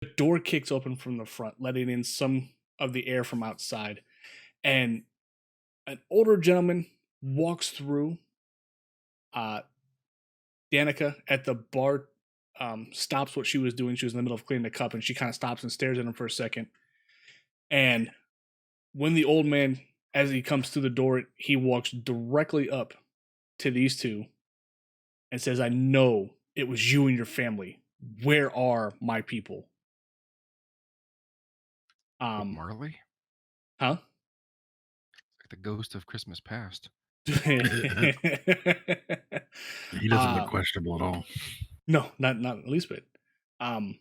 The door kicks open from the front, letting in some of the air from outside, and an older gentleman walks through. Uh, Danica at the bar stops what she was doing. She was in the middle of cleaning the cup, and she kind of stops and stares at him for a second. And when the old man, as he comes through the door, he walks directly up to these two and says, "I know it was you and your family. Where are my people?" Marley? Huh? Like the ghost of Christmas past. He doesn't look uh, questionable at all. no, not at least bit. And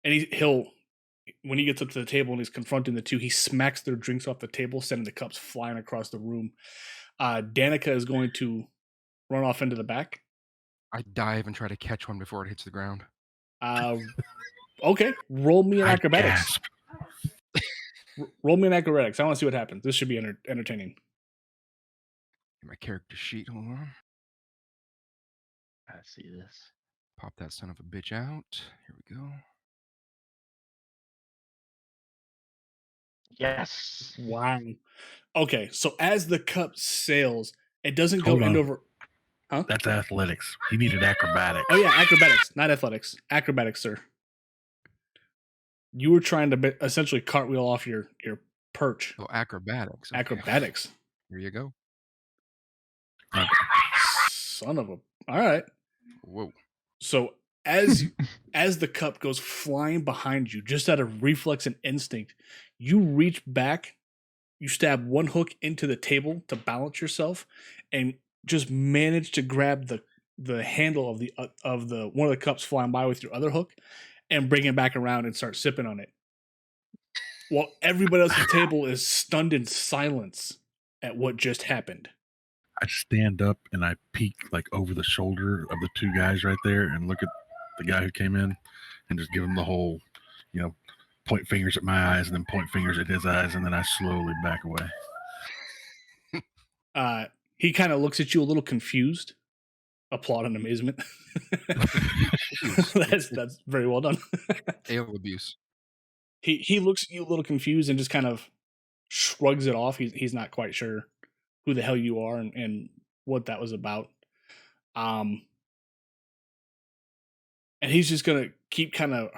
he'll when he gets up to the table and he's confronting the two, he smacks their drinks off the table, sending the cups flying across the room. Danica is going to run off into the back. I dive and try to catch one before it hits the ground. Okay, roll me an I acrobatics. gasp. Roll me an acrobatics. I want to see what happens. This should be entertaining. Get my character sheet. Hold on. I see this. Pop that son of a bitch out. Here we go. Yes. Wow. Okay, so as the cup sails, it doesn't Hold go on. end over. Huh? That's athletics. He needed acrobatics. Oh yeah, acrobatics, not athletics. Acrobatics, sir. You were trying to essentially cartwheel off your perch. Oh, acrobatics. Okay. Acrobatics. Here you go. Okay. Son of a. All right. Whoa. So as the cup goes flying behind you, just out of reflex and instinct, you reach back, you stab one hook into the table to balance yourself, and just manage to grab the handle of the one of the cups flying by with your other hook, and bring it back around and start sipping on it. While everybody else at the table is stunned in silence at what just happened. I stand up and I peek like over the shoulder of the two guys right there and look at the guy who came in and just give him the whole, point fingers at my eyes and then point fingers at his eyes, and then I slowly back away. He kind of looks at you a little confused, applaud in amazement. that's very well done. Ale abuse. He looks at you a little confused and just kind of shrugs it off. He's not quite sure who the hell you are and what that was about. And he's just gonna keep kind of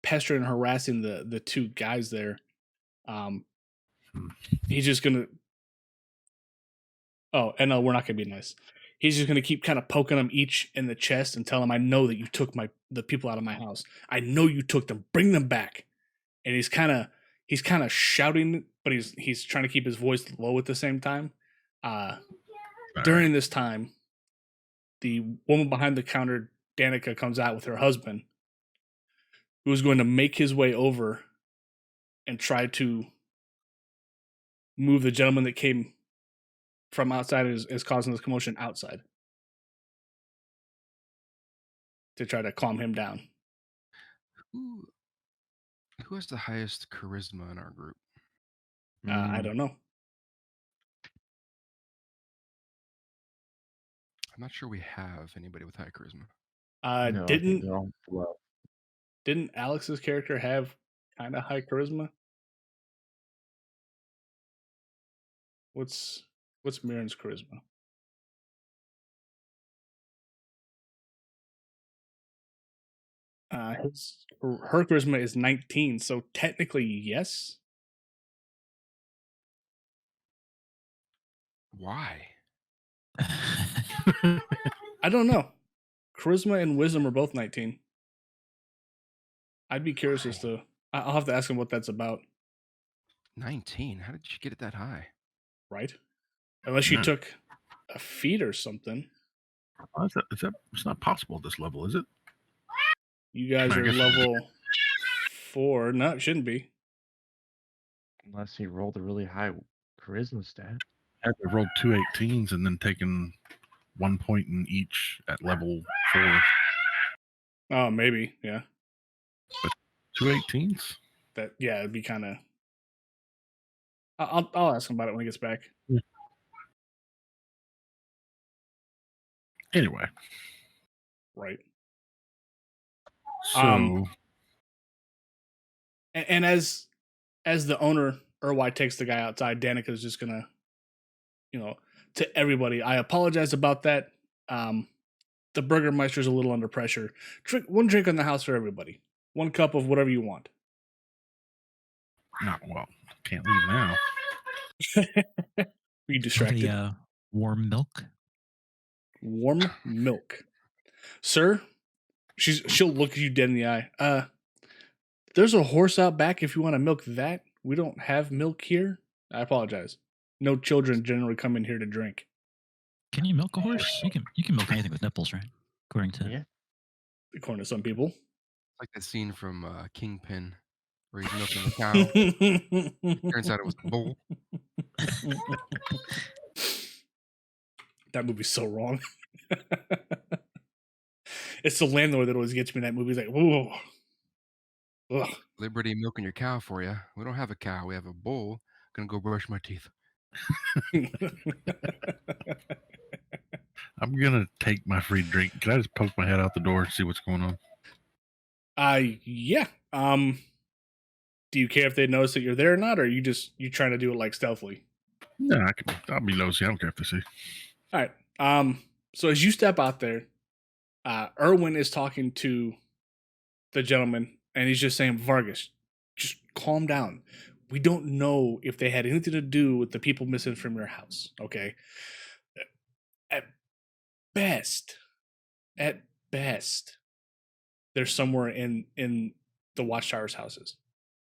pestering and harassing the two guys there. He's just gonna. Oh, and no, we're not gonna be nice. He's just gonna keep kind of poking them each in the chest and tell them, "I know that you took the people out of my house. I know you took them. Bring them back." And he's kind of shouting, but he's trying to keep his voice low at the same time. During this time, the woman behind the counter, Danica, comes out with her husband, who is going to make his way over and try to move the gentleman that came from outside is causing this commotion outside to try to calm him down. Who has the highest charisma in our group? I don't know. I'm not sure we have anybody with high charisma. No, I think they're all low. Didn't Alex's character have kind of high charisma? What's Mirren's charisma? Her charisma is 19, so technically yes. Why? I don't know. Charisma and wisdom are both 19. I'd be curious as to. I'll have to ask him what that's about. 19? How did you get it that high? Right? Unless you took a feat or something. It's not possible at this level, is it? You guys are level 4. No, it shouldn't be. Unless he rolled a really high charisma stat. I have rolled 2 18s and then taken 1 point in each at level 4. Oh, maybe, yeah. But 2 18s? It'd be kind of. I'll ask him about it when he gets back. Yeah. Anyway. Right. So And as the owner, Irwai takes the guy outside, Danica's just gonna, to everybody, I apologize about that. The Burgermeister's a little under pressure. Drink one drink on the house for everybody. One cup of whatever you want. No, well, can't leave now. Are you distracted? The warm milk. Warm milk, sir. She'll look you dead in the eye. There's a horse out back if you want to milk that. We don't have milk here. I apologize. No children generally come in here to drink. Can you milk a horse? You can milk anything with nipples, right? According to Yeah. According to some people. It's like that scene from Kingpin where he's milking the cow. Turns out it was a bull. That movie's so wrong. It's the landlord that always gets me in that movie. He's like, whoa. Ugh. Liberty milking your cow for you. We don't have a cow. We have a bull. Gonna go brush my teeth. I'm gonna take my free drink. Can I just poke my head out the door and see what's going on? Yeah. Do you care if they notice that you're there or not, or are you trying to do it like stealthily? No, I'll be nosy. I don't care if they see. All right. So as you step out there, Erwin is talking to the gentleman, and he's just saying, Vargas, just calm down. We don't know if they had anything to do with the people missing from your house, okay? At best, they're somewhere in the Watchtower's houses.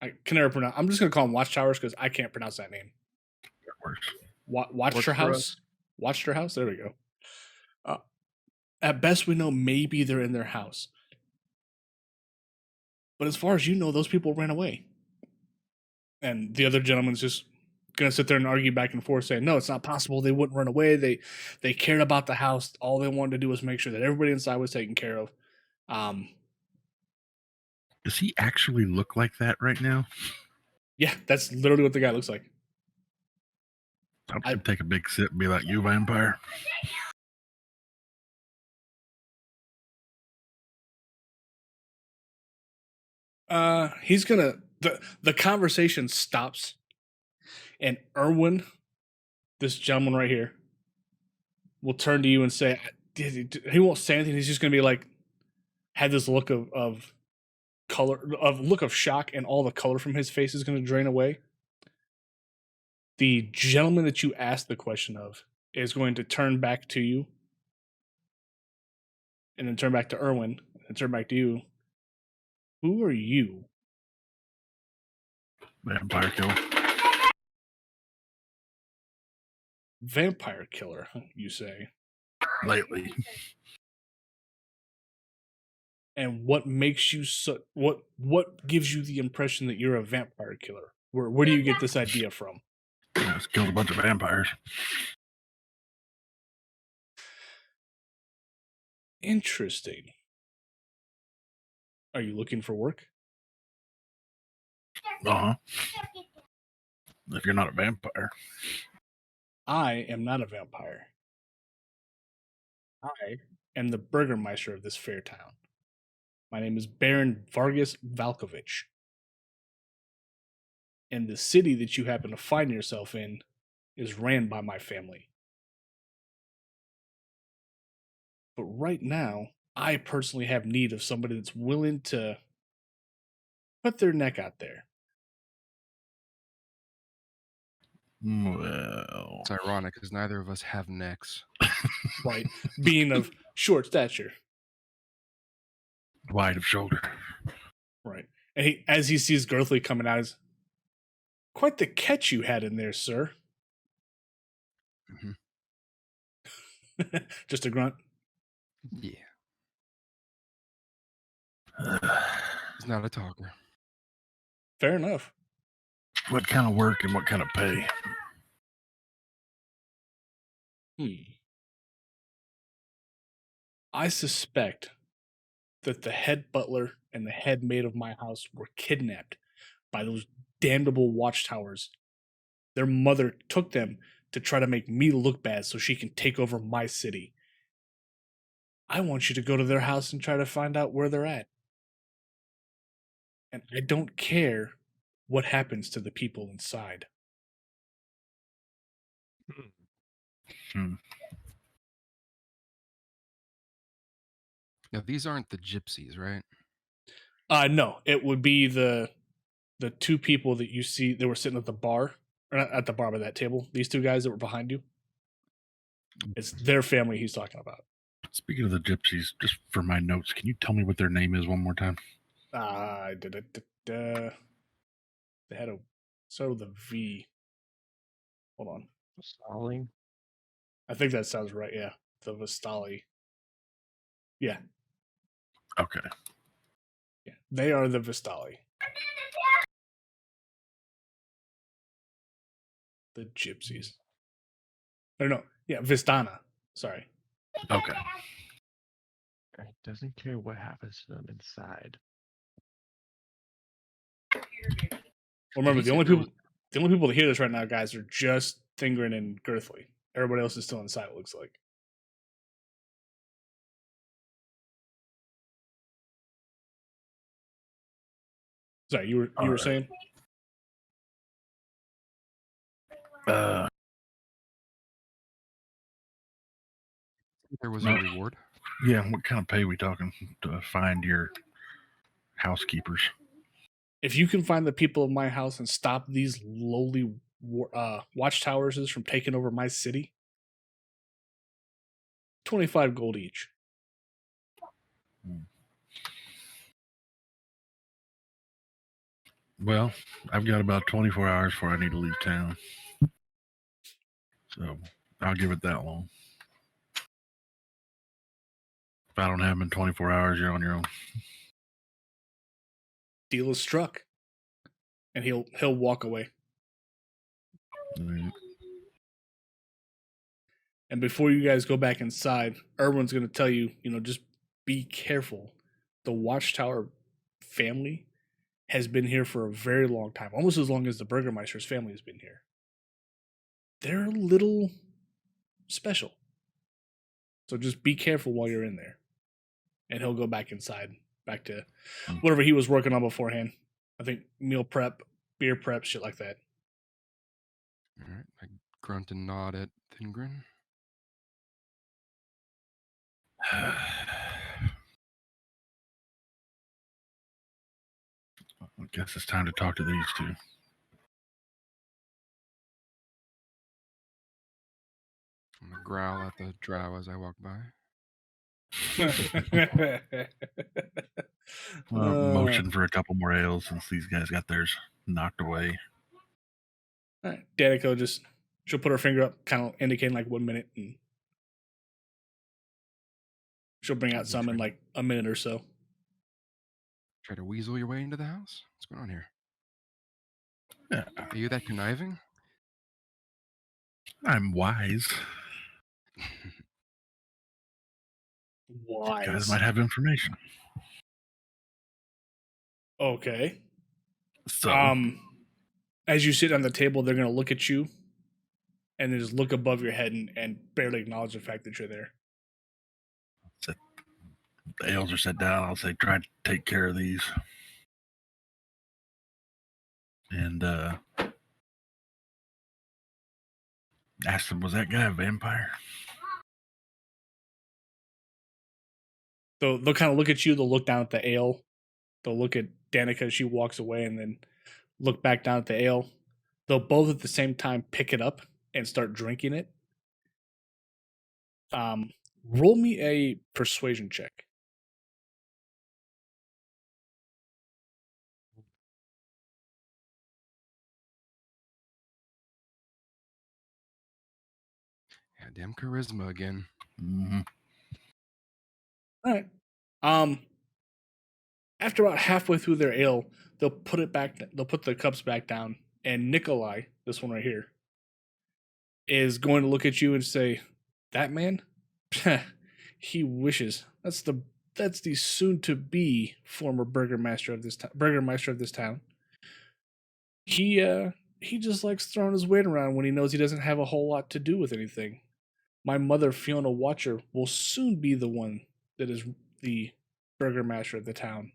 I can never pronounce. I'm just gonna call them Watchtowers because I can't pronounce that name. That works. Watcher House. Watcher House. There we go. At best, we know maybe they're in their house, but as far as you know, those people ran away. And the other gentleman's just gonna sit there and argue back and forth, saying, "No, it's not possible. They wouldn't run away. They cared about the house. All they wanted to do was make sure that everybody inside was taken care of." Does he actually look like that right now? Yeah, that's literally what the guy looks like. I'm gonna take a big sip and be like, "You vampire." He's gonna the conversation stops, and Erwin, this gentleman right here, will turn to you and say, he won't say anything. He's just gonna be like, had this look of color, look of shock, and all the color from his face is gonna drain away. The gentleman that you asked the question of is going to turn back to you, and then turn back to Erwin, and turn back to you. Who are you? Vampire killer. Vampire killer, you say? Lately. And what makes you so? What gives you the impression that you're a vampire killer? Where do you get this idea from? I just killed a bunch of vampires. Interesting. Are you looking for work? Uh-huh. If you're not a vampire. I am not a vampire. I am the Burgermeister of this fair town. My name is Baron Vargas Valkovich. And the city that you happen to find yourself in is ran by my family. But right now, I personally have need of somebody that's willing to put their neck out there. Well, It's ironic because neither of us have necks. Right? Being of short stature. wide of shoulder. Right. And as he sees Girthly coming out, he's quite the catch you had in there, sir. Mhm. Just a grunt. Yeah. He's not a talker. Fair enough. What kind of work and what kind of pay? I suspect that the head butler and the head maid of my house were kidnapped by those damnable watchtowers. Their mother took them to try to make me look bad so she can take over my city. I want you to go to their house and try to find out where they're at. and I don't care what happens to the people inside. Hmm. Now these aren't the gypsies, right? No, it would be the two people that you see that were sitting at the bar, or not at the bar, but that table. These two guys that were behind you. It's their family he's talking about. Speaking of the gypsies, just for my notes, can you tell me what their name is one more time? They had a start with a V. Hold on. Stalling. I think that sounds right. Yeah, the Vistali. Yeah, Okay. yeah, they are the Vistali. The gypsies. Or no, yeah, Vistana. Sorry. Okay. It doesn't care what happens to them inside. Well, remember Did he say there was- the only people that hear this right now, guys, are just Thingren and Girthly. Everybody else is still inside. It looks like. Sorry, you were Alright. saying? there was No. a reward? Yeah, what kind of pay we talking to find your housekeepers? If you can find the people of my house and stop these lowly watchtowers from taking over my city, 25 gold each. Well, I've got about 24 hours before I need to leave town. So I'll give it that long. If I don't have them in 24 hours, you're on your own. Deal is struck. And he'll walk away. Mm, And before you guys go back inside, Erwin's going to tell you, just be careful. The Watchtower family has been here for a very long time, almost as long as the Burgermeister's family has been here. They're a little special. So just be careful while you're in there. And he'll go back inside, back to whatever he was working on beforehand. I think meal prep, beer prep, shit like that. All right. I grunt and nod at Thingren. I guess it's time to talk to these two. I'm gonna growl at the drow as I walk by. Motion for a couple more ales since these guys got theirs knocked away. All right. Danica she'll put her finger up, kind of indicating like 1 minute, and she'll bring out some in like a minute or so. Try to weasel your way into the house? What's going on here? Yeah, Are you that conniving? I'm wise. Wise. Guys might have information. Okay. So As you sit on the table, they're gonna look at you and then just look above your head and barely acknowledge the fact that you're there. the ales are set down. I'll say, try to take care of these. And ask them, was that guy a vampire? They'll kind of look at you, they'll look down at the ale, they'll look at Danica as she walks away and then look back down at the ale. They'll both at the same time pick it up and start drinking it. Roll me a persuasion check. Yeah, damn charisma again. Mm-hmm. All right. After about halfway through their ale, they'll put it back. They'll put the cups back down, and Nikolai, this one right here, is going to look at you and say, "That man, he wishes that's the soon-to-be former burgermeister of this town. He just likes throwing his weight around when he knows he doesn't have a whole lot to do with anything. My mother, Fiona Watcher, will soon be the one that is the burgermaster of the town.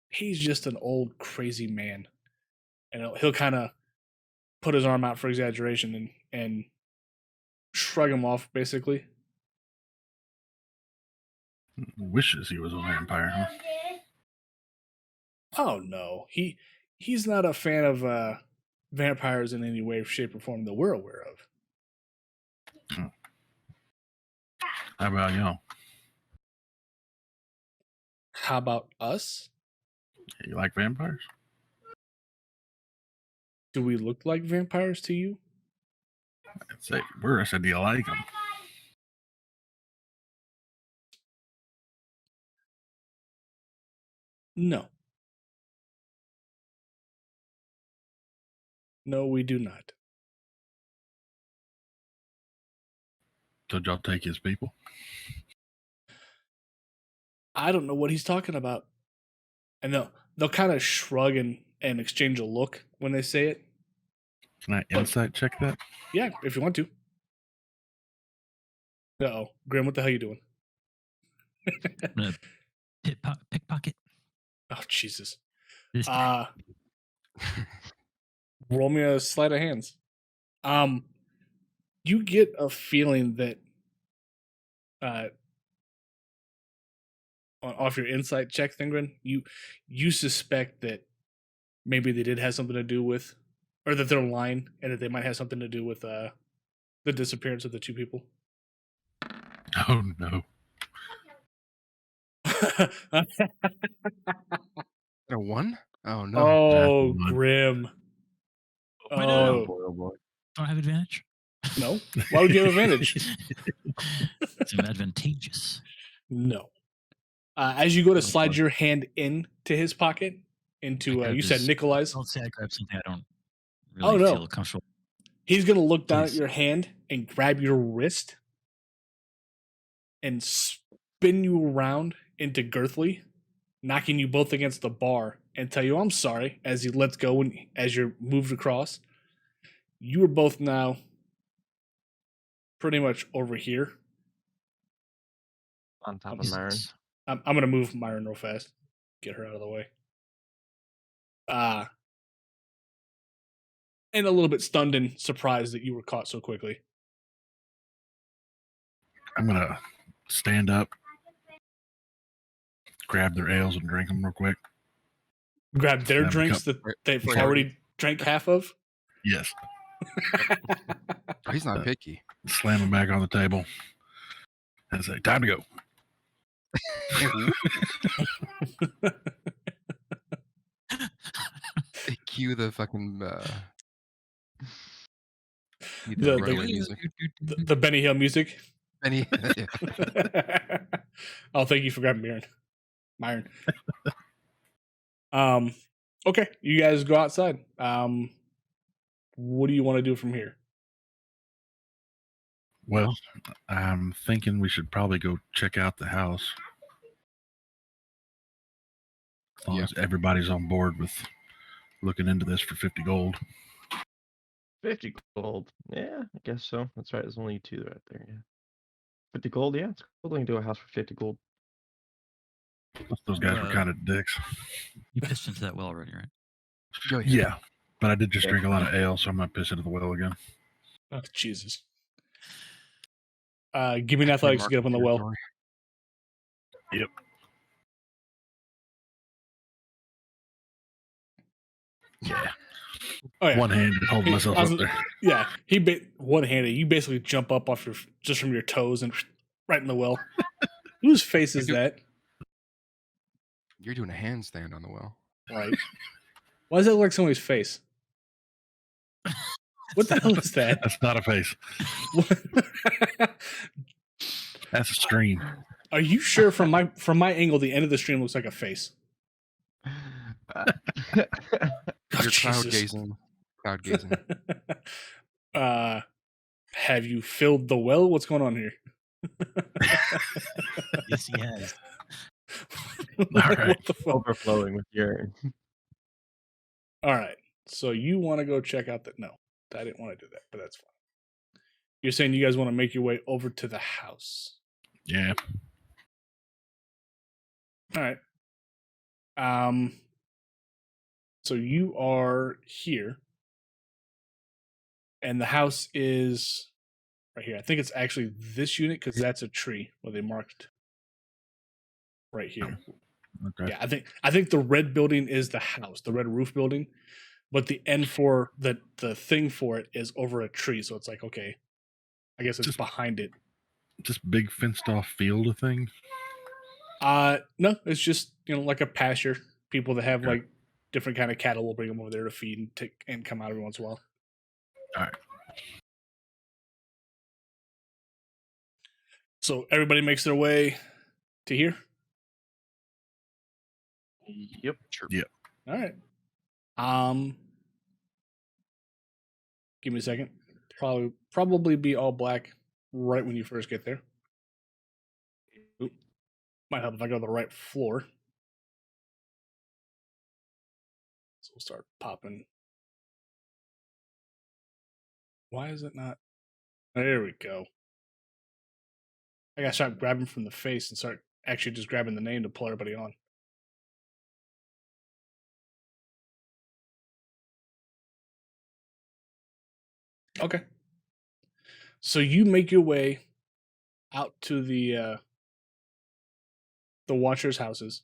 he's just an old crazy man, and he'll kind of put his arm out for exaggeration and shrug him off, basically. Wishes he was a vampire. Huh? Oh no, he's not a fan of vampires in any way, shape, or form that we're aware of. How about y'all? How about us? You like vampires? Do we look like vampires to you? I'd say we're. I said, do you like them? No. No, we do not. So y'all take his people? I don't know what he's talking about. And they'll kind of shrug and exchange a look when they say it. Can I insight check that? Yeah, if you want to. Uh-oh. Grim, what the hell are you doing? I'm gonna pickpocket Oh, Jesus. this guy. Roll me a sleight of hands. You get a feeling that off your insight check, Thingren, you suspect that maybe they did have something to do with, or that they're lying, and that they might have something to do with the disappearance of the two people. Oh no. A 1? Oh no. Oh, That's one. Grim. Oh, Oh Oh, boy, oh boy. Don't I have advantage? no. Why would you have advantage? It's advantageous. No. As you go to Oh, slide boy. your hand into his pocket, into I you grab said his- Nikolai's. Don't say I grab something I don't Oh, really no. feel comfortable. He's gonna look down at Please. your hand and grab your wrist and spin you around into Girthly, knocking you both against the bar, and tell you I'm sorry as he lets go and as you're moved across. You are both now pretty much over here. On top of Jesus. Myron. I'm gonna move Myron real fast, get her out of the way. And a little bit stunned and surprised that you were caught so quickly. I'm gonna stand up, grab their ales and drink them real quick. Grab their Have a drinks cup. that they've Wait, already drank half of. Yes. Oh, he's not picky. Slam them back on the table and say, "Time to go." Cue the fucking cue The- runaway music. the Benny Hill music. And he, Oh, thank you for grabbing Myron. Okay, you guys go outside. What do you want to do from here? Well, I'm thinking we should probably go check out the house. As long Yeah. as everybody's on board with looking into this for 50 gold. 50 gold. Yeah, I guess so. That's right. There's only 2 right there. Yeah. 50 gold. Yeah, it's cool. We can do a house for 50 gold. Those guys were kind of dicks. You pissed into that well already, right? go ahead. Yeah, but I did just Yeah. drink a lot of ale, so I'm not pissing into the well again. Oh, Jesus. Give me an athletics to get up on the well. Territory. Yep. Yeah. Oh yeah, One-handed, holding myself up there. yeah. One-handed. You basically jump up off just from your toes and right in the well. Whose face is that? You're doing a handstand on the well. Right. Why does that look like somebody's face? What the hell is that? That's not a face. That's a stream. Are you sure from my angle the end of the stream looks like a face? Oh, You're Jesus. cloud gazing. Cloud gazing. Have you filled the well? What's going on here? Yes, he has. Like, right. what the fuck? Overflowing with urine. All right. So you want to go check out that? No, I didn't want to do that, but that's fine. You're saying you guys want to make your way over to the house. Yeah. All right. So you are here, and the house is right here. I think it's actually this unit because that's a tree where they marked right here. Okay. Yeah, I think the red building is the house, the red roof building, but the end for the thing for it is over a tree. So it's like, okay, I guess it's Just- behind it. Just big fenced off field thing. No, it's just like a pasture. People that have Okay. like different kind of cattle will bring them over there to feed and take and come out every once in a while. All right. So everybody makes their way to here. Yep. Sure. All right. Give me a second. Probably be all black right when you first get there. Oop. Might help if I go to the right floor. So we'll start popping. Why is it not? There we go. I gotta start grabbing from the face and start actually just grabbing the name to pull everybody on. Okay. So you make your way out to the watchers' houses.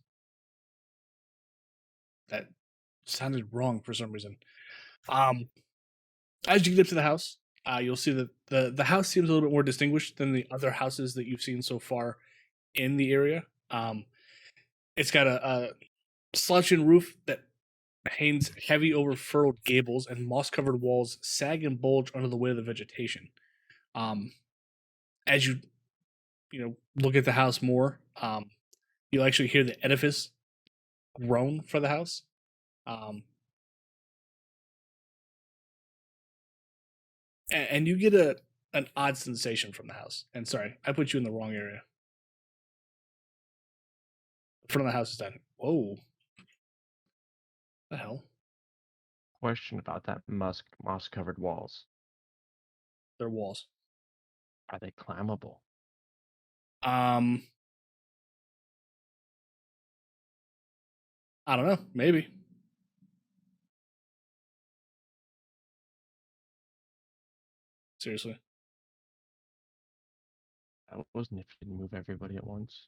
That sounded wrong for some reason. As you get up to the house, you'll see that the house seems a little bit more distinguished than the other houses that you've seen so far in the area. It's got a slouching roof that hangs heavy over furrowed gables, and moss-covered walls sag and bulge under the weight of the vegetation. As you look at the house more, you'll actually hear the edifice groan for the house. And you get an odd sensation from the house. And sorry, I put you in the wrong area. The front of the house is done. Whoa. The hell? Question about that moss-covered walls. They're walls. Are they climbable? I don't know. Maybe. Seriously. That was nifty to move everybody at once.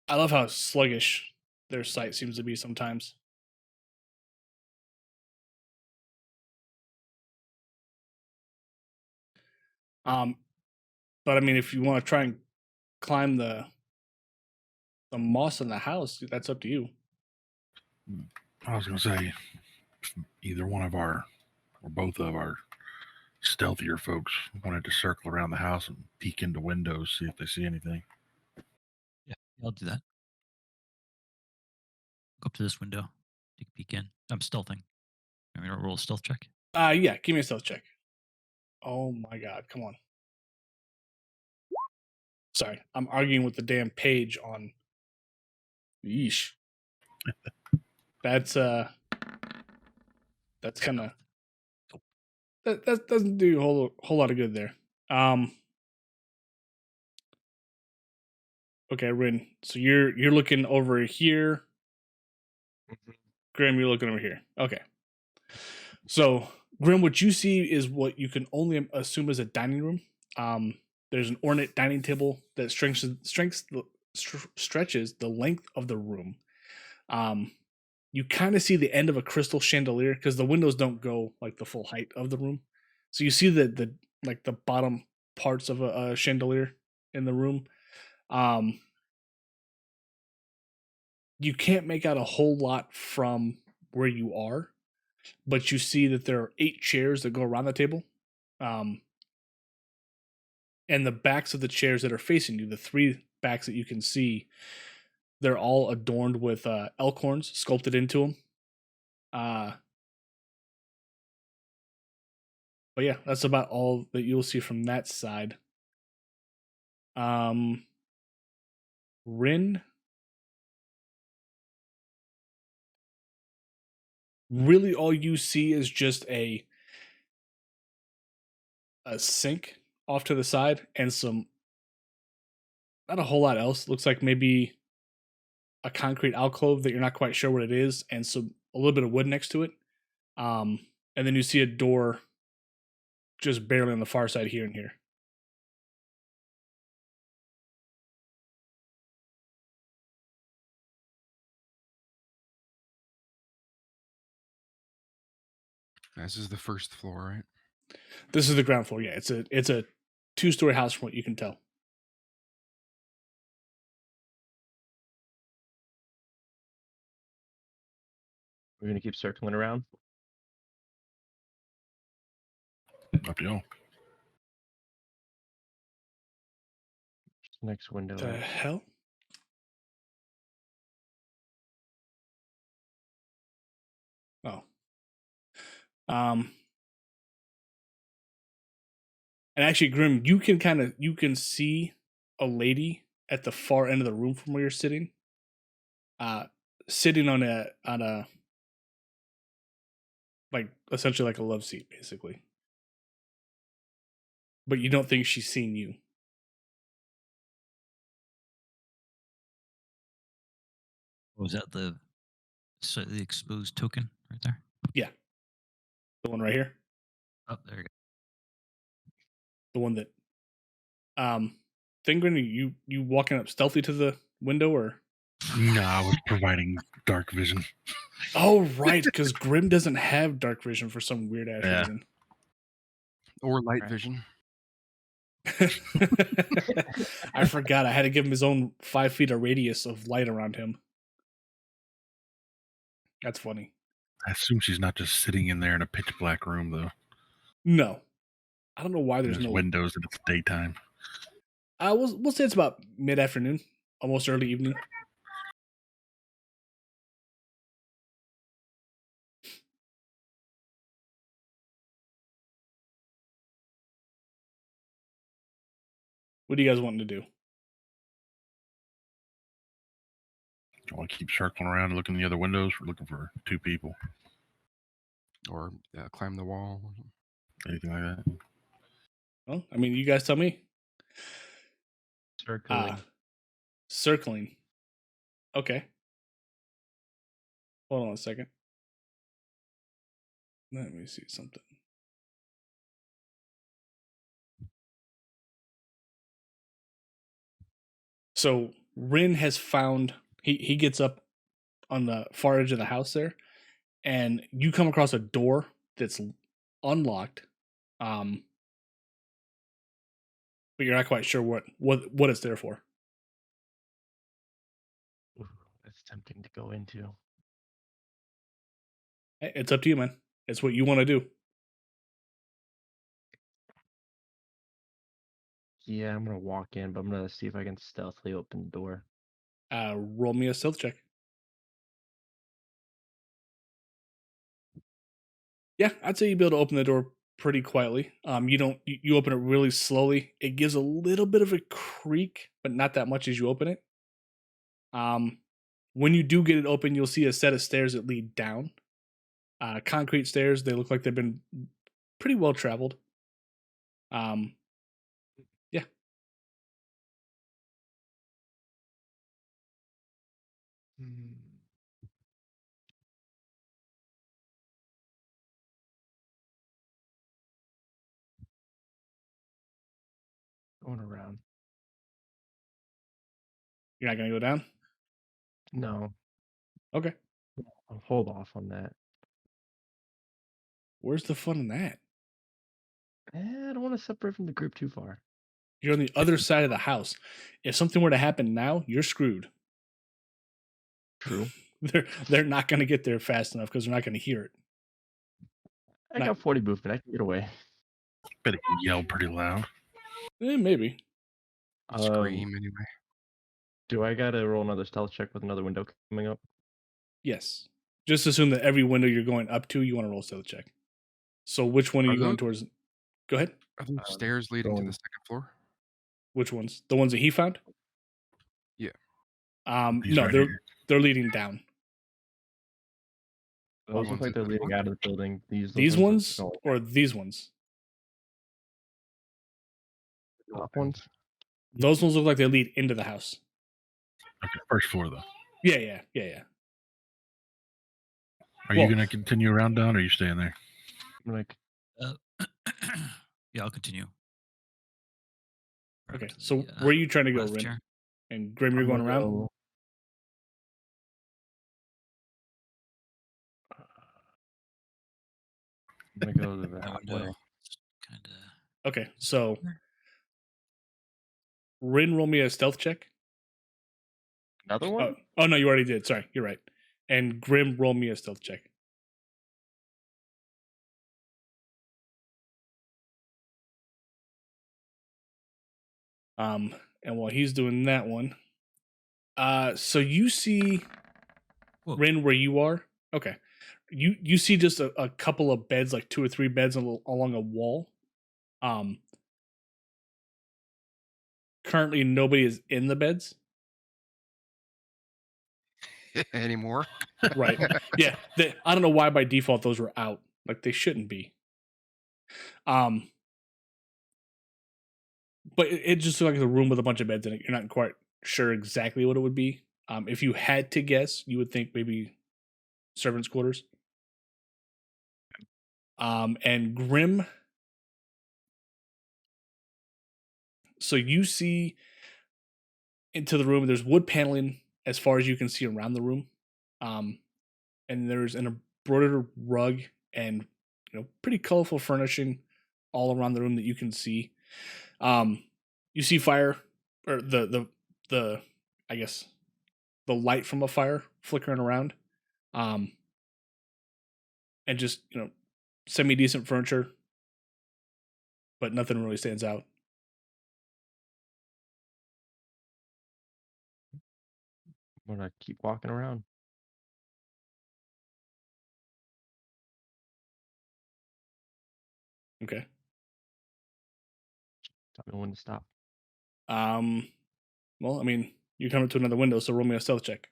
I love how sluggish their sight seems to be sometimes. But I mean, if you want to try and climb the moss in the house, that's up to you. I was gonna say either one of our or both of our stealthier folks wanted to circle around the house and peek into windows, see if they see anything. Yeah, I'll do that. Go up to this window, take a peek in. I'm stealthing. I mean, roll a stealth check. Yeah, give me a stealth check. Oh my god, come on. Sorry, I'm arguing with the damn page on. Yeesh. That's kind of that doesn't do a whole lot of good there. Okay, Rin. So you're looking over here. Grim, you're looking over here. Okay. So Grim, what you see is what you can only assume is a dining room. There's an ornate dining table that stretches the length of the room. You kind of see the end of a crystal chandelier because the windows don't go like the full height of the room. So you see the like the bottom parts of a chandelier in the room. You can't make out a whole lot from where you are, but you see that there are 8 chairs that go around the table. And the backs of the chairs that are facing you, the 3 backs that you can see, they're all adorned with elk horns sculpted into them. But yeah, that's about all that you'll see from that side. Rin, really all you see is just a sink off to the side and some not a whole lot else. Looks like maybe a concrete alcove that you're not quite sure what it is, and so a little bit of wood next to it. And then you see a door just barely on the far side here and here. This is the first floor, right? This is the ground floor. Yeah, it's a 2-story house from what you can tell. We're gonna keep circling around. Up to y'all. Next window. The hell? Oh. And actually, Grim, you can see a lady at the far end of the room from where you're sitting. Sitting on a like essentially like a love seat, basically. But you don't think she's seen you. Was that the slightly exposed token right there? Yeah. The one right here. Oh, there you go. The one that Thingren, you walking up stealthy to the window or No, I was providing dark vision. oh right, because Grim doesn't have dark vision for some weird ass Yeah. reason. Or light Right. vision. I forgot I had to give him his own 5 feet of radius of light around him. That's funny. I assume she's not just sitting in there in a pitch black room, though. No, I don't know why there's There's no. windows and it's daytime. We'll say it's about mid afternoon, almost early evening. What are you guys wanting to do? Do you want to keep circling around and looking in the other windows? We're looking for 2 people. Or climb the wall. Anything like that? Well, I mean, you guys tell me. Circling. Circling. Okay. Hold on a second. Let me see something. So Rin has found he gets up on the far edge of the house there, and you come across a door that's unlocked. But you're not quite sure what it's there for. Ooh, that's tempting to go into. It's up to you, man. It's what you want to do. Yeah, I'm gonna walk in, but I'm gonna see if I can stealthily open the door. Roll me a stealth check. Yeah, I'd say you'd be able to open the door pretty quietly. You open it really slowly. It gives a little bit of a creak, but not that much as you open it. When you do get it open, you'll see a set of stairs that lead down. Concrete stairs. They look like they've been pretty well traveled. Yeah. Going around. You're not gonna go down? No, Okay. I'll hold off on that. Where's the fun in that? I don't want to separate from the group too far. You're on the other side of the house. If something were to happen now, you're screwed. True. They're not gonna get there fast enough because they're not gonna hear it. I got 40 movement. I can get away. Bet it can yell pretty loud. Maybe. Scream anyway. Do I gotta roll another stealth check with another window coming up? Yes. Just assume that every window you're going up to, you want to roll a stealth check. So which one are you going towards? Go ahead. Are there stairs leading to the second floor? Which ones? The ones that he found? Yeah. These No, right they're here. they're leading down. Those look ones like they're that leading look- out of the building. These These ones are or these ones? top ones. Those ones look like they lead into the house. Okay, first floor though. Yeah. Are Well- you going to continue around, Don, or are you staying there? I'm like, Yeah, I'll continue. Okay, Around to so the, where are you trying to go, left Rin? here. And Grim, you're I'm going gonna around? go- I'm gonna go to That that window. way. Kind of. Okay, so Rin, roll me a stealth check. Another one? Oh no, you already did. Sorry, you're right. And Grim, roll me a stealth check. And while he's doing that one, so you see Whoa. Rin where you are. Okay, you see just a couple of beds, like 2 or 3 beds along a wall. Currently nobody is in the beds. Anymore? Right. Yeah. I don't know why by default those were out. Like they shouldn't be. But it just looked like a room with a bunch of beds in it. You're not quite sure exactly what it would be. If you had to guess, you would think maybe servants' quarters. And Grim. So you see into the room. There's wood paneling as far as you can see around the room. And there's an embroidered rug and pretty colorful furnishing all around the room that you can see. You see fire, or the I guess the light from a fire flickering around, and just semi decent furniture, but nothing really stands out. I'm gonna keep walking around. Okay. Tell me when to stop. Well, I mean, you come up to another window, so roll me a stealth check.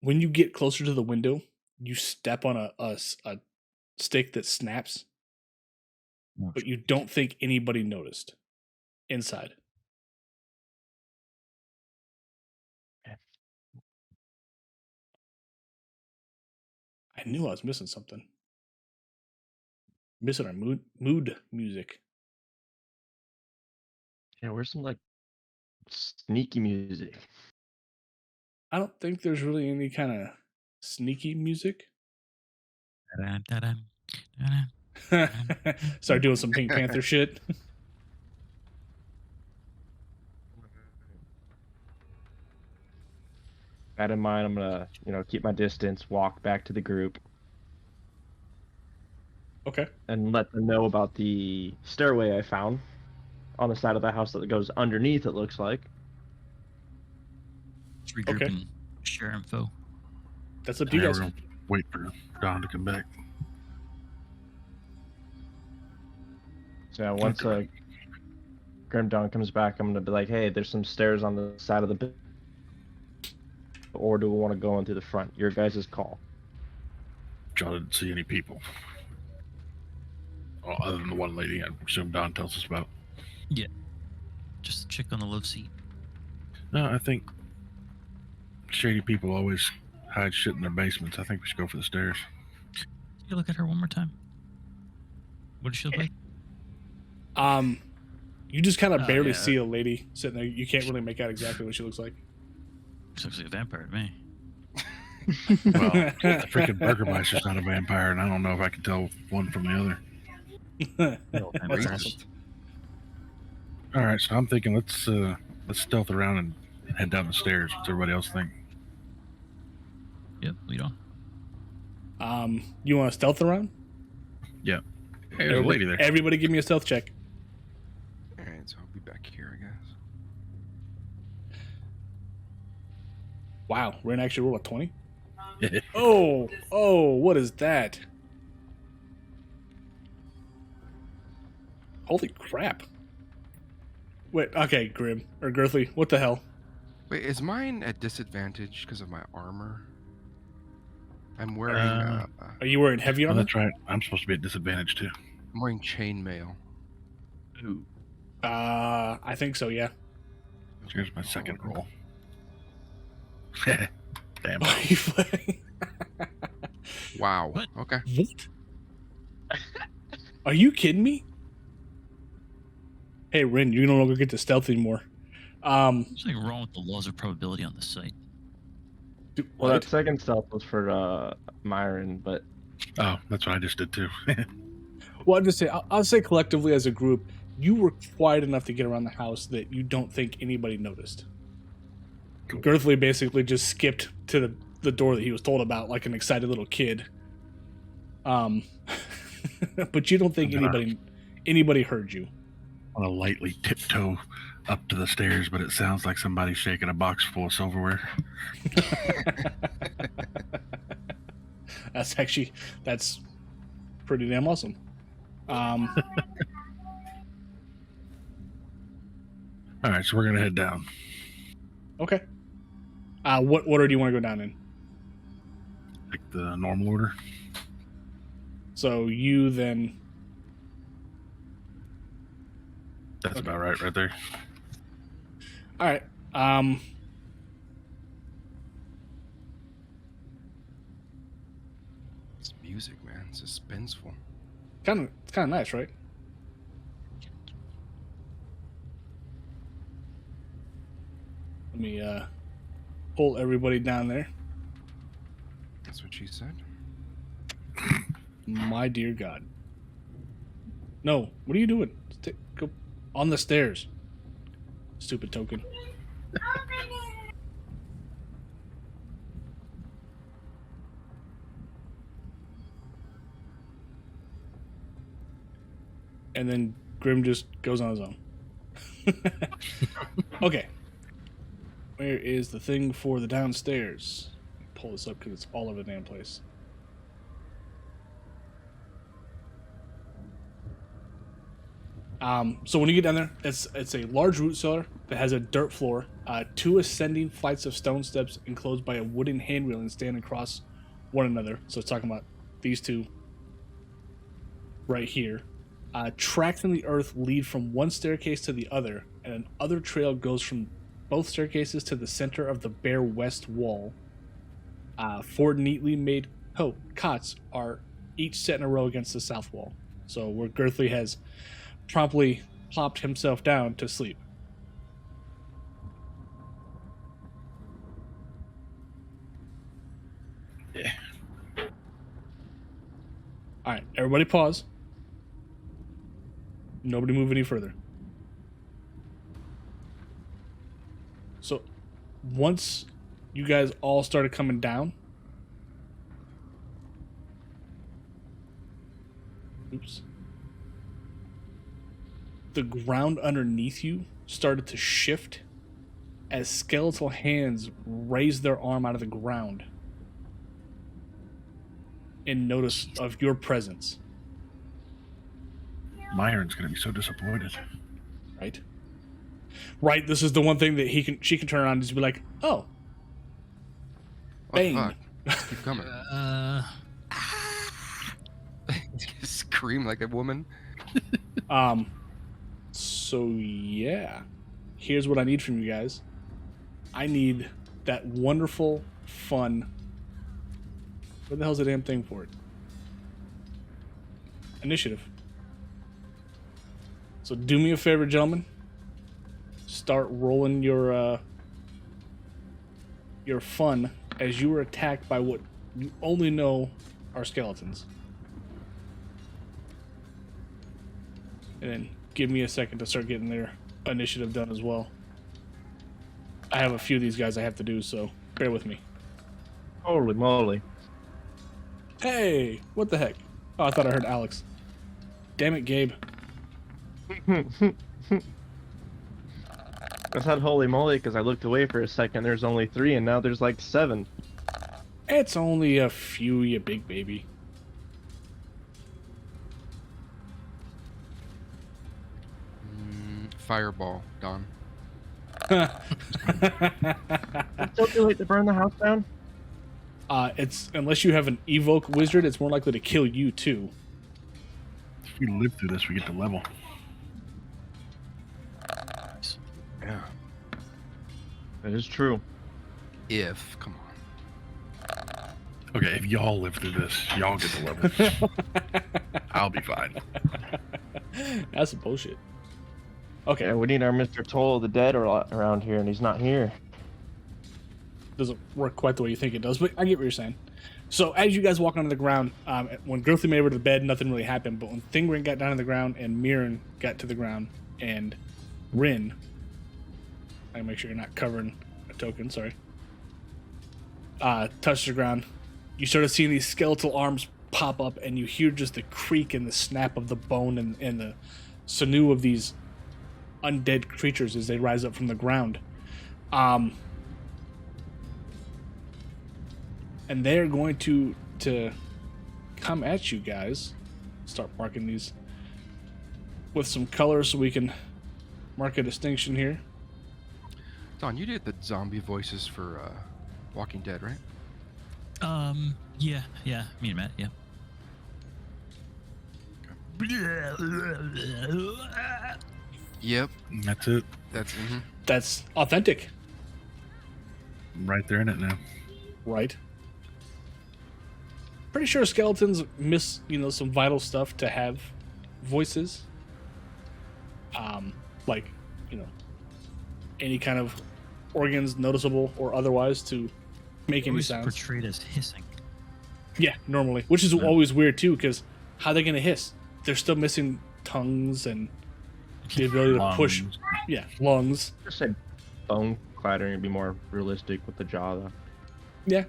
When you get closer to the window, you step on a stick that snaps, Oh, but you don't think anybody noticed inside. I knew I was missing something. Missing our mood music. Yeah, where's some like sneaky music? I don't think there's really any kind of sneaky music. da-dun, da-dun, da-dun. Start doing some Pink Panther shit. That in mind, I'm gonna keep my distance, walk back to the group, Okay. and let them know about the stairway I found on the side of the house that goes underneath. It looks like. Let's regroup Okay. and share info. That's up to you Yeah, guys. we're going to wait for Don to come back. So yeah, once Grim Dawn comes back, I'm gonna be like, "Hey, there's some stairs on the side of the building, or do we want to go in through the front? Your guys' call." Y'all didn't see any people. Well, other than the one lady, I assume Don tells us about. Just a chick on the love seat. No, I think shady people always hide shit in their basements. I think we should go for the stairs. Can you look at her one more time? What does she look like? You just kind of Oh, barely yeah. see a lady sitting there. You can't really make out exactly what she looks like. She looks like a vampire to me. Well, the freaking Burgermeister's not a vampire, and I don't know if I can tell one from the other. That's Racist. awesome. All right, so I'm thinking let's stealth around and head down the stairs. What's everybody else think? Yep, lead on. You want to stealth around? Hey, there's a lady there. Everybody, give me a stealth check. All right, so I'll be back here, I guess. Wow, Ren actually rolled a 20. Oh, what is that? Holy crap. Wait, okay, Grim, or Girthy, what the hell? Wait, is mine at disadvantage because of my armor? I'm wearing Are you wearing heavy Oh, armor? that's right. I'm supposed to be at disadvantage too. I'm wearing chainmail. Ooh. I think so. Yeah. Here's my second roll. Damn. Wow. What? Okay. What? Are you kidding me? Hey, Rin, you no longer get to stealth anymore. There's something wrong with the laws of probability on this site. Well, what? that second stealth was for Myron, but Oh, that's what I just did too. Well, I'll just say, I'll say collectively as a group, you were quiet enough to get around the house that you don't think anybody noticed. Cool. Girthley basically just skipped to the door that he was told about like an excited little kid. But you don't think anybody heard you. I want to lightly tiptoe up to the stairs, but it sounds like somebody's shaking a box full of silverware. That's pretty damn awesome. All right, so we're gonna head down. Okay. What order do you want to go down in? Like the normal order. So you then. That's Okay. about right there. All right. It's music, man. It's suspenseful. It's kind of nice, right? Let me pull everybody down there. That's what she said. My dear God. No, what are you doing? Go on the stairs. Stupid token. And then Grim just goes on his own. Okay. Where is the thing for the downstairs? Pull this up because it's all over the damn place. So when you get down there, it's a large root cellar that has a dirt floor, 2 ascending flights of stone steps enclosed by a wooden hand railing standing across one another. So it's talking about these two right here. Tracks in the earth lead from one staircase to the other, and an other trail goes from both staircases to the center of the bare west wall. 4 neatly made cots are each set in a row against the south wall. So where Girthley has promptly plopped himself down to sleep. Yeah. All right, everybody pause. Nobody move any further. So once you guys all started coming down, oops, the ground underneath you started to shift as skeletal hands raised their arm out of the ground in notice of your presence. Myron's gonna be so disappointed. Right, this is the one thing that she can turn around and just be like, "Oh, What Bane." the fuck? Just keep coming. Scream like a woman. So yeah, here's what I need from you guys. I need that wonderful, fun. What the hell's the damn thing for it? Initiative. So do me a favor, gentlemen. Start rolling your fun as you are attacked by what you only know are skeletons. And then give me a second to start getting their initiative done as well. I have a few of these guys I have to do, so bear with me. holy moly. Hey, what the heck? Oh, I thought I heard Alex. Damn it, Gabe. I said holy moly because I looked away for a second. There's only 3, and now there's like 7. It's only a few, you big baby. Fireball, Don. It's still too late to burn the house down? It's unless you have an evoke wizard, it's more likely to kill you too. If we live through this, we get to level. Yeah. That is true. Come on. Okay, if y'all live through this, y'all get to level. I'll be fine. That's some bullshit. Okay, Yeah, we need our Mr. Toll of the Dead around here, and he's not here. doesn't work quite the way you think it does, but I get what you're saying. So as you guys walk onto the ground, when Grothy made over to the bed, nothing really happened. But when Thingrin got down to the ground and Mirren got to the ground and Rin, I make sure you're not covering a token, sorry, touched the ground, you started seeing these skeletal arms pop up, and you hear just the creak and the snap of the bone and the sinew of these undead creatures as they rise up from the ground. And they're going to come at you guys. Start marking these with some colors so we can mark a distinction here. Don, you did the zombie voices for Walking Dead, right? Yeah, me and Matt, yeah. Yep. That's it. That's authentic, I'm right there in it now. right? Pretty sure skeletons miss, some vital stuff to have voices. Like, any kind of organs noticeable or otherwise to make any Always sounds. portrayed as hissing. Yeah, normally, which is always weird too, because how are they gonna hiss? They're still missing tongues and the ability to push. Lungs. Yeah, lungs. Just say bone clattering would be more realistic with the jaw, though. Yeah,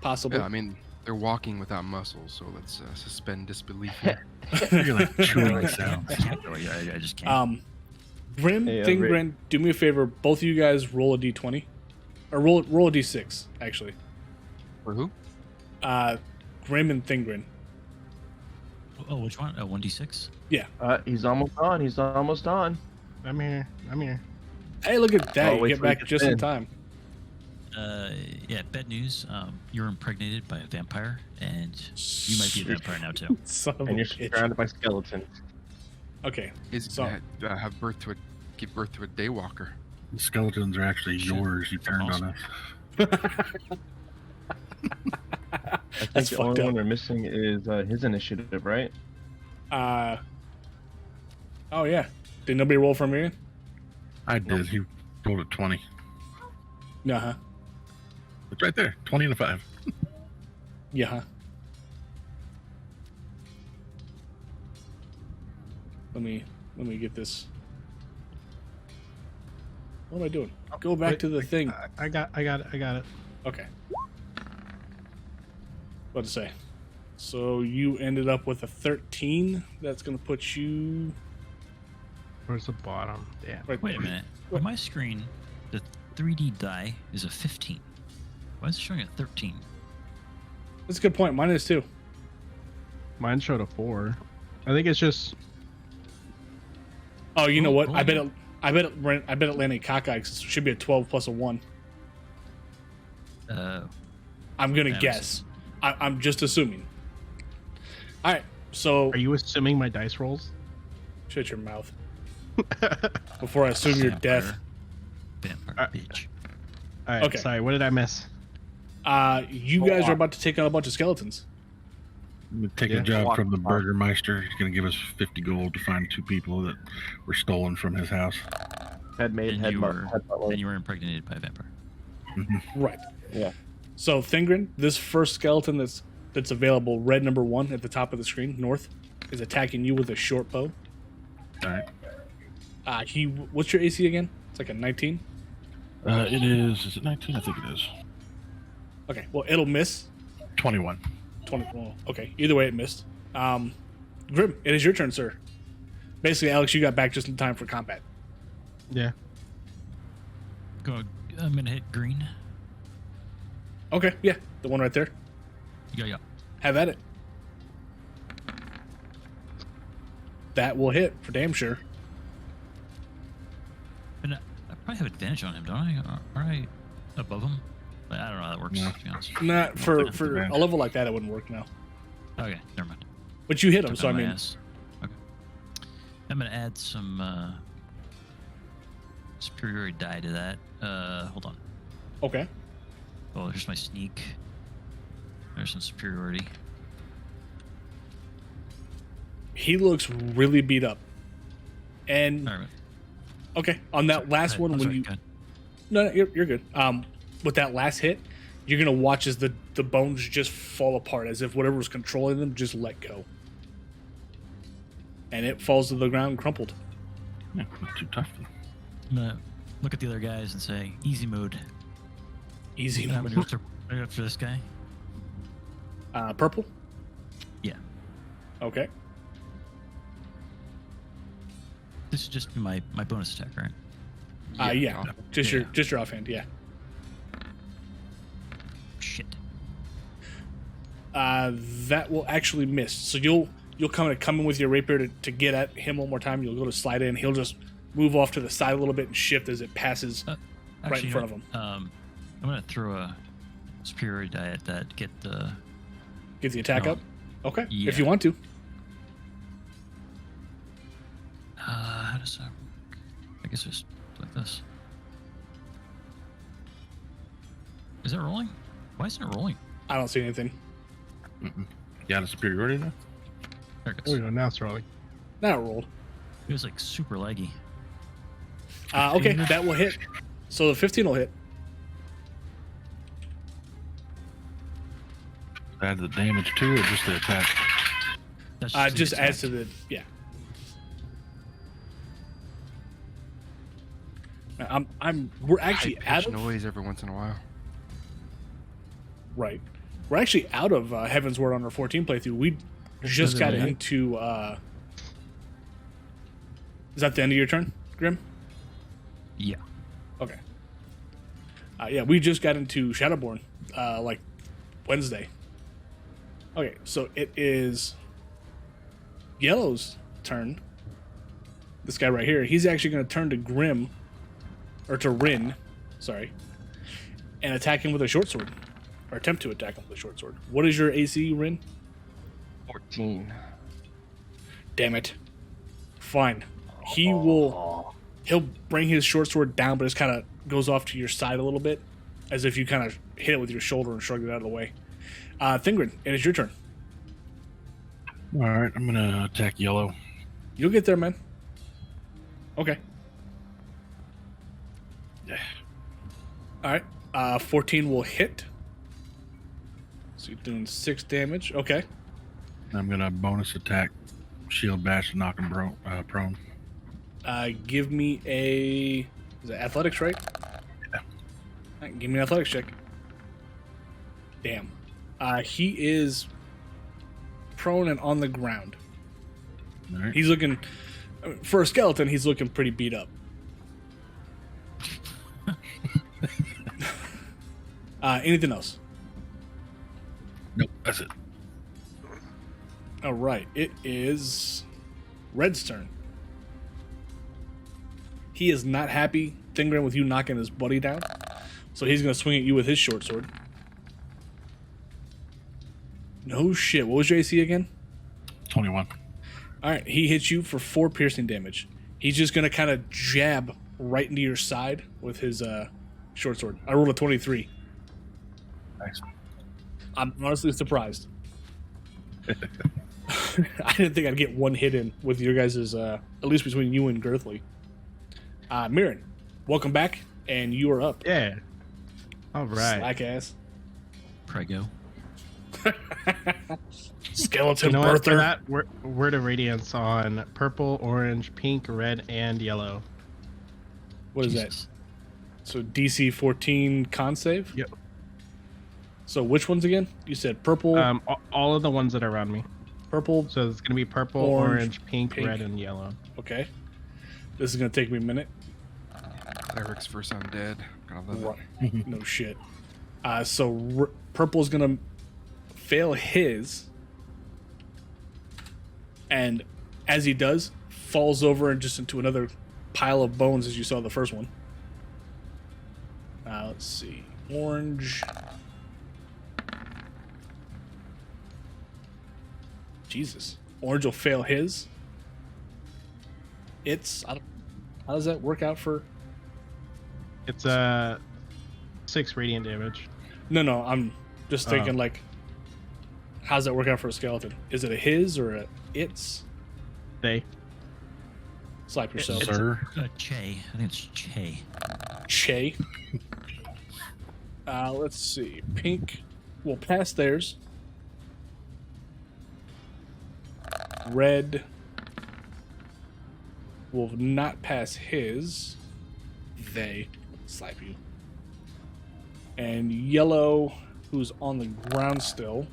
possibly. Yeah, I mean, they're walking without muscles, so let's suspend disbelief here. You're like chewing sounds. I can't really, I just can't. Grim, Hey, Thingrin, do me a favor. Both of you guys roll a d20, or roll a d6 actually. For who? Grim and Thingrin. Oh, which one? 1d6? Yeah. He's almost on. He's almost on. I'm here. Hey, look at that! Oh, You wait get till he back gets just in in. time. Yeah, bad news. You're impregnated by a vampire, and you might be a vampire now too. Son of And a you're bitch. surrounded by skeletons. Okay. Is So- give birth to a daywalker. The skeletons are actually Shit. yours. You turned on us. I think That's the fucked only up. one we're missing is his initiative, right? Oh yeah. Did nobody roll for me? I did. He rolled a 20. Yeah. Huh. It's right there. 20 and a 5. Yeah. Huh. Let me get this. What am I doing? Go back wait, to the thing. I got it. Okay. What to say? So you ended up with a 13. That's gonna put you Where's the bottom? Damn. right Wait a there. minute. On my screen, the 3D die is a 15. Why is it showing a 13? That's a good point. Mine is too. Mine showed a 4. I think it's just Oh, you know what? Oh, I bet yeah. it. I bet it landed cockeyed 'cause it should be a 12 plus a 1. I'm gonna Yeah, guess. I'm just assuming. All right. So are you assuming my dice rolls? shut your mouth before I assume your death. Vampire bitch. Alright, Okay. sorry, what did I miss? You guys are about to take on a bunch of skeletons. I'm gonna take Yeah. a job Walk from the the Burgermeister. He's gonna give us 50 gold to find 2 people that were stolen from his house. Head maid, And head you butler. were and you were impregnated by a vampire. Right. Yeah. So Thingrin, this first skeleton that's available, red number 1 at the top of the screen, north, is attacking you with a short bow. All right. What's your AC again? It's like a 19. It is. Is it 19? I think it is. Okay. Well, it'll miss. 21. 20. Well, okay. Either way, it missed. Grim, it is your turn, sir. Basically, Alex, you got back just in time for combat. Yeah. I'm gonna hit green. Okay. Yeah, the one right there. Yeah. Have at it. That will hit for damn sure. And I probably have advantage on him, don't I? Aren't I above him? But I don't know how that works. No. To be honest. Not for advantage. a level like that, it wouldn't work now. Okay, never mind. But you hit him, Took so I on my mean, ass. Okay. I'm gonna add some superiority die to that. Hold on. okay. Oh, here's my sneak. There's some superiority. He looks really beat up. And All right. okay, on that last one, when you no, you're good. With that last hit, you're gonna watch as the bones just fall apart, as if whatever was controlling them just let go, and it falls to the ground crumpled. Yeah, not too tough. I'm gonna look at the other guys and say, easy mode. Easy. I'm gonna go after this guy. Purple. Yeah. Okay. This is just my bonus attack, right? Yeah. Just Yeah. your offhand. Yeah. Shit. That will actually miss. So you'll come in with your rapier to get at him one more time. You'll go to slide in. He'll just move off to the side a little bit and shift as it passes right in front of him. I'm gonna throw a superiority die at that. Get the attack No. up. Okay. Yeah. If you want to. how does that work? I guess just like this. Is it rolling? Why isn't it rolling? I don't see anything. You got a superiority now? There it Oh, goes. no, now it's rolling. Now it rolled. It was like super laggy. Okay, that will hit. So the 15 will hit. Add the damage to it, or just the attack? That's Just the adds to attack. the we're actually out High-pitched of noise every once in a while. right. We're actually out of Heaven's Word on our 14 playthrough. We just got really? into. Is that the end of your turn, Grim? Yeah. Okay. Yeah, we just got into Shadowborn like Wednesday. Okay, so it is Yellow's turn. This guy right here, he's actually going to turn to Grim, or to Rin, sorry, and attack him with a short sword, or attempt to attack him with a short sword. What is your AC, Rin? 14. Damn it. Fine. He'll bring his short sword down, but it kind of goes off to your side a little bit, as if you kind of hit it with your shoulder and shrugged it out of the way. Thingrid, it is your turn. All right, I'm gonna attack yellow. You'll get there, man. Okay. Yeah. All right. 14 will hit. So you're doing 6 damage. Okay. I'm gonna bonus attack, shield bash, and knock him prone. Give me a... Is it athletics, right? Yeah. All right, give me an athletics check. Damn. He is prone and on the ground. All right. He's looking... For a skeleton, he's looking pretty beat up. Anything else? Nope, that's it. All right. It is Red's turn. He is not happy, Thingren, with you knocking his buddy down. So he's going to swing at you with his short sword. No shit. What was your AC again? 21. All right. He hits you for 4 piercing damage. He's just going to kind of jab right into your side with his short sword. I rolled a 23. Nice. I'm honestly surprised. I didn't think I'd get one hit in with your guys' at least between you and Girthly. Mirren, welcome back, and you are up. Yeah. All right. Slack ass. Prego. Skeleton You know what? For birther. that, word of radiance on purple, orange, pink, red, and yellow. What is that? Jesus. So DC 14 con save? Yep. So which ones again? You said purple, All of the ones that are around me. purple. So it's gonna be purple, Orange, orange, pink, pink. red, and yellow. Okay. This is going to take me a minute. Clerics versus undead. Gotta love it. Right. No shit. So purple's going to fail his. And as he does, falls over and just into another pile of bones as you saw the first one. Let's see. Orange. Jesus. Orange will fail his. How does that work out for? It's 6 radiant damage. No, I'm just thinking like, how's that work out for a skeleton? Is it a his or a its? They. Slap yourself. Sir. Che. I think it's Che. Che. Let's see. Pink will pass theirs. Red will not pass his. They slap you. And yellow, who's on the ground still,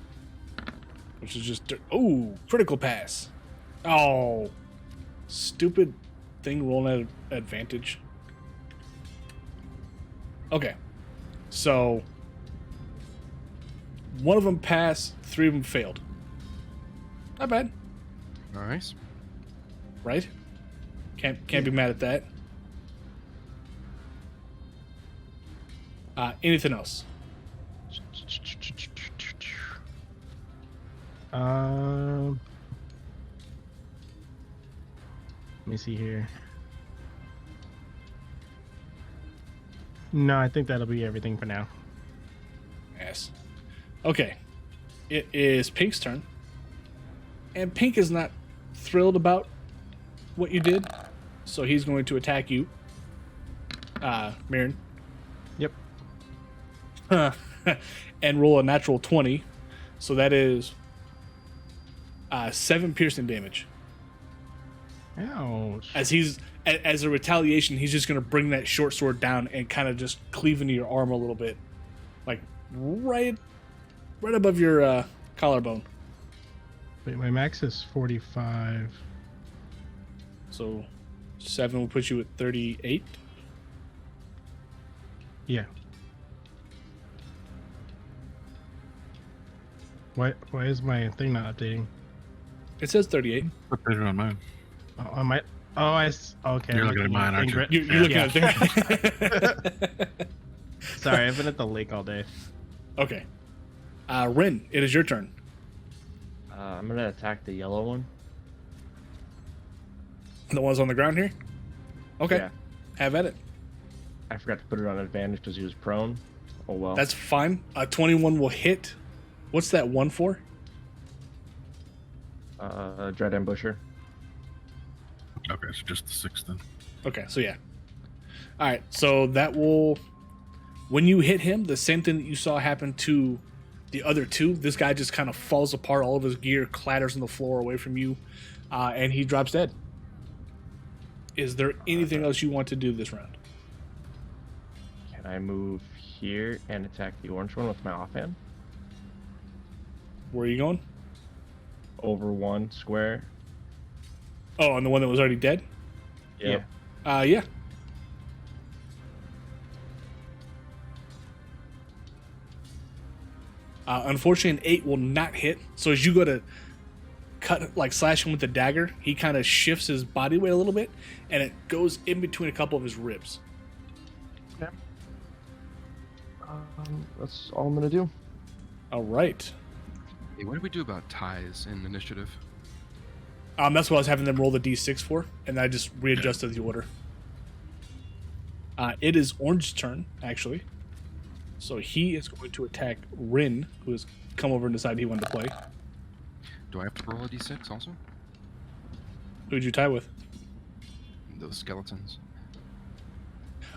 which is just oh, critical pass. Oh, stupid thing rolling at advantage. Okay, so one of them passed, 3 of them failed. Not bad, Nice. right? Can't be mad at that. Anything else? Let me see here. No, I think that'll be everything for now. Yes. Okay. It is Pink's turn. And Pink is not thrilled about what you did, so he's going to attack you. Mirren. Yep. And roll a natural 20. So that is 7 piercing damage. Ouch. As a retaliation, he's just going to bring that short sword down and kind of just cleave into your arm a little bit. Like right above your collarbone. Wait, my max is 45. So 7 will put you at 38. Yeah. Why is my thing not updating? It says 38. Put it on mine. Oh, I might. Oh, okay. You're I'm looking at mine, aren't you? Ingrid. You're looking Yeah. at things. Sorry, I've been at the lake all day. Okay. Rin, it is your turn. I'm gonna attack the yellow one. The one's on the ground here? Okay. Yeah. Have at it. I forgot to put it on advantage because he was prone. Oh well. That's fine. 21 will hit. What's that 1 for? Dread Ambusher. Okay, so just the 6 then. Okay, so yeah. All right, so that will... When you hit him, the same thing that you saw happen to the other 2, this guy just kind of falls apart. All of his gear clatters on the floor away from you, and he drops dead. Is there anything else you want to do this round? Can I move here and attack the orange one with my offhand? Where are you going? Over 1 square. Oh, on the one that was already dead? Yeah. Yeah. Unfortunately, an 8 will not hit. So as you go to slash him with the dagger, he kind of shifts his body weight a little bit, and it goes in between a couple of his ribs. Okay. That's all I'm gonna do. All right. Hey, what did we do about ties in initiative? That's what I was having them roll the d6 for, and I just readjusted the order. It is Orange's turn, actually. So he is going to attack Rin, who has come over and decided he wanted to play. Do I have to roll a d6 also? Who'd you tie with? Those skeletons.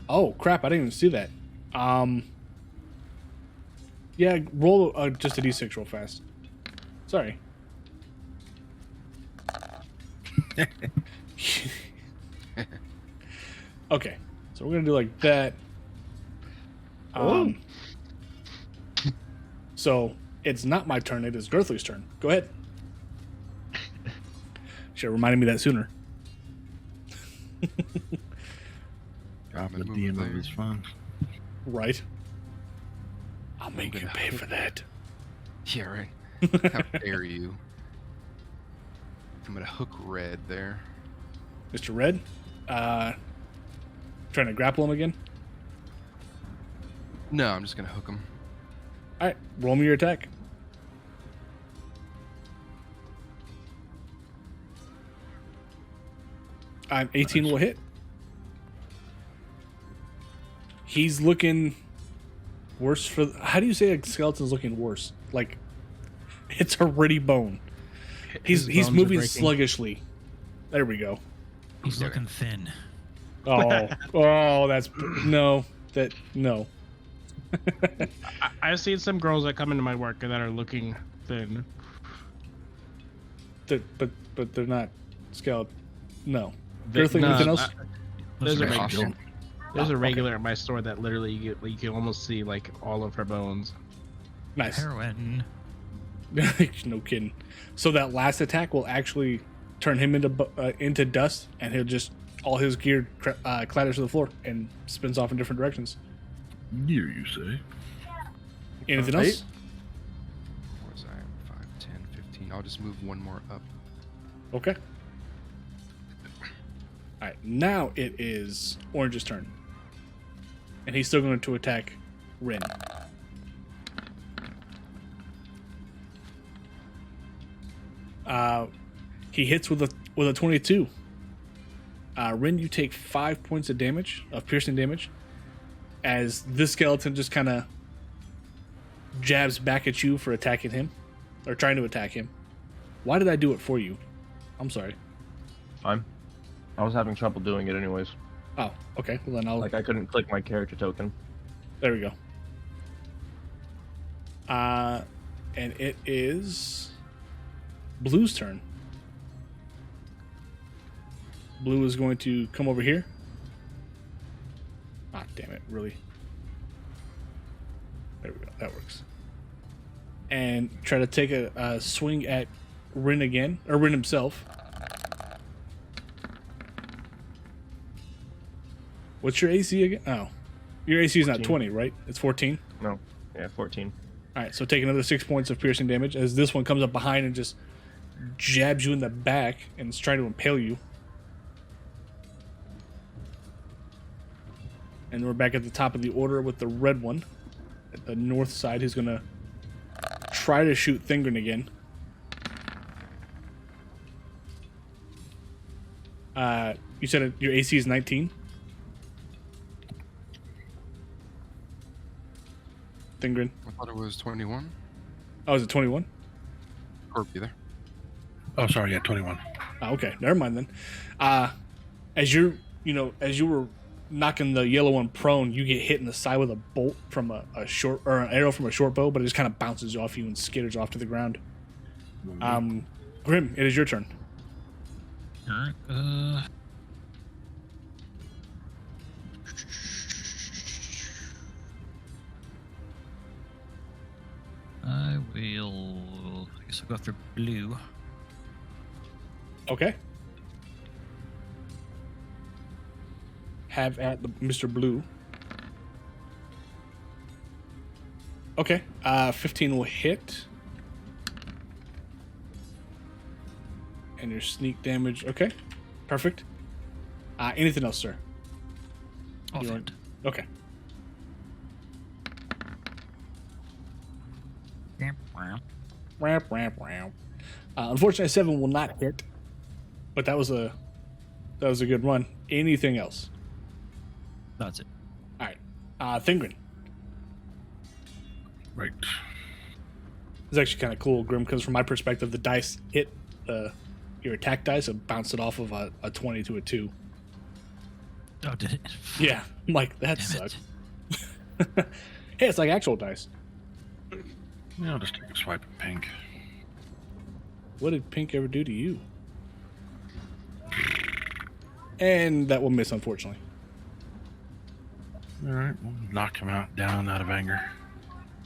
Oh, crap, I didn't even see that. Yeah, roll just a d6 real fast. Sorry. Okay, so we're gonna do like that. So it's not my turn, it is Girthly's turn. Go ahead. Should have reminded me that sooner. God, the Move DM there. is fun. Right. I'll make you gonna pay hook for that. Yeah, right. How dare you? I'm gonna hook red there. Mr. Red, trying to grapple him again. No, I'm just gonna hook him. All right, roll me your attack. 18 will hit. He's looking worse for. How do you say a skeleton's looking worse? Like, it's already bone. He's bones are moving breaking. sluggishly. There we go. He's looking thin. Oh, that's no. I've seen some girls that come into my work that are looking thin. But they're not skeleton. No. They- Earthling, no, anything else? There's a Those are regular. awesome. There's Oh, a okay. regular at my store that literally you can almost see like all of her bones. Nice. Heroin. No kidding. So that last attack will actually turn him into dust, and he'll just all his gear clatters to the floor and spins off in different directions. You say? Anything Right. else? What was I? 5, 10, 15. I'll just move one more up. Okay. All right. Now it is Orange's turn, and he's still going to attack Rin. He hits with a 22. Rin, you take 5 points of damage, of piercing damage, as this skeleton just kind of jabs back at you for attacking him, or trying to attack him. Why did I do it for you? I'm sorry. Fine. I was having trouble doing it anyways. Oh, okay. Well then I'll. Like I couldn't click my character token. There we go. And it is Blue's turn. Blue is going to come over here. Ah, damn it! Really? There we go. That works. And try to take a swing at Rin again, or Rin himself. What's your AC again? Oh, your AC is not 14. 20, right? It's 14. No. Yeah, 14. All right, so take another 6 points of piercing damage as this one comes up behind and just jabs you in the back and is trying to impale you. And we're back at the top of the order with the red one at the north side, who's going to try to shoot Thingren again. You said your AC is 19? Thingren. I thought it was 21. Oh, is it 21? Or either. Oh, sorry. Yeah, 21. Okay, never mind then. As you were knocking the yellow one prone, you get hit in the side with a bolt from a short, or an arrow from a short bow, but it just kind of bounces off you and skitters off to the ground. Grim, it is your turn. All right. I guess I'll go after Blue. Okay. Have at Mr. Blue. Okay. 15 will hit. And your sneak damage. Okay. Perfect. Anything else, sir? Offhand. Okay. Ramp, ramp, ramp. Unfortunately, 7 will not hit. But that was a good run. Anything else? That's it. All right. Thingren. Right. It's actually kind of cool, Grim, because from my perspective, the dice hit your attack dice and bounced it off of a 20 to a 2. Oh, did it? Yeah, I'm like, that Damn sucked. it. Hey, it's like actual dice. Yeah, I'll just take a swipe at pink. What did Pink ever do to you? And that will miss, unfortunately. All right, we'll knock him down out of anger.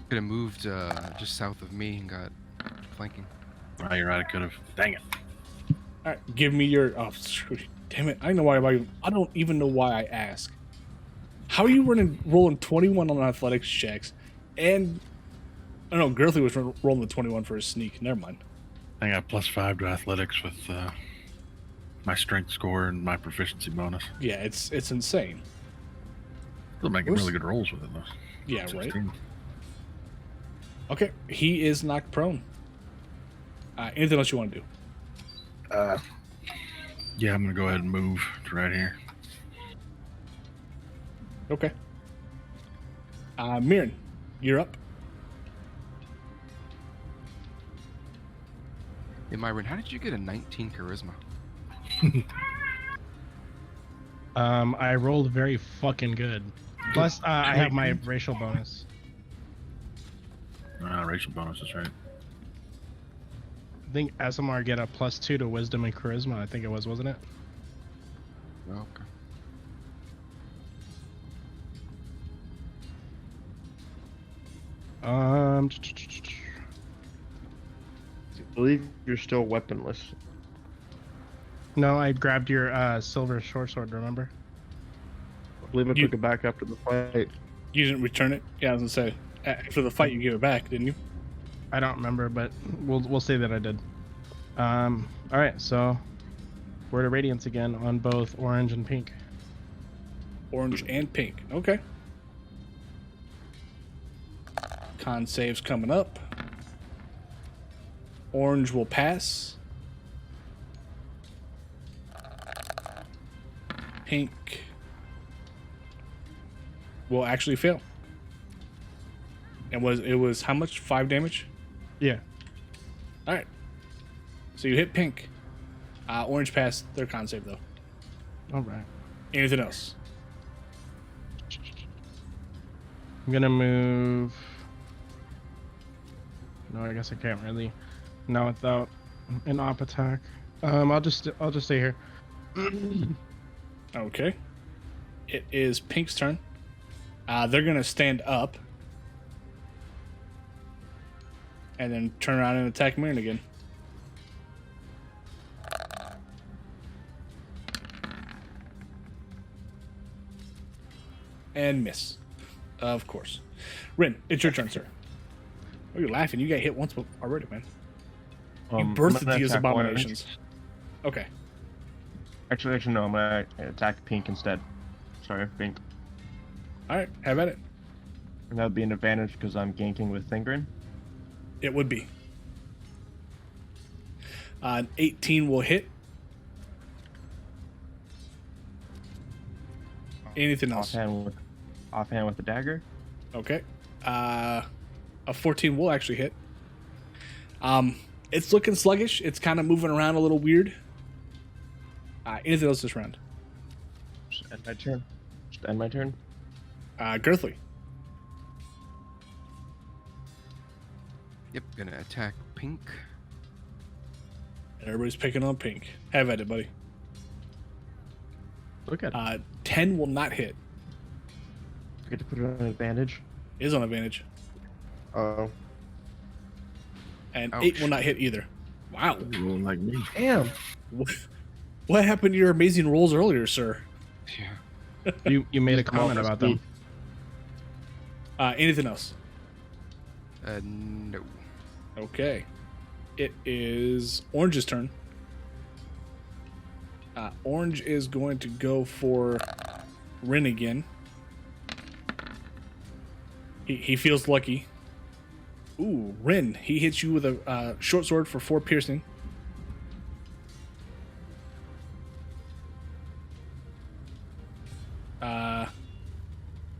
Could have moved just south of me and got flanking. Oh, you're right. I could have. Dang it. All right, give me your. Oh, damn it! I don't know why. I don't even know why I ask. How are you rolling 21 on athletics checks, and I don't know. Girthy was rolling the 21 for his sneak. Never mind. I got +5 to athletics with my strength score and my proficiency bonus. Yeah, it's insane. Still making Where's- really good rolls with it though. Yeah, right. 16. Okay, he is knocked prone. Anything else you want to do? Yeah, I'm gonna go ahead and move to right here. Okay. Mirren, you're up. Hey, Myron, how did you get a 19 charisma? I rolled very fucking good. Plus, I have my racial bonus. Racial bonus is right. I think SMR get a +2 to wisdom and charisma. I think it was, wasn't it? Oh, okay. Um, I believe you're still weaponless. no, I grabbed your silver short sword. Remember? I believe I You- took it back after the fight. You didn't return it? Yeah, I was gonna say. After the fight, you gave it back, didn't you? I don't remember, but we'll say that I did. All right, so Word of Radiance again on both orange and pink. Orange and pink. Okay. Con saves coming up. Orange will pass. Pink will actually fail. And it was how much? 5 damage? Yeah. All right. So you hit pink. Orange passed their con save though. All right. Anything else? I'm gonna move. No, I guess I can't really. Not without an op attack. I'll just stay here. Okay. It is Pink's turn. They're gonna stand up. And then turn around and attack Mirren again. And miss. Of course. Rin, it's your turn, sir. Oh, you're laughing. You got hit once already, man. You I'm birthed gonna these attack abominations. orange. Okay. Actually, no, I'm gonna attack pink instead. Sorry, pink. Alright, have at it. And that would be an advantage because I'm ganking with Thingrin. It would be. 18 will hit. Anything else? Offhand with the dagger. Okay. A 14 will actually hit. It's looking sluggish. It's kind of moving around a little weird. Anything else this round? Just end my turn. Just end my turn. Girthly. Yep, gonna attack pink. And everybody's picking on pink. Have at it, buddy. Look at it. 10 will not hit. I get to put it on advantage. Is on advantage. Oh. And Ouch. 8 will not hit either. Wow. Rolling like me. Damn. What happened to your amazing rolls earlier, sir? Yeah. You made a Come on, comment let's about them. Anything else? No. Okay. It is Orange's turn. Orange is going to go for Rin again. He feels lucky. Ooh, Rin. He hits you with a short sword for 4 piercing.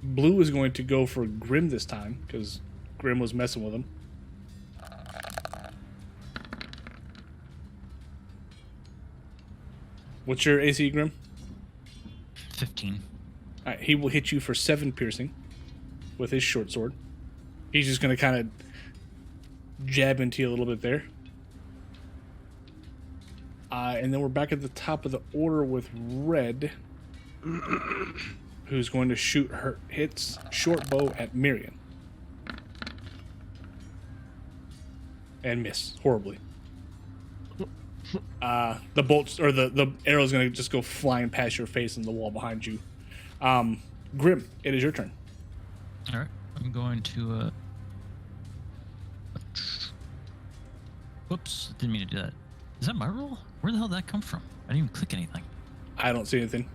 Blue is going to go for Grim this time because Grim was messing with him. What's your AC, Grim? 15. All right, he will hit you for 7 piercing with his short sword. He's just going to kind of jab into you a little bit there. And then we're back at the top of the order with Red, who's going to shoot her hits short bow at Miriam. And miss horribly. The bolts or the arrow's going to just go flying past your face and the wall behind you. Grim, it is your turn. All right, I'm going to. Whoops! Didn't mean to do that. Is that my roll? Where the hell did that come from? I didn't even click anything. I don't see anything.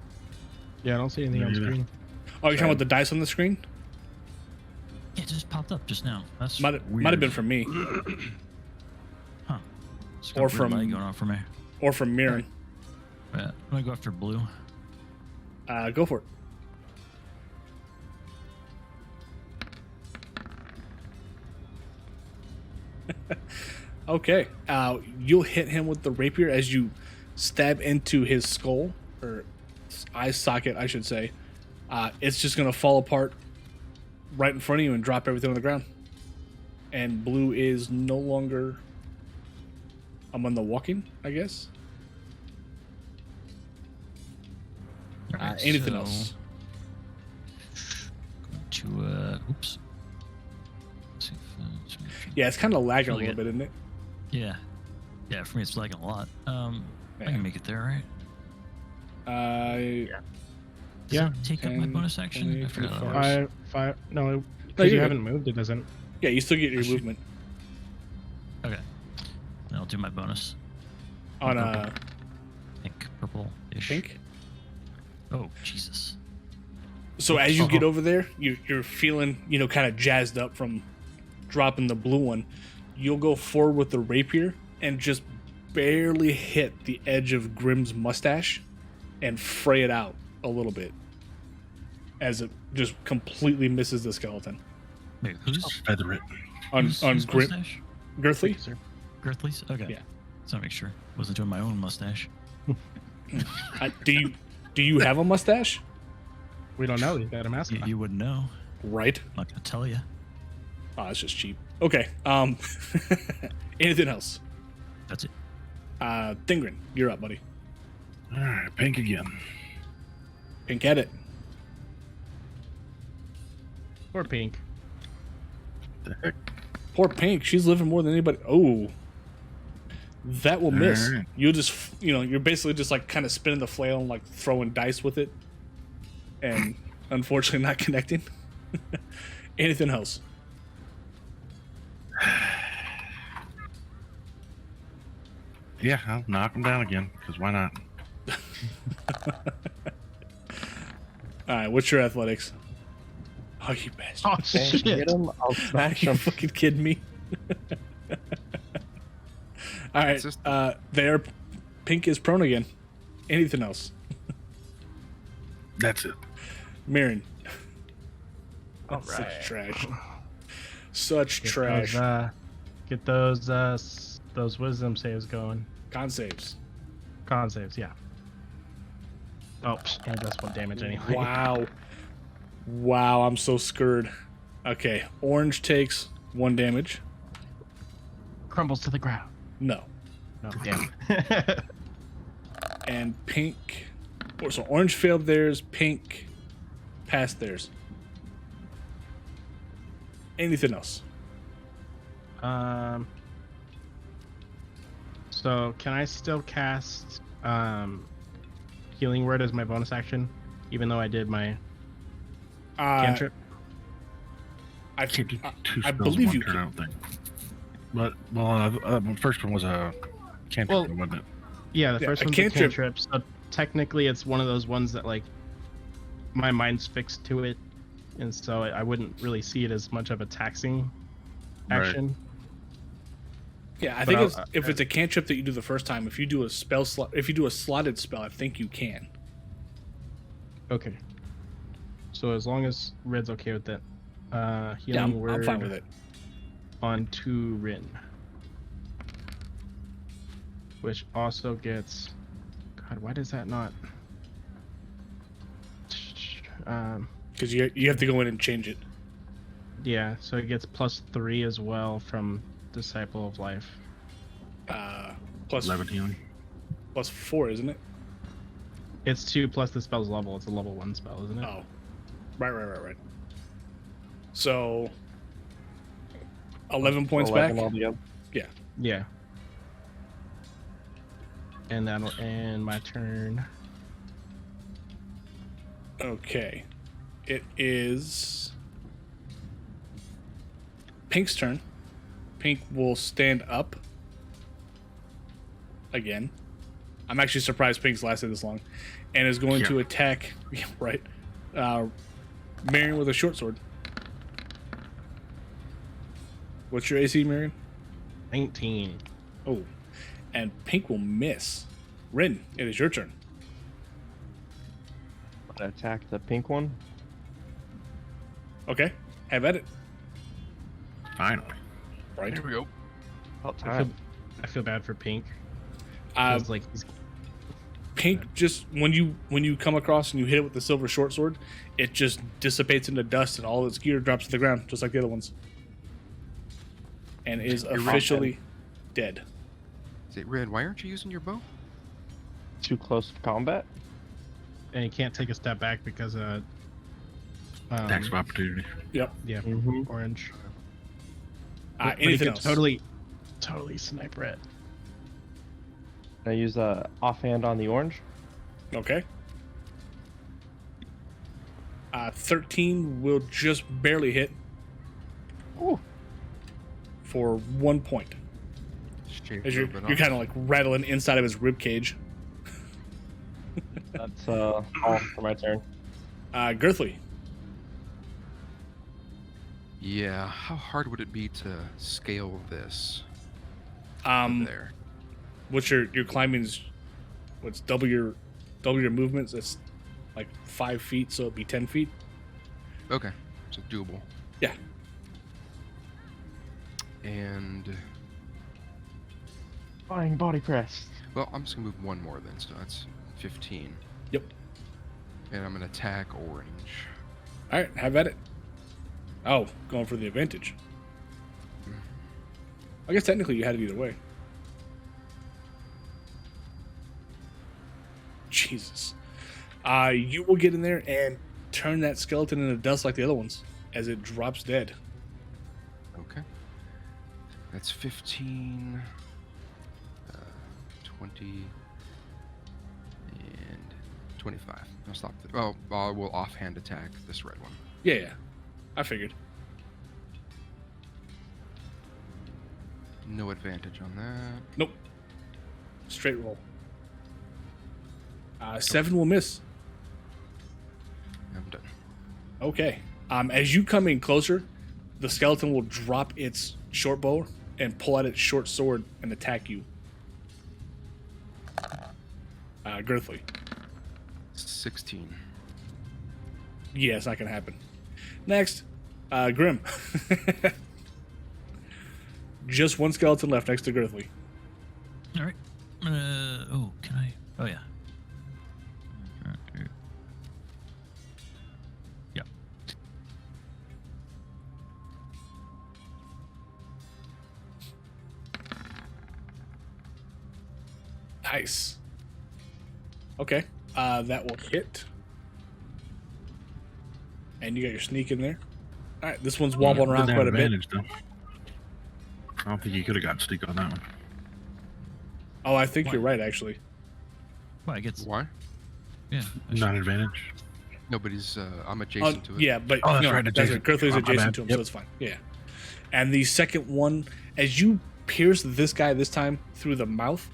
Yeah, I don't see anything on Me neither. screen. Oh, you're talking about the dice on the screen? It just popped up just now. That's Might have been from me Huh. It's got or a weird from- lag going on for me. or from Mirren. Yeah, I'm gonna go after blue. Go for it. Okay. You'll hit him with the rapier as you stab into his skull, or eye socket, I should say. It's just going to fall apart right in front of you and drop everything on the ground. And blue is no longer among the walking, I guess. Alright, Anything so, else? Going to oops. Let's see if, Yeah, it's kind of lagging a Really little bit, isn't it? yeah. Yeah, for me it's lagging a lot. I Yeah. can make it there, right? Yeah. Does Yeah. it take up my 10, bonus action? 20, I forgot how that 25. works. Five. No, No, because you you're haven't moved. It doesn't. Yeah, you still get your movement Okay. Then I'll do my bonus. on Pink, purple-ish. pink. Oh, Jesus. So as you get over there, you're feeling, kind of jazzed up from dropping the blue one. You'll go forward with the rapier and just barely hit the edge of Grimm's mustache and fray it out a little bit as it just completely misses the skeleton. Wait, who's Feather it. On who's Grim mustache? Girthy? Sir. Girthley's? Okay. Yeah. So make sure. Wasn't doing my own mustache. Do you have a mustache? We don't know. He's got a mask You, on. you wouldn't know. Right. I'm not gonna tell you. Oh, that's just cheap. Okay. Anything else? That's it. Thingren, you're up, buddy. All right, pink again. Pink at it. Or pink. The heck? Poor Pink. She's living more than anybody. Oh. That will miss. Alright. You'll just, you're basically just like kind of spinning the flail and like throwing dice with it. And unfortunately not connecting. Anything else? Yeah, I'll knock him down again, because why not? All right, what's your athletics? Oh, you bastard. Oh Can't shit! hit him, I'll smash Are you him. fucking kidding me? All right, It's just- there. Pink is prone again. Anything else? That's it. Mirren. All Such right. trash. Such Get trash. Get those wisdom saves going. Con saves. Con saves, yeah. Oh, and that's one damage anyway. Wow. Wow, I'm so scared. Okay, orange takes 1 damage. Crumbles to the ground. No. No, damn. And pink. So orange failed theirs, pink passed theirs. Anything else? So can I still cast Healing Word as my bonus action, even though I did my cantrip? I Can't do two I spells in believe one you turn, can. I don't think. But, well, the first one was a cantrip, Well, wasn't it? Yeah, the Yeah, first a one's cantrip- a cantrip. So technically, it's one of those ones that like my mind's fixed to it, and so I wouldn't really see it as much of a taxing Right. action. Yeah, I But think I'll- if it's a cantrip that you do the first time, if you do a spell slot, if you do a slotted spell, I think you can. Okay. So as long as Red's okay with that, Yeah, Healing I'm Word fine with it. on to Rin, which also gets. God, why does that not? Because you have to go in and change it. Yeah, so it gets +3 as well from Disciple of Life. Plus 11 healing. plus 4, isn't it? It's 2 plus the spell's level. It's a level 1 spell, isn't it? Oh, right. So 11 points 11 back. altogether. Yeah. And that'll end my turn. Okay, it is Pink's turn. Pink will stand up again. I'm actually surprised Pink's lasted this long, and is going to attack. Yeah, right. Marion with a short sword. What's your AC, Marion? 19. Oh, and Pink will miss. Rin, it is your turn. I'm gonna attack the pink one. Okay, have at it. Finally. Right. Here we go. About I feel, time. I feel bad for Pink. Uh, Feels like he's Pink just when you come across and you hit it with the silver short sword, it just dissipates into dust and all its gear drops to the ground, just like the other ones, and is officially dead. Say, Red, why aren't you using your bow? Too close for combat. and he can't take a step back because Tax of opportunity. Yep. yeah, Mhm. orange. But he Anything could else? totally sniper it. Can I use offhand on the orange? Okay. 13 will just barely hit Ooh. for 1 point. Shave As a you're little bit you're off. kind of like rattling inside of his rib cage. That's all for my turn. Girthly. Yeah, how hard would it be to scale this there? What's your climbing's? What's double your movements? That's like 5 feet, so it'd be 10 feet. Okay, so doable. Yeah. And Flying body press. well, I'm just gonna move one more then, so that's 15. Yep. And I'm gonna attack orange. All right, have at it. Oh, going for the advantage. I guess technically you had it either way. Jesus. You will get in there and turn that skeleton into dust like the other ones as it drops dead. Okay. That's 15, 20, and 25. I'll stop there. Oh, I will offhand attack this red one. Yeah. I figured. No advantage on that. Nope. Straight roll. 7 will miss. I'm done. Okay. As you come in closer, the skeleton will drop its short bow and pull out its short sword and attack you. Girthly. 16. Yeah, it's not gonna happen. Next, Grim. Just one skeleton left next to Girthly. All right. Oh, can I? Oh, yeah. Yep. Nice. Okay, that will hit. And you got your sneak in there. All right, this one's wobbling around Didn't quite have a bit. advantage, though. I don't think you could have got stick on that one. Oh, I think Why? you're right, actually. Well, I get. Why? Yeah. I Not advantage. Nobody's. I'm adjacent to it. Yeah, but Oh, that's no, right, that's adjacent. Girthly's My adjacent bad. to him, Yep. so it's fine. Yeah. And the second one, as you pierce this guy this time through the mouth,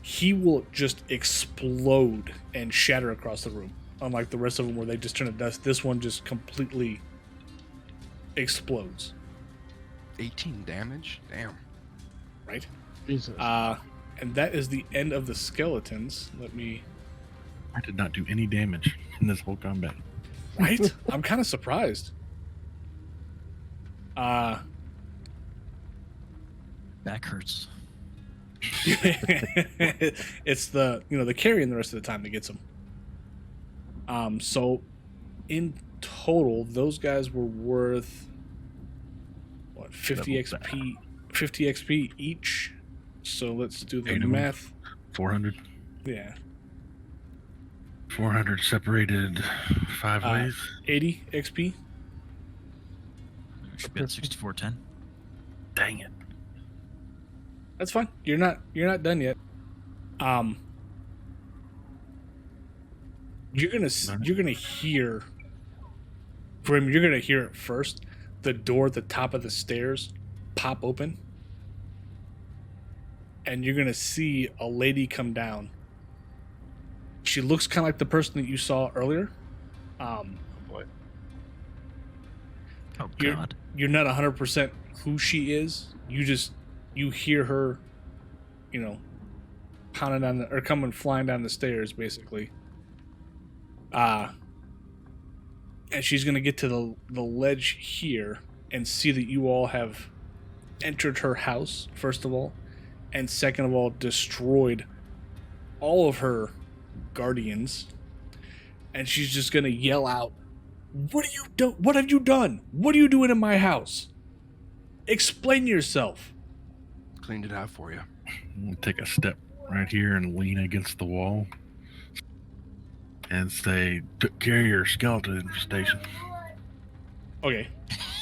he will just explode and shatter across the room. Unlike the rest of them where they just turn to dust, this one just completely explodes. 18 damage? Damn. Right? Jesus. And that is the end of the skeletons. Let me... I did not do any damage in this whole combat. Right? I'm kind of surprised. Back hurts. It's the the carrying the rest of the time that gets them. So in total, those guys were worth what 50 Double XP, 50 XP each. So let's do the 8 of them. math. 400. Yeah, 400 separated 5 ways. 80 XP. Should be at 6410. Dang it. That's fine. You're not done yet. You're gonna hear, Grim. You're gonna hear it first. The door at the top of the stairs pop open, and you're gonna see a lady come down. She looks kind of like the person that you saw earlier. Oh You're, God. you're not 100% who she is. You hear her, pounding or coming flying down the stairs, basically. And she's gonna get to the ledge here and see that you all have entered her house, first of all, and second of all, destroyed all of her guardians. And she's just gonna yell out, "What have you done? What are you doing in my house? Explain yourself." Cleaned it out for you. I'm gonna take a step right here and lean against the wall and say, "Took care of your skeleton infestation." Okay.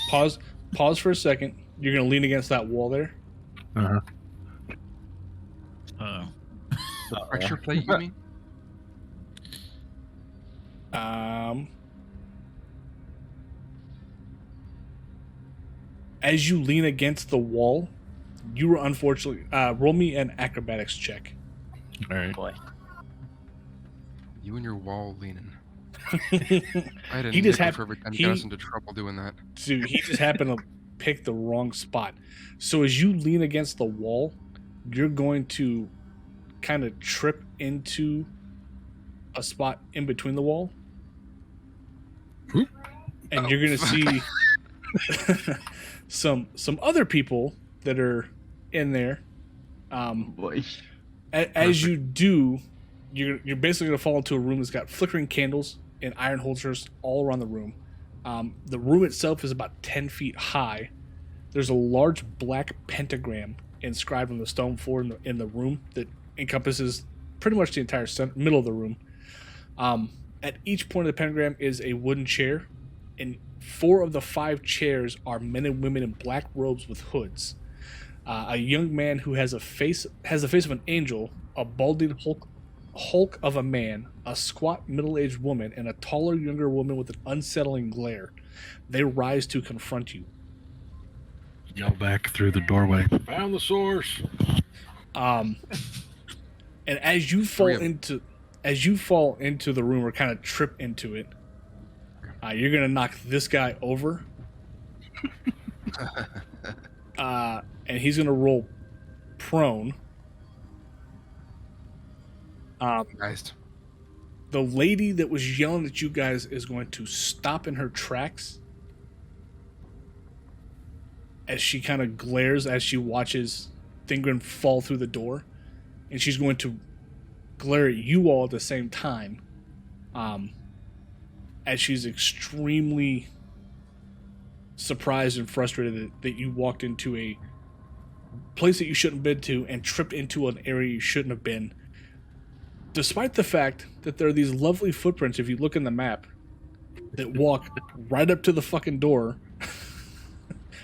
Pause for a second. You're gonna lean against that wall there. Uh-huh. Pressure plate, you mean? As you lean against the wall, you were unfortunately roll me an acrobatics check. All right. Boy. You and your wall leaning. I had a He just nickel for every time you got us into trouble doing that. Dude, he just happened to pick the wrong spot. So as you lean against the wall, you're going to kind of trip into a spot in between the wall. Whoop. And you're going to see some other people that are in there. Boy. As you do, you're basically going to fall into a room that's got flickering candles and iron holsters all around the room. The room itself is about 10 feet high. There's a large black pentagram inscribed on the stone floor in the room that encompasses pretty much the entire middle of the room. At each point of the pentagram is a wooden chair, and 4 of the 5 chairs are men and women in black robes with hoods. A young man who has the face of an angel, a balding hulk of a man, a squat middle-aged woman, and a taller younger woman with an unsettling glare. They rise to confront you. Yell back through the doorway. Found the source. And as you fall into the room or kind of trip into it, you're gonna knock this guy over. And he's gonna roll prone. Nice. The lady that was yelling at you guys is going to stop in her tracks as she kind of glares as she watches Thingren fall through the door, and she's going to glare at you all at the same time, as she's extremely surprised and frustrated that you walked into a place that you shouldn't have been to and tripped into an area you shouldn't have been, despite the fact that there are these lovely footprints, if you look in the map, that walk right up to the fucking door.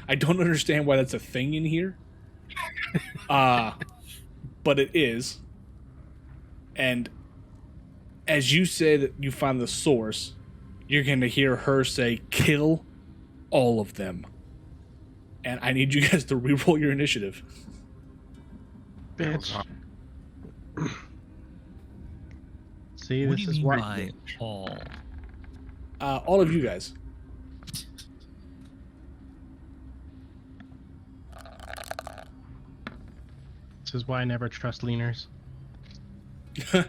I don't understand why that's a thing in here. But it is. And as you say that you found the source, you're going to hear her say, "Kill all of them." And I need you guys to reroll your initiative. Bitch. See, What do this you is mean why. by all? All of you guys. This is why I never trust leaners. I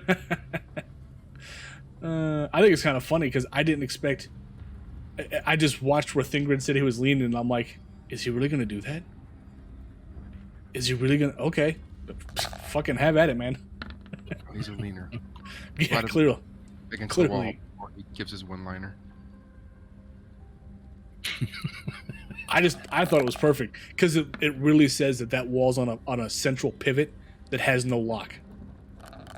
think it's kind of funny because I didn't expect. I just watched where Thingrid said he was leaning, and I'm like, is he really going to do that? Is he really going to? Okay. Fucking have at it, man. He's a leaner. Yeah, clearly. Against the wall Clearly. before he gives his one-liner. I thought it was perfect because it really says that wall's on a central pivot that has no lock.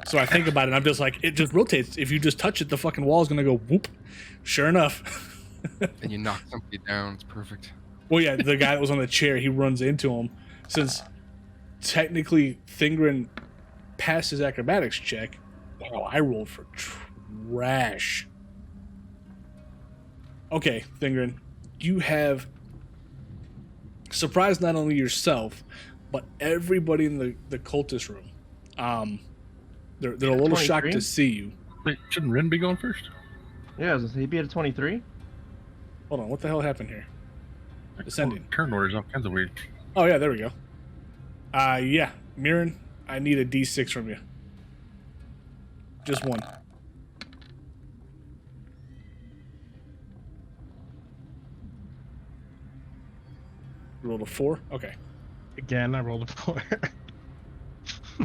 So I think about it, and I'm just like, it just rotates. If you just touch it, the fucking wall is gonna go whoop. Sure enough. And you knock somebody down. It's perfect. Well, yeah, the guy that was on the chair, he runs into him. Since technically Thingren passed his acrobatics check, wow, I rolled for trash. Okay, Thingren, you have surprised not only yourself, but everybody in the cultist room. They're a little shocked 23? to see you. Wait, shouldn't Ren be going first? Yeah, he'd be at a 23. Hold on, what the hell happened here? descending. Turn orders, all kinds of weird. Oh yeah, there we go. Yeah, Mirren, I need a D6 from you. Just one. Rolled a 4. Okay. Again, I rolled a 4.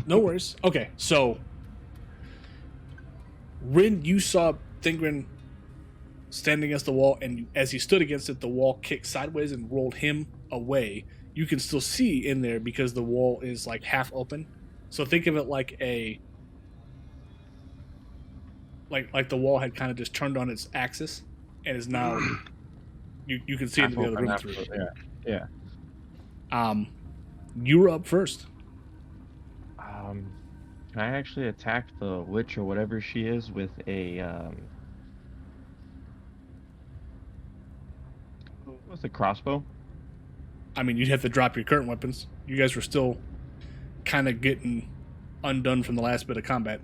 No worries. Okay, so Rin, you saw Thingren standing against the wall, and as he stood against it, the wall kicked sideways and rolled him away. You can still see in there because the wall is like half open. So think of it like a like the wall had kind of just turned on its axis and is now you can see into the other room through. Yeah. You're up first. Can I actually attack the witch or whatever she is with a what's the crossbow? I mean, you'd have to drop your current weapons. You guys were still kind of getting undone from the last bit of combat.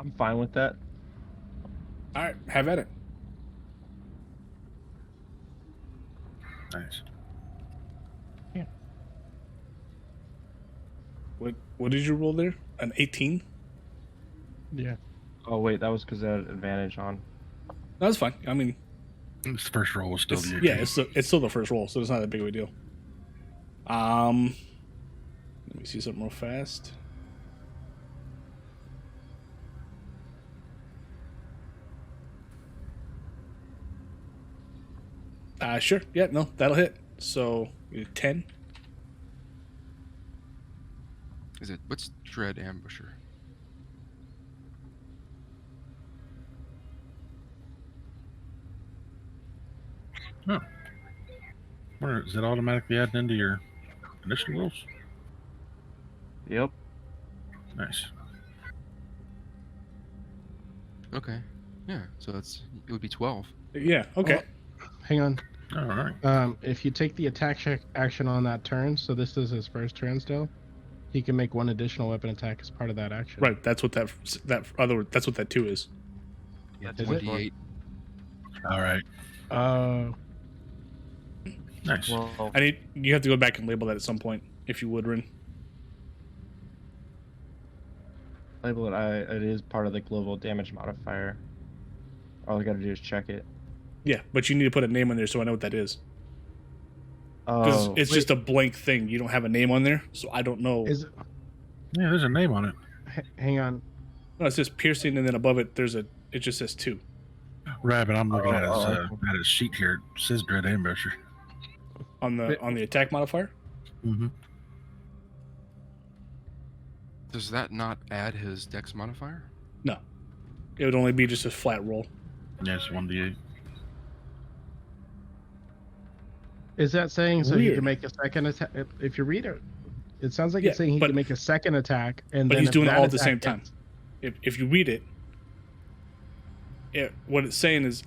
I'm fine with that. All right, have at it. Nice. What did you roll there? An 18? Yeah. Oh wait, that was because I had advantage on. That's fine. I mean, This first roll was still the yeah, it's still the first roll, so it's not that big of a deal. Let me see something real fast. Sure. Yeah, no, that'll hit. So 10. Is it what's Dread Ambusher? Oh. Where, is it automatically adding into your initial rolls? Yep. Nice. Okay. Yeah. So it would be 12. Yeah. Okay. Hang on. All right. If you take the attack check action on that turn, so this is his first turn still, he can make one additional weapon attack as part of that action. Right. That's what that's what that 2 is. Yeah, Is it? 1d8. All right. Nice. Well, You have to go back and label that at some point, if you would, Rin. label it. It is part of the global damage modifier. All I gotta do is check it. Yeah, but you need to put a name on there so I know what that is. Because Oh, it's just a blank thing. You don't have a name on there, so I don't know. Is Yeah, there's a name on it. hang on. No, it says piercing, and then above it, it just says 2. Right, but I'm looking Oh, at his sheet here. It says Dread Ambusher. On the attack modifier. Mm-hmm. Does that not add his dex modifier? No, it would only be just a flat roll. Yeah, it's 1d8. Is that saying so he Weird. can make a second attack? If you read it, it sounds like Yeah, it's saying he but- can make a second attack, and But then he's if doing it that all at the attack same time. hits- If you read it, what it's saying is,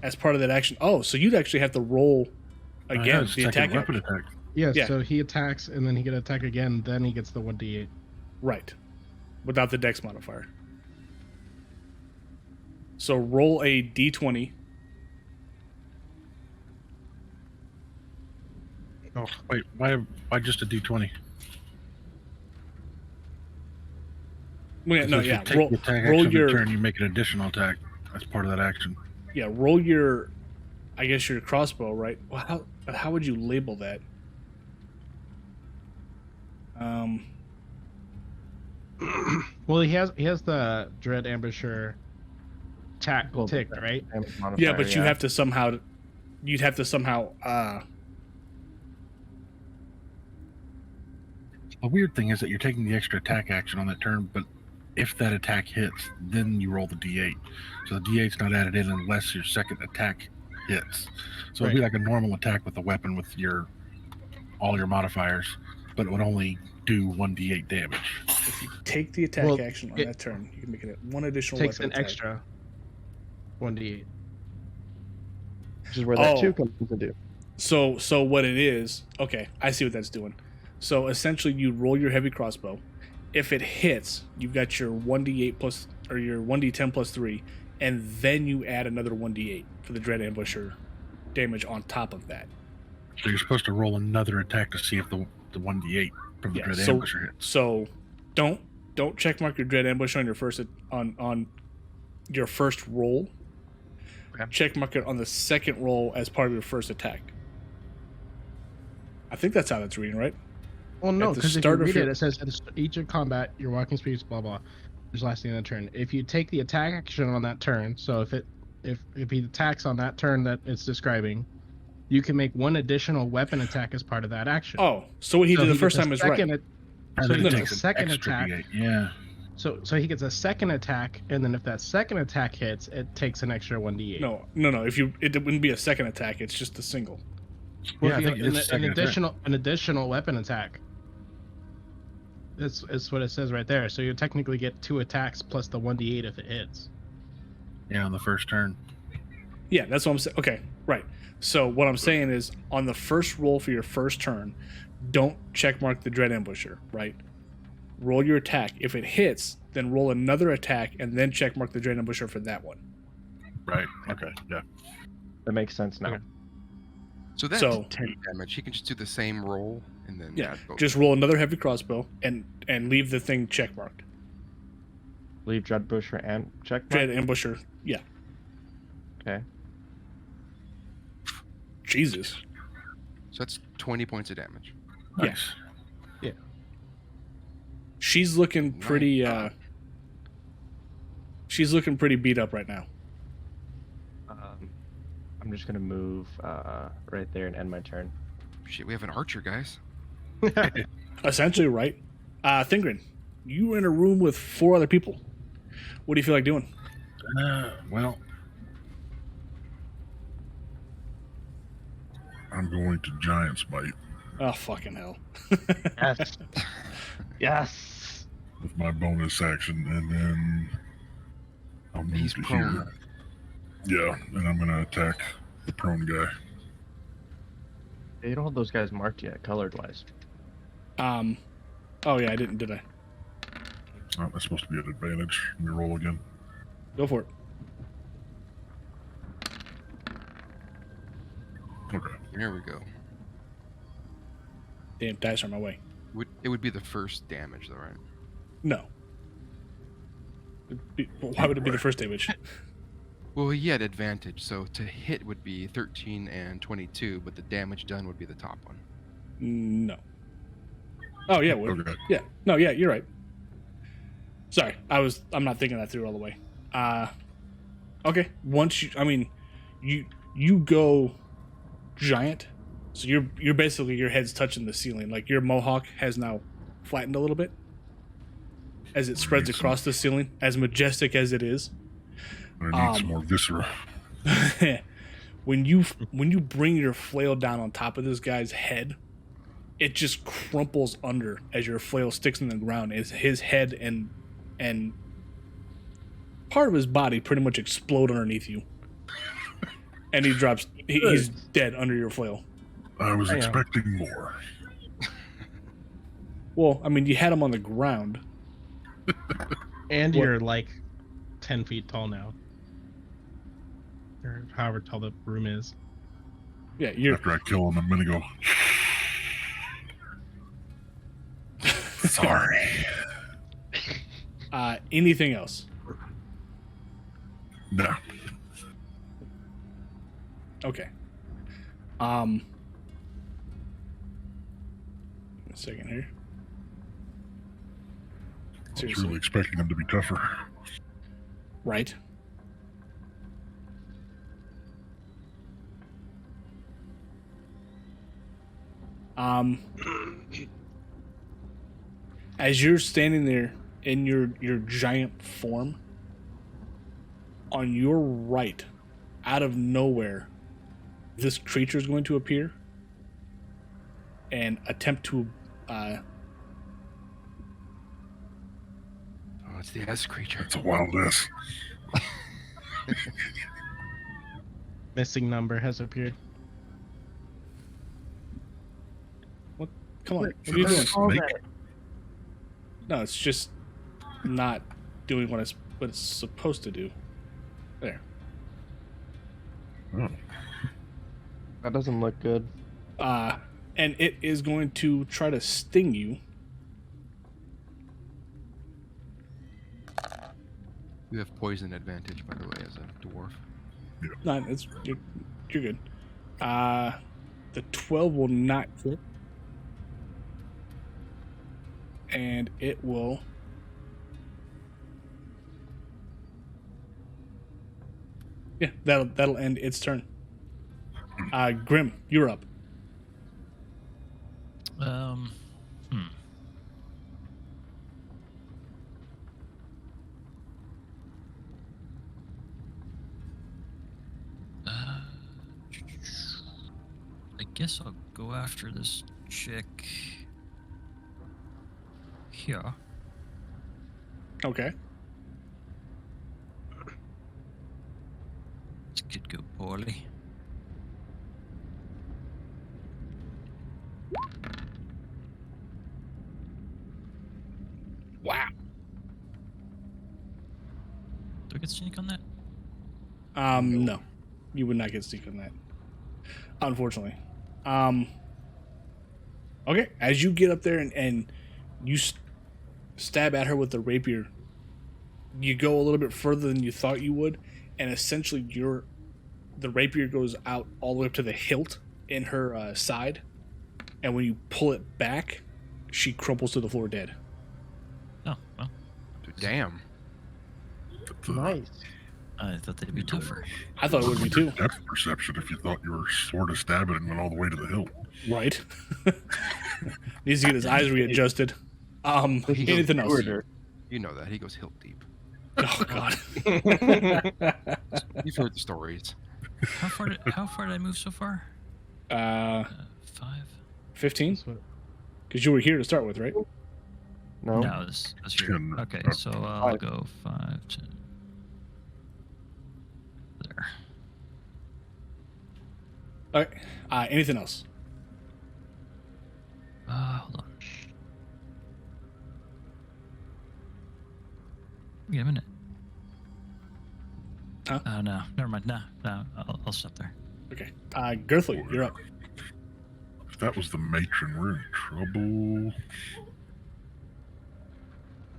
as part of that action. Oh, so you'd actually have to roll Yeah, again it's the second attack weapon action. attack. Yeah, Yeah. so he attacks, and then he can attack again. Then he gets the 1d8. Right, without the dex modifier. So roll a d20. Oh, Wait, why just a d20? Well, yeah, no, If you yeah. take Roll, the attack roll action your turn, you make an additional attack. That's part of that action. yeah. Roll your, I guess your crossbow, right? Well, how would you label that? well, he has the Dread Ambusher Global ticked, right? damage modifier, Yeah, but you'd have to somehow. The weird thing is that you're taking the extra attack action on that turn, but if that attack hits, then you roll the d8. So the d8's not added in unless your second attack hits. So it'd be like a normal attack with a weapon with all your modifiers, but it would only do 1d8 damage. If you take the attack Well, action on that turn, you can make it one additional Takes weapon an attack. extra 1d8. which is where that Oh. 2 comes into. So what it is? Okay, I see what that's doing. So essentially, you roll your heavy crossbow. If it hits, you've got your 1d8 plus or your 1d10 plus 3. and then you add another 1d8 for the Dread Ambusher damage on top of that. So you're supposed to roll another attack to see if the 1d8 from the Dread Ambusher hits. So don't checkmark your Dread Ambush on your first on your first roll. Okay. Checkmark it on the second roll as part of your first attack. I think that's how that's reading, right? Well, no, At the because if you start of read your- it, it says at each of combat, your walking speed is blah blah. There's lasting in a turn. If you take the attack action on that turn, so if he attacks on that turn that it's describing, you can make one additional weapon attack as part of that action. Oh, so what he did the first time is right. And So then he it gets takes a an second extra attack. D8. Yeah. So he gets a second attack, and then if that second attack hits, it takes an extra 1d8. No. It wouldn't be a second attack. It's just a single. Well, Yeah, I if think you- it's an second attack. additional weapon attack. That's what it says right there. So you technically get 2 attacks plus the 1d8 if it hits. Yeah, on the first turn. Yeah, that's what I'm saying. Okay, right. So what I'm saying is, on the first roll for your first turn, don't checkmark the Dread Ambusher, right? Roll your attack. If it hits, then roll another attack and then checkmark the Dread Ambusher for that one. Right. Okay. Yeah. That makes sense now. Okay. So that's So- 10 damage. He can just do the same roll and then Yeah, add both. just roll another heavy crossbow and leave the thing checkmarked. Leave Dread Busher and check. Dread Ambusher, yeah. Okay. Jesus. So that's 20 points of damage. Nice. She's looking pretty My she's looking pretty beat up right now. I'm just gonna move right there and end my turn. Shit, we have an archer, guys. Essentially, right? Thingrin, you were in a room with 4 other people. What do you feel like doing? Well, I'm going to Giant's Bite Oh, fucking hell. Yes. Yes. with my bonus action, and then I'll move He's to prone. here. Yeah, and I'm going to attack the prone guy. You don't have those guys marked yet, colored wise. Oh yeah, I didn't, did I? Oh, that's supposed to be an advantage. Let me roll again. Go for it. Okay. Here we go. Damn, dice are my way. It would be the first damage, though, right? No. Why would it be the first damage? Well, he had advantage, so to hit would be 13 and 22, but the damage done would be the top one. No. Oh yeah, it would. Okay. Yeah. No, yeah, you're right. Sorry, I'm not thinking that through all the way. Okay. Once you go giant, so you're basically, your head's touching the ceiling. Like, your mohawk has now flattened a little bit as it spreads Makes across the ceiling, as majestic as it is. I need some more viscera. when you bring your flail down on top of this guy's head, it just crumples under as your flail sticks in the ground. As his head and part of his body pretty much explode underneath you, and he drops. He's dead under your flail. I was Hang on. expecting more. Well, I mean, you had him on the ground. And What? you're like 10 feet tall now. Or however tall the room is. Yeah, you're. After I kill him, I'm going to go. Sorry. Anything else? No. Okay. A second here. I was Seriously. really expecting him to be tougher. Right. As you're standing there in your giant form, on your right, out of nowhere, this creature is going to appear and attempt to Oh, it's the S creature. It's a wild S. Missing number has appeared. come on. What are Is you it a doing? snake? No, it's just not doing what it's supposed to do. There. Oh, That doesn't look good. And it is going to try to sting you. You have poison advantage, by the way, as a dwarf. No, you're good. The 12 will not hit. And it will. Yeah, that'll end its turn. Grim, you're up. Hmm. I guess I'll go after this chick here. Okay. This could go poorly. Wow. Do I get sneak on that? No. You would not get sneak on that. Unfortunately. Okay, as you get up there and you stab at her with the rapier, you go a little bit further than you thought you would, and essentially the rapier goes out all the way up to the hilt in her side, and when you pull it back, she crumples to the floor dead. Oh, well, Damn. Nice. I thought they'd be tougher. I thought it would be too. Depth perception if you thought you were sort of stabbing and went all the way to the hilt. Right. Needs to get his eyes readjusted. Anything else? You know that. He goes hilt deep. Oh God. You've heard the stories. How far did I move so far? 5. 15? Because you were here to start with, right? No. No, this year. 10. Okay, so I'll 5. go 5 to there. All right. Anything else? Hold on. Give me a minute. Huh? Oh no, never mind. No, I'll stop there. Okay. Gerthley, you're up. If that was the matron, we're in trouble.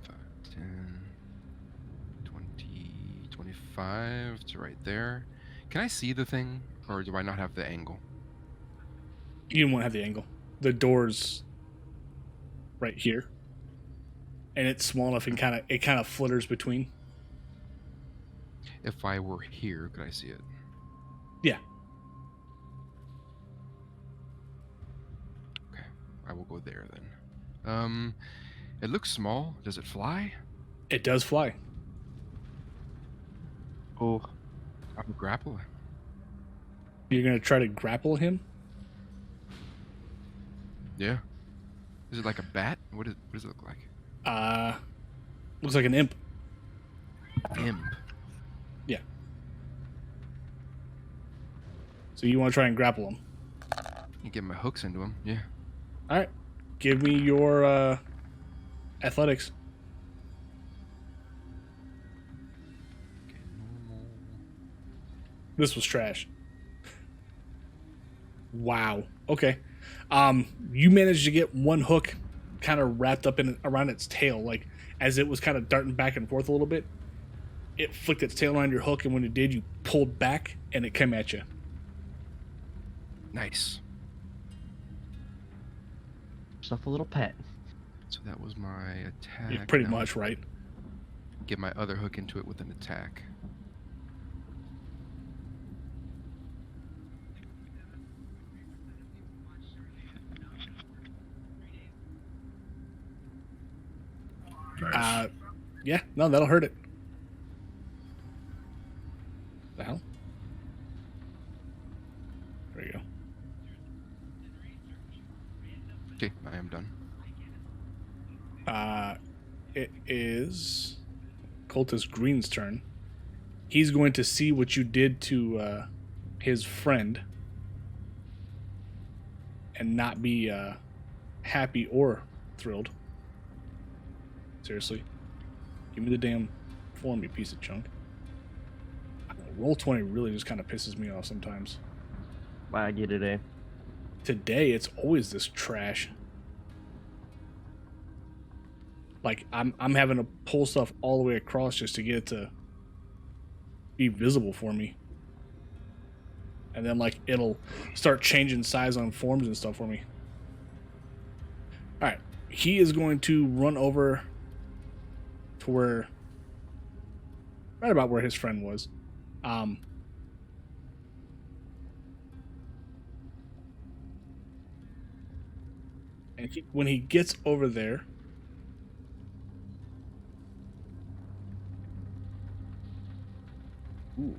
5, 10, 20, 25. It's right there. Can I see the thing, or do I not have the angle? You didn't want to have the angle. The door's right here, and it's small enough and it kind of flitters between. If I were here, could I see it? Yeah. Okay, I will go there then. It looks small. Does it fly? It does fly. Oh, I will grapple it. You're gonna try to grapple him. Yeah. Is it like a bat? What does it look like? Looks like an imp. Imp. Yeah. So you want to try and grapple him? You get my hooks into him. Yeah. All right. Give me your athletics. Okay, normal. This was trash. Wow. Okay. You managed to get one hook kind of wrapped up in around its tail, like as it was kind of darting back and forth a little bit. It flicked its tail around your hook, and when it did, you pulled back, and it came at you. Nice. stuff a little pet. So that was my attack. Yeah, pretty Now much, right? Get my other hook into it with an attack. Nice. Yeah, no, that'll hurt it. The hell? There you go. Okay, I am done. It is Cultist Green's turn. He's going to see what you did to his friend and not be happy or thrilled. Seriously. Give me the damn form, you piece of junk. Roll 20 really just kind of pisses me off sometimes. Laggy today. Today, it's always this trash. Like, I'm having to pull stuff all the way across just to get it to be visible for me. And then, like, it'll start changing size on forms and stuff for me. Alright. He is going to run over to where... right about where his friend was. And when he gets over there... Ooh.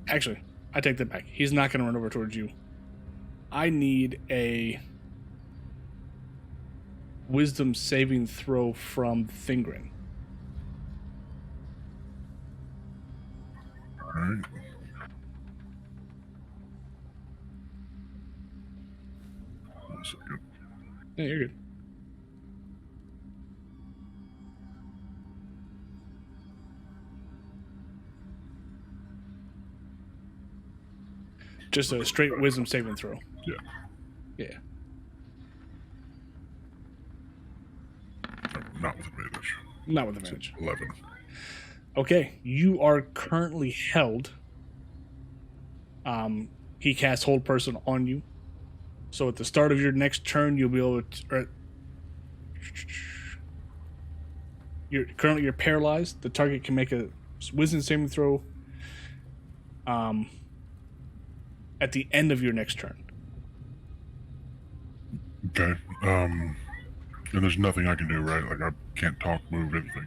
Actually, I take that back. He's not going to run over towards you. I need a wisdom saving throw from Thingrin. All right. One second. Yeah, you're good. Just a straight wisdom saving throw. Yeah. Yeah. No, not with advantage. Not with advantage. 11. Okay, you are currently held. He casts Hold Person on you. So at the start of your next turn, you'll be able to... you're paralyzed. The target can make a wisdom saving throw at the end of your next turn. Okay. And there's nothing I can do, right? Like I can't talk, move, anything.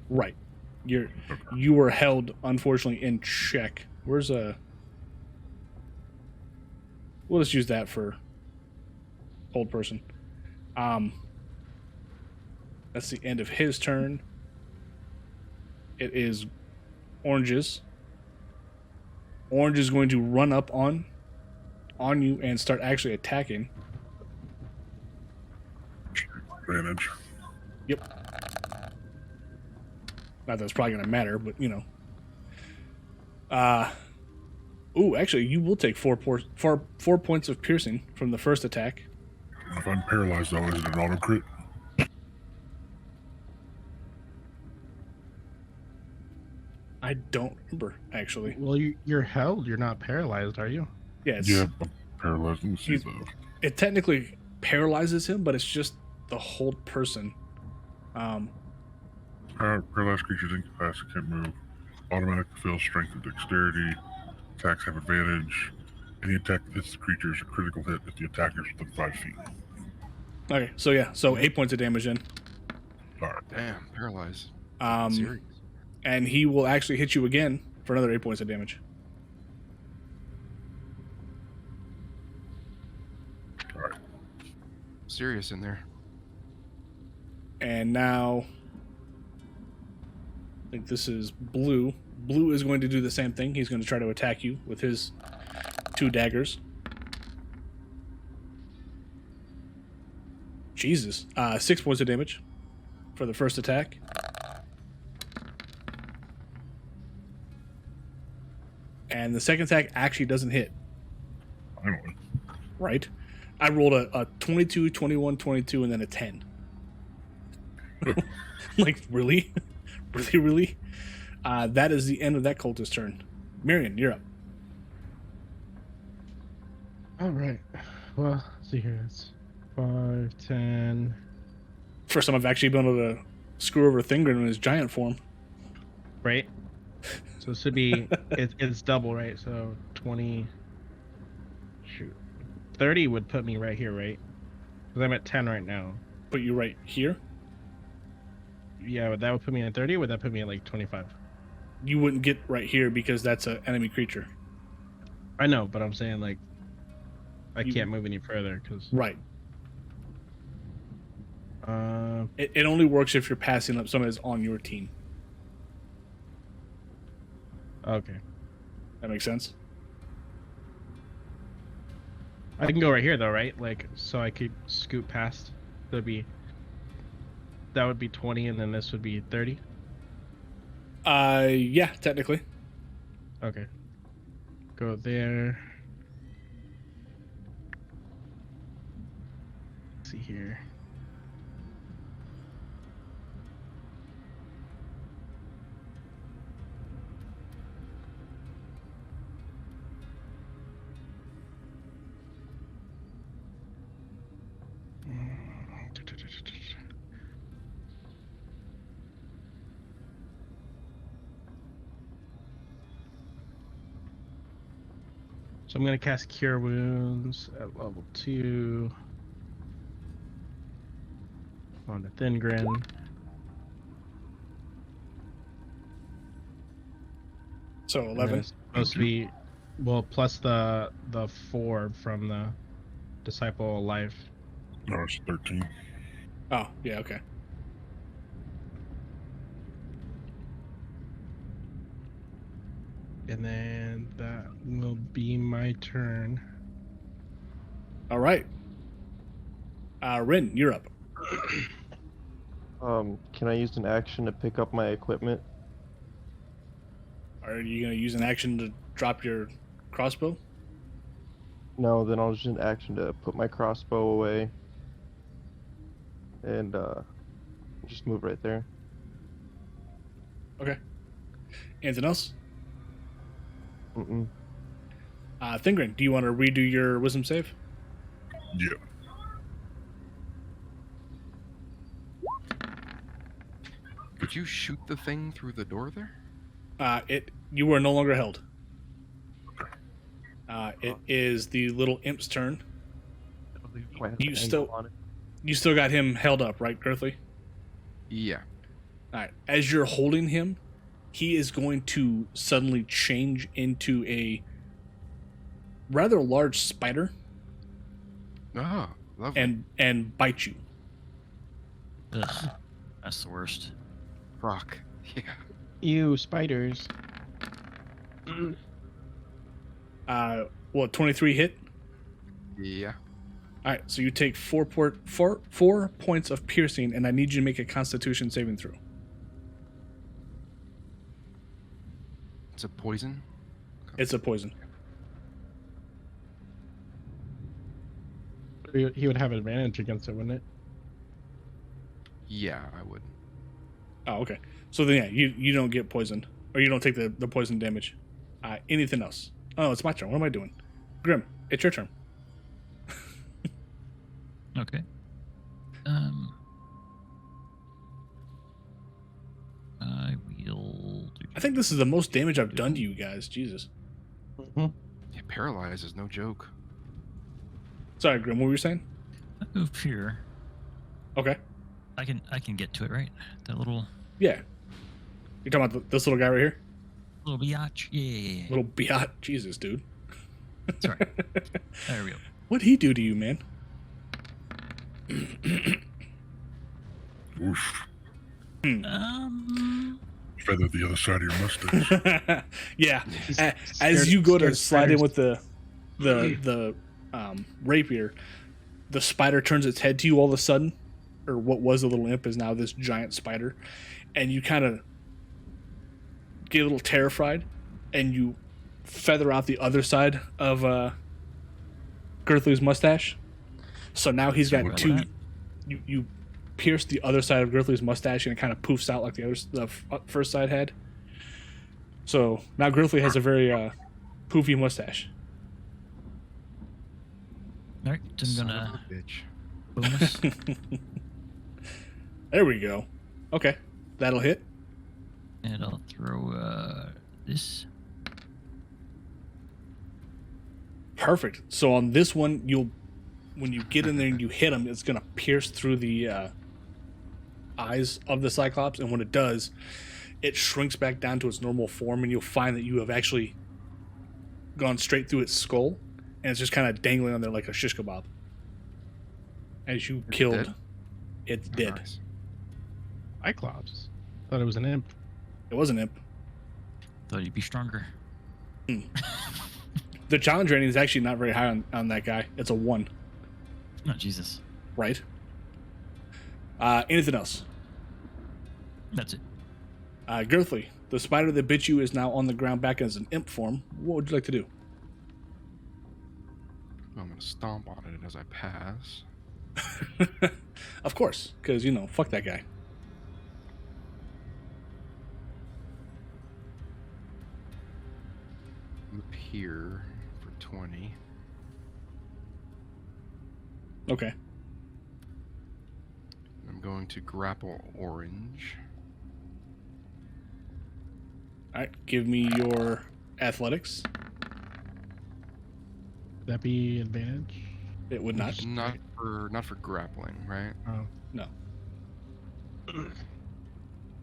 Right. You were held, unfortunately, in check. Where's a... We'll just use that for Hold Person. That's the end of his turn. It is Orange's. Orange is going to run up on you and start actually attacking. Advantage. Yep. Not that it's probably going to matter, but you know. Ooh, actually, you will take 4 points of piercing from the first attack. If I'm paralyzed, though, is it an auto crit? I don't remember, actually. Well, you're held. You're not paralyzed, are you? Yeah, it's, Yeah, I'm paralyzed. Let me see He's- though. it technically paralyzes him, but it's just the Hold Person. Paralyzed creatures incapacitated can't move. Automatically fills strength and dexterity. Attacks have advantage. Any attack that hits the creature is a critical hit if the attacker is within 5 feet. Okay, so yeah, so 8 points of damage in. All right. Damn, paralyzed. Um, Serious. and he will actually hit you again for another 8 points of damage. All right. Serious in there. And now, I think this is Blue. Blue is going to do the same thing. He's going to try to attack you with his 2 daggers. Jesus. 6 points of damage for the first attack. And the second attack actually doesn't hit, Finally. right? I rolled a 22, 21, 22, and then a 10. Like, really? Really? That is the end of that cultist turn. Marion, you're up. All right. Well, let's see here. It's 5, 10. First time I've actually been able to screw over Thingren in his giant form. Right. So this would be it's double, right? So 20. Shoot, 30 would put me right here, right? Because I'm at 10 right now. Put you right here. Yeah, that would put me at 30. Or would that put me at like 25? You wouldn't get right here because that's an enemy creature. I know, but I'm saying like I You- can't move any further because. Right. It only works if you're passing up someone that's on your team. Okay. That makes sense? I can go right here though, right? Like, so I could scoot past. That would be 20, and then this would be 30. Yeah, technically. Okay. Go there. Let's see here. So I'm gonna cast Cure Wounds at level 2 on the Thin Grin. So And then 11. it's supposed to be, well, plus the 4 from the Disciple Life. No, it's 13. Oh, yeah, okay. And then that will be my turn. All right. Rin, you're up. Can I use an action to pick up my equipment? Are you going to use an action to drop your crossbow? No, then I'll use an action to put my crossbow away. And just move right there. Okay. Anything else? Mm-mm. Thingrin, do you want to redo your wisdom save? Yeah. Could you shoot the thing through the door there? You are no longer held. It is the little imp's turn. Do I have You to still- angle on it? You still got him held up, right, Girthly? Yeah. All right. As you're holding him, he is going to suddenly change into a rather large spider Ah, lovely. and bite you. Ugh, that's the worst. Rock. Yeah. Ew, spiders. What, 23 hit? Yeah. All right, so you take 4 points of piercing, and I need you to make a Constitution saving throw. It's a poison. It's a poison. He would have advantage against it, wouldn't it? Yeah, I would. Oh, okay. So then, yeah, you don't get poisoned, or you don't take the poison damage. Anything else? Oh, it's my turn. What am I doing? Grim, it's your turn. Okay. I will do. I think this is the most damage I've done to you guys. Jesus. Yeah, paralyzed is no joke. Sorry, Grim. What were you saying? I move here. Okay. I can get to it, right? That little Yeah. You're talking about this little guy right here? little biatch. Yeah. Little biot. Jesus, dude. Sorry. There we go. What'd he do to you, man? Oof. Feather the other side of your mustache. Yeah. Scared- As you go to scared slide in spiders. with the rapier, the spider turns its head to you all of a sudden, or what was a little imp is now this giant spider, and you kind of get a little terrified, and you feather out the other side of Girthly's mustache. So now he's got Sorry two. about You pierce the other side of Girthly's mustache, and it kind of poofs out like the first side had. So now Girthly has a very poofy mustache. All right, so I'm Son gonna of a bitch. bonus, There we go. Okay, that'll hit. and I'll throw this. Perfect. So on this one, when you get in there and you hit him, it's gonna pierce through the eyes of the Cyclops, and when it does, it shrinks back down to its normal form, and you'll find that you have actually gone straight through its skull, and it's just kind of dangling on there like a shish kebab. As you It's killed, dead? it's Oh, dead. nice. Cyclops. Thought it was an imp. It was an imp. Thought you'd be stronger. The challenge rating is actually not very high on that guy. It's a 1. Oh, Jesus. Right. Anything else? That's it. Girthly, the spider that bit you is now on the ground back as an imp form. What would you like to do? I'm gonna stomp on it as I pass. Of course, because, you know, fuck that guy. Up here for 20. Okay. I'm going to grapple orange. All right, give me your athletics. Would that be advantage? It would not. Not for grappling, right? Oh. No.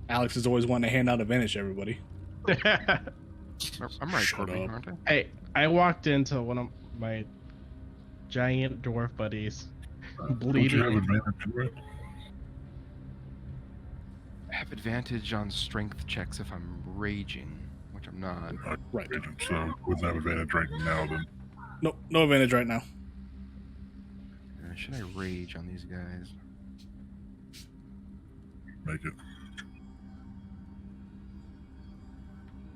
Alex is always wanting to hand out advantage to everybody. I'm right, Shut Courtney, up. aren't I? Hey, I walked into one of my giant dwarf buddies Don't you have bleeding. advantage anyway? I have advantage on strength checks if I'm raging, which I'm not. Right. So wouldn't have advantage right now then. No advantage right now. Should I rage on these guys? Make it.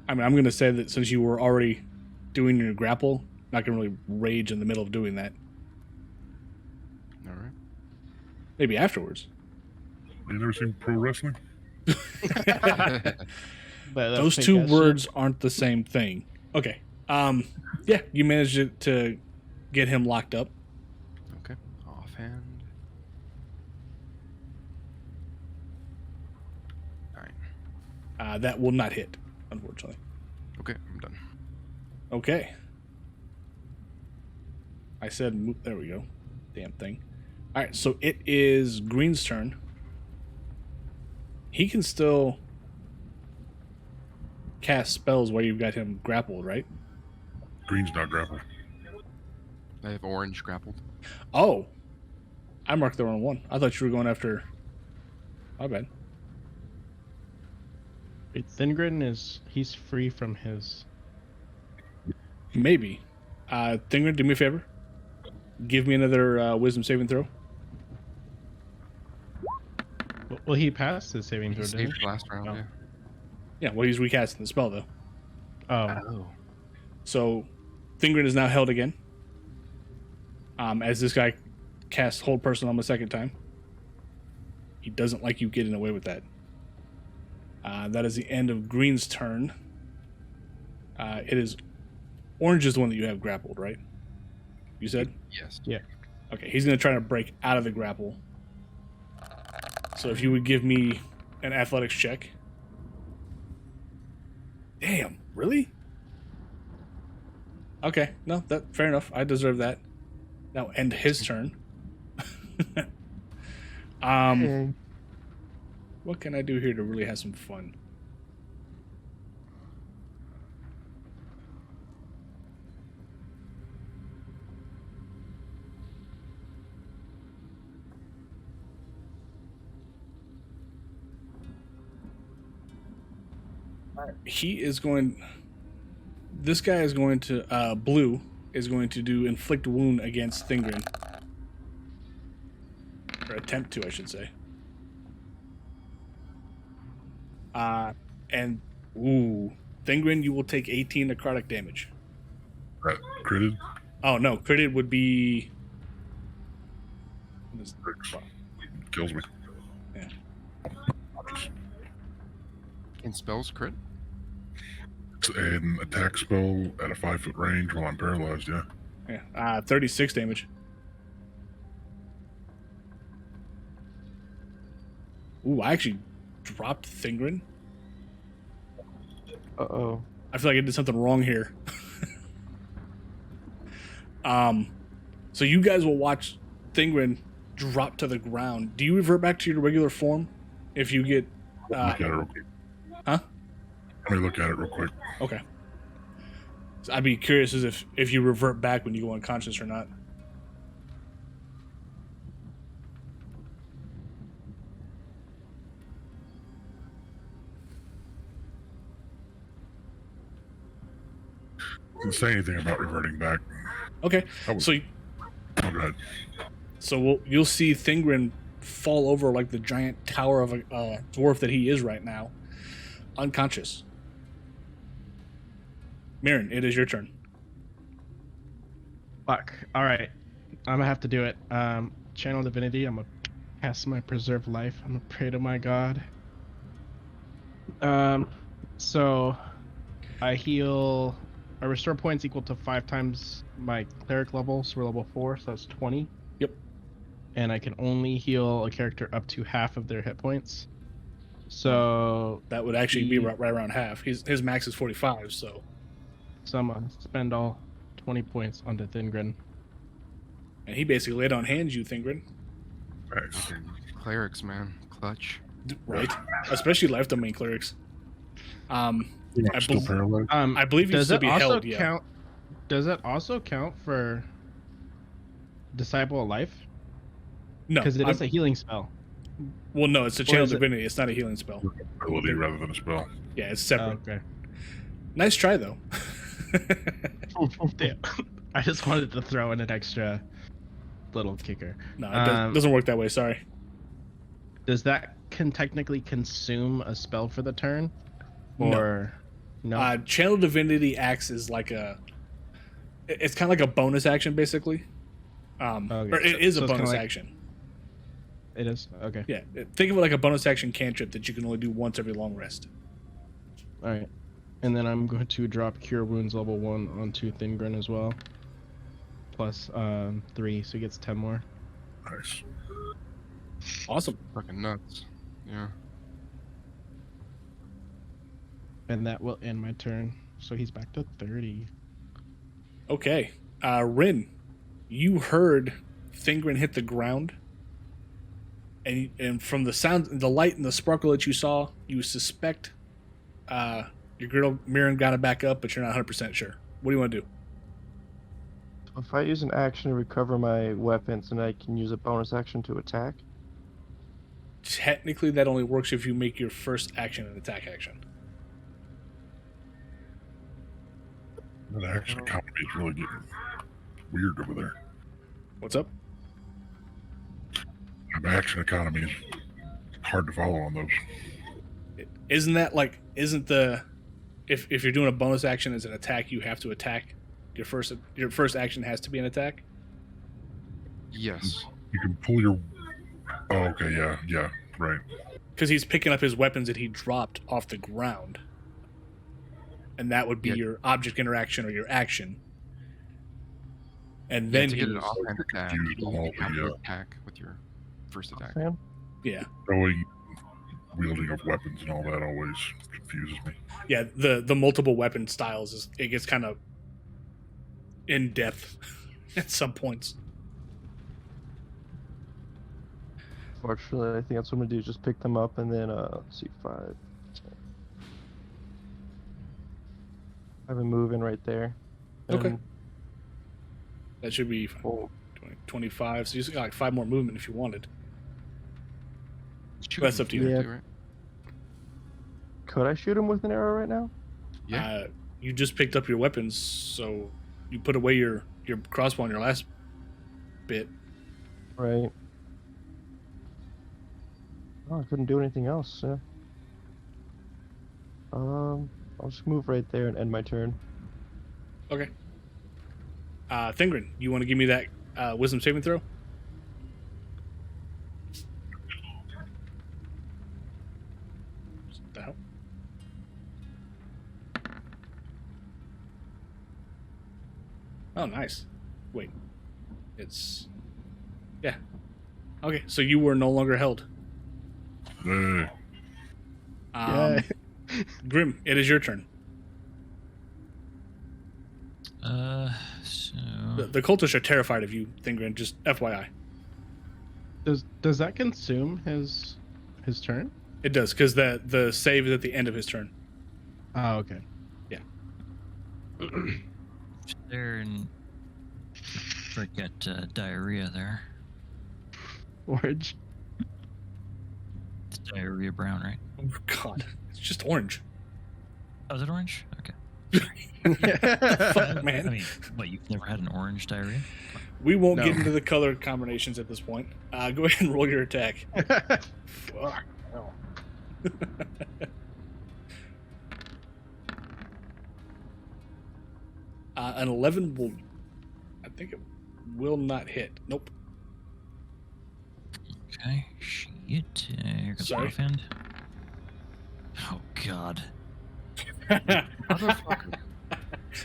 I mean, I'm going to say that since you were already doing your grapple, not going to really rage in the middle of doing that. All right. Maybe afterwards. You never seen pro wrestling? Those two words aren't the same thing. Okay. Yeah, you managed to get him locked up. Okay. Offhand. 9. That will not hit, unfortunately. Okay, I'm done. Okay. I said, there we go. Damn thing. All right, so it is Green's turn. He can still cast spells while you've got him grappled, right? Green's not grappled. I have orange grappled. Oh. I marked the wrong one. I thought you were going after... My bad. Wait, Thingrin he's free from his. Maybe. Thingrid, do me a favor. Give me another wisdom saving throw. Well, he passed his saving throw, didn't Saved he? last round, Oh. yeah. Yeah, well, he's recasting the spell, though. Oh, So, Thingrid is now held again. As this guy casts Hold Person on him a second time. He doesn't like you getting away with that. That is the end of Green's turn. It is Orange is the one that you have grappled, right? You said? Yes. yeah. Okay, he's going to try to break out of the grapple. So if you would give me an athletics check. Damn, really? Okay, no, that fair enough. I deserve that. Now end his turn. What can I do here to really have some fun? He is going... This guy is going to... Blue is going to do inflict wound against Thingrin. Or attempt to, I should say. And... Ooh. Thingrin, you will take 18 necrotic damage. That critted? Oh, no. Critted would be... Kills me. Yeah. Can spells crit? It's an attack spell at a 5-foot range while I'm paralyzed, yeah. Yeah. 36 damage. Ooh, I actually dropped Thingrin. Uh-oh. I feel like I did something wrong here. So you guys will watch Thingrin drop to the ground. Do you revert back to your regular form if you get... Look at it real quick. Huh? Let me look at it real quick. Okay. So I'd be curious as if you revert back when you go unconscious or not. Didn't say anything about reverting back. Okay, That was- so Oh, go ahead. you'll see Thingren fall over like the giant tower of a dwarf that he is right now, unconscious. Mirren, it is your turn. Fuck. All right, I'm gonna have to do it. Channel Divinity. I'm gonna cast my Preserve Life. I'm gonna pray to my God. So I heal. I restore points equal to 5 times my cleric level, so we're level 4, so that's 20. Yep. And I can only heal a character up to half of their hit points. So That would actually be right around half. His max is 45, so I'm gonna spend all 20 points onto Thingren. and he basically laid on hands you, Thingren. Nice. Fucking clerics, man. Clutch. Right? Especially life domain clerics. You're not I still bel- paralyzed? I believe you Does still it be also held, yeah. count? Does it also count for Disciple of Life? No, Because it I'm- is a healing spell. well, no, it's a Or channel is it- divinity. It's not a healing spell. Ability rather than a spell. Yeah, it's Oh, separate. okay. Nice try, though. Damn. I just wanted to throw in an extra little kicker. No, it doesn't work that way. Sorry. Does that can technically consume a spell for the turn? No. Or no? Channel divinity acts as like it's kind of like a bonus action, basically. Okay, Or it is a so it's kinda bonus like- action. It is? Okay. Yeah, think of it like a bonus action cantrip that you can only do once every long rest. Alright. And then I'm going to drop Cure Wounds level 1 onto Thingren as well. Plus 3, so he gets 10 more. Nice. Awesome. Fucking nuts. Yeah. And that will end my turn. So he's back to 30. Okay, Rin, you heard Thingren hit the ground, and from the sound, the light, and the sparkle that you saw, you suspect your girl Mirren got it back up, but you're not 100% sure. What do you want to do? If I use an action to recover my weapons, and I can use a bonus action to attack. Technically, that only works if you make your first action an attack action. That action economy is really getting weird over there. What's up? The action economy is hard to follow on those. Isn't that like? Isn't the if you're doing a bonus action as an attack, you have to attack. Your first action has to be an attack. Yes. You can pull your. Oh, okay, yeah, right. Because he's picking up his weapons that he dropped off the ground. And that would be Yeah. your object interaction or your action. And Yeah, then to he get an was, offhand attack, confused you on all have the, to attack with your first attack. Fan? yeah. Throwing, wielding of weapons and all that always confuses me. Yeah, the multiple weapon styles it gets kind of in depth at some points. Fortunately, I think that's what I'm gonna do. Just pick them up and then let's see, 5. I have a move in right there. Okay. And- That should be Oh, 20, 25. So you just got like 5 more movement if you wanted. Shoot That's him up to you. if Yeah. do, right? could I shoot him with an arrow right now? Yeah. You just picked up your weapons, so you put away your crossbow on your last bit. Right. Oh, I couldn't do anything else. Yeah. I'll just move right there and end my turn. Okay. Thingren, you want to give me that wisdom saving throw? What the hell? Oh, nice. Wait. It's... Yeah. Okay, so you were no longer held. Hey, Yay. Grim, it is your turn. So The cultists are terrified of you, Thingren, just FYI. Does that consume his turn? It does, because the save is at the end of his turn. Oh, okay. there and forget diarrhea there. Orange. It's diarrhea brown, right? Oh, God. It's just orange. Oh, is it orange? Okay. Fuck, man. I mean, what, you've never had an orange diarrhea? We won't No. get into the color combinations at this point. Go ahead and roll your attack. Fuck. No. An 11 will... I think it will not hit. Nope. Okay, shit. Here goes Sorry. offhand. Oh, God. Motherfucker.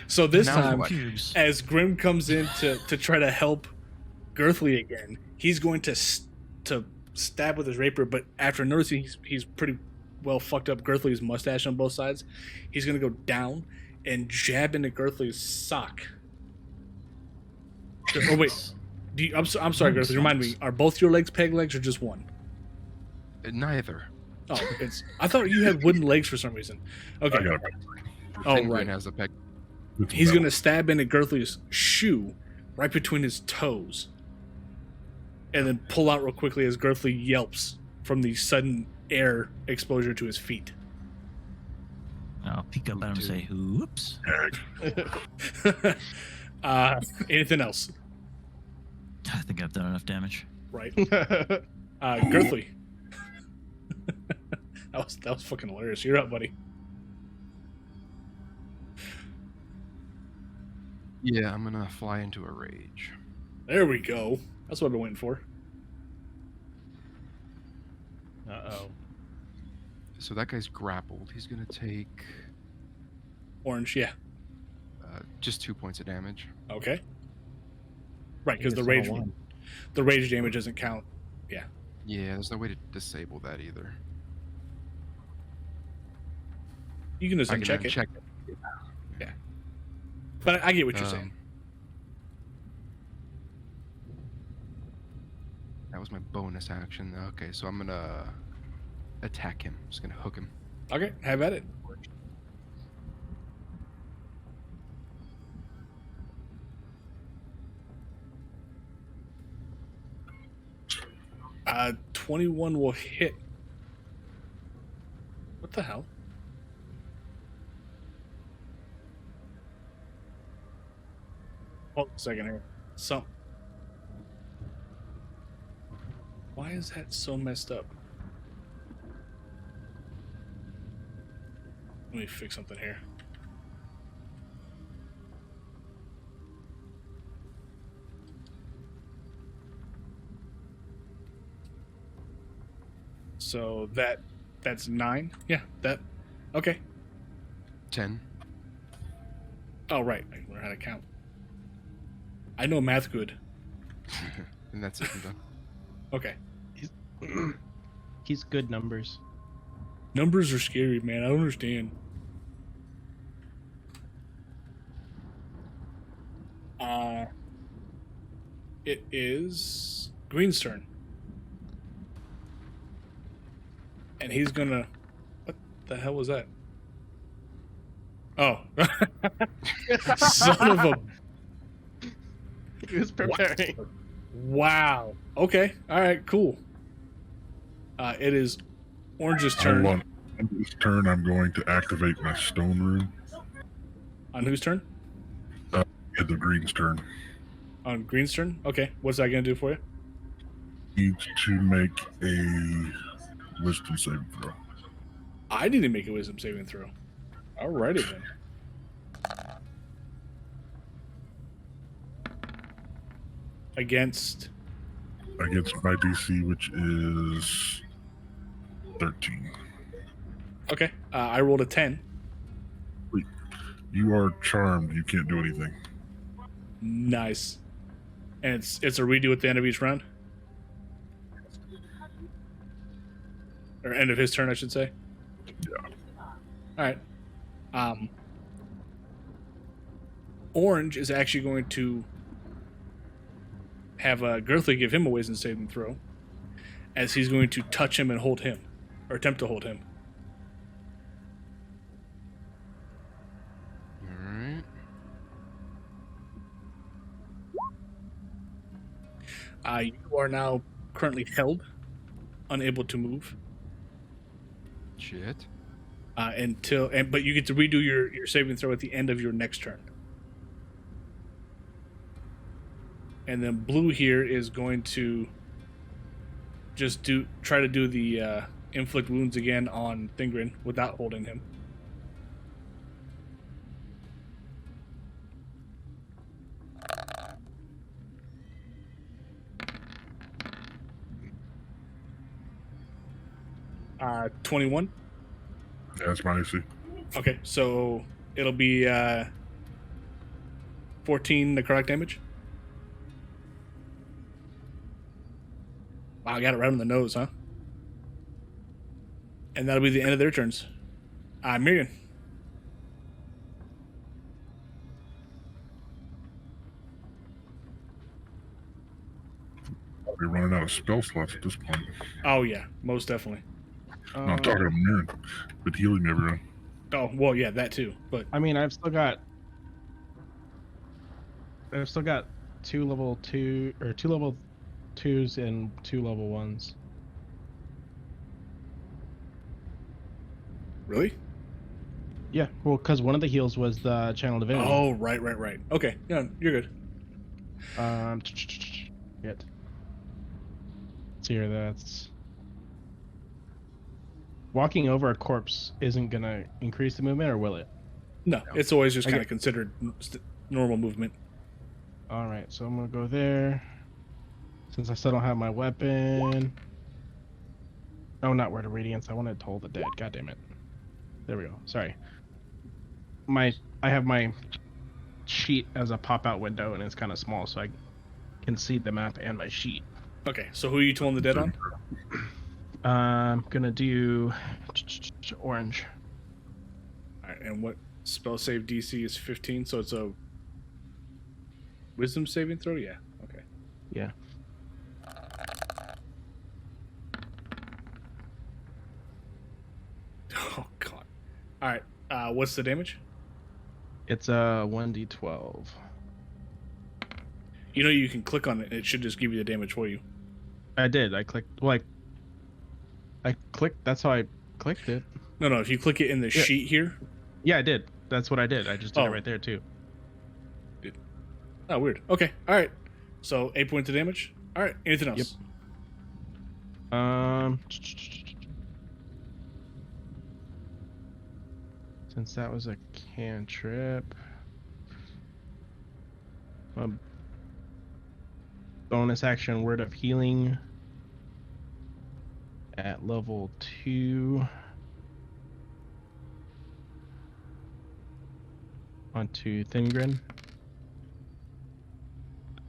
So this Now time, what? Cubes. as Grim comes in to try to help Girthly again, he's going to stab with his rapier, but after noticing he's pretty well fucked up Girthly's mustache on both sides, he's going to go down and jab into Girthly's sock. Oh, wait. I'm sorry, Girthly. Remind me, are both your legs peg legs or just one? Neither. Oh, I thought you had wooden legs for some reason. Okay. I got it. Oh, Penguin right. has a peg. He's going to stab into Girthly's shoe right between his toes. And then pull out real quickly as Girthly yelps from the sudden air exposure to his feet. I'll peek up at him and say, "Oops." Anything else? I think I've done enough damage. Right. Girthly. that was fucking hilarious. You're up, buddy. Yeah, I'm gonna fly into a rage. There we go. That's what I've been waiting for. Uh-oh. So that guy's grappled. He's gonna take Orange, yeah. just 2 points of damage. Okay. Right, because I the think it's rage all one. the rage damage doesn't count. Yeah, there's no way to disable that either. You can just I can uncheck it. uncheck it. But I get what you're saying. That was my bonus action. Okay, so I'm gonna attack him. Just gonna hook him. Okay, have at it. 21 will hit. What the hell? Hold on a second here. Why is that so messed up? Let me fix something here. So that's 9. Yeah, that. Okay. 10. Oh, right. I learned how to count. I know math good. And that's it. I'm done. Okay. He's good numbers. Numbers are scary, man. I don't understand. It is Green's turn. And he's gonna... What the hell was that? Oh. Son of a... He was preparing. Wow. Okay. All right, cool. It is Orange's turn. On this turn, I'm going to activate my stone rune. On whose turn? At the green's turn. On Green's turn? Okay. What's that going to do for you? Needs to make a wisdom saving throw. I need to make a wisdom saving throw. Alrighty then. Against My DC, which is 13. okay, I rolled a 10. You are charmed. You can't do anything. Nice. And it's a redo at the end of each round, or end of his turn, I should say. Yeah. All right. Orange is actually going to have Girthly give him a wisdom saving throw, as he's going to touch him and hold him, or attempt to hold him. Alright. You are now currently held, unable to move. Shit. but you get to redo your saving throw at the end of your next turn. And then blue here is going to just try to do the inflict wounds again on Thingrin without holding him. Uh, 21. Yeah, that's my AC. Okay, so it'll be 14 necrotic damage. Wow, I got it right on the nose, huh? And that'll be the end of their turns. Miriam. I'll be running out of spell slots at this point. Oh, yeah, most definitely. No, I'm talking to Mirren, but healing everyone. Oh, well, yeah, that too. But I mean, I've still got two level 2s and 2 level 1s. really? Yeah, well, because one of the heals was the channel divinity. Oh, right. Okay, yeah, you're good. Shit. Let's see here. That's walking over a corpse isn't gonna increase the movement, or will it? No, it's always just Okay. kind of considered normal movement. All right, so I'm gonna go there. Since I still don't have my weapon. Oh, not Word of Radiance. I wanted to hold the dead. God damn it. There we go. Sorry. I have my sheet as a pop-out window, and it's kind of small, so I can see the map and my sheet. Okay, so who are you tolling the dead on? I'm gonna do orange. All right, and what spell save DC is 15, so it's a wisdom saving throw? Yeah, okay. Yeah. Oh, God. All right, what's the damage? It's a 1d12. You know you can click on it, and it should just give you the damage for you. I did. I clicked. Well, I clicked. That's how I clicked it. No, if you click it in the Yeah. sheet here. Yeah, I did. That's what I did. I just did Oh. it right there too. Oh, weird. Okay, all right. So 8 points of damage. All right, anything else? Since that was a cantrip, bonus action word of healing at level 2 onto Thingrin.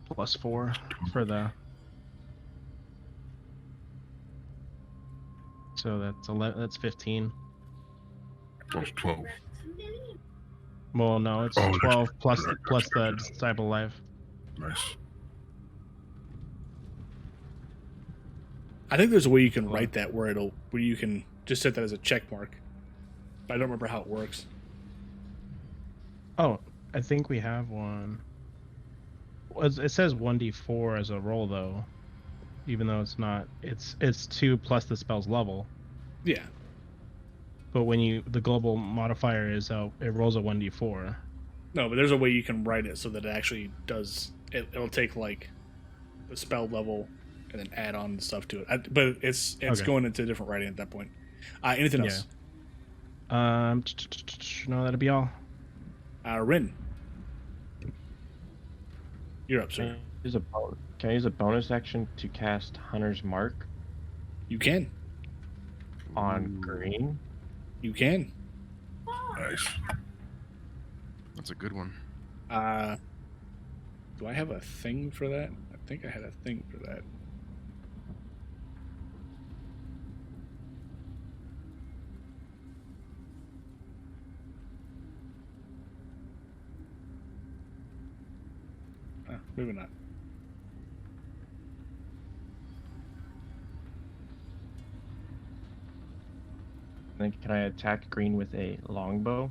+4 for the. So that's 11. That's 15. Plus 12. Well, no, it's Oh, 12 plus right, plus the gotcha. disciple life. Nice. I think there's a way you can write that where you can just set that as a check mark. But I don't remember how it works. Oh, I think we have one. Well, it says 1d4 as a roll though, even though it's not. It's 2 plus the spell's level. Yeah. But when the global modifier is it rolls a 1d4. No, but there's a way you can write it so that it actually does. It'll take like the spell level and then add on stuff to it. But it's Okay. going into different writing at that point. Anything else? No, that'll be all. Rin. You're up, sir. Can I use a bonus action to cast Hunter's Mark You can. on green? You can. Nice. That's a good one. Do I have a thing for that? I think I had a thing for that. Maybe not. Then can I attack green with a longbow?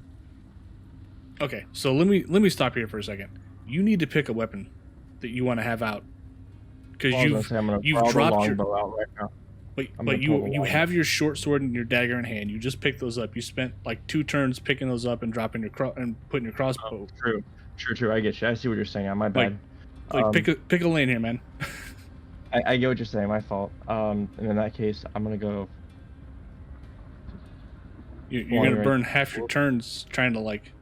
Okay, so let me stop here for a second. You need to pick a weapon that you want to have out because Well, I was gonna say I'm gonna you've draw the dropped your longbow out right now. But I'm but gonna pull the you long have your short sword and your dagger in hand. You just picked those up. You spent like 2 turns picking those up and dropping your and putting your crossbow. True. I get you. I see what you're saying. My bad. Like pick a lane here, man. I get what you're saying. My fault. And in that case, I'm gonna go. You're gonna burn half your turns trying to like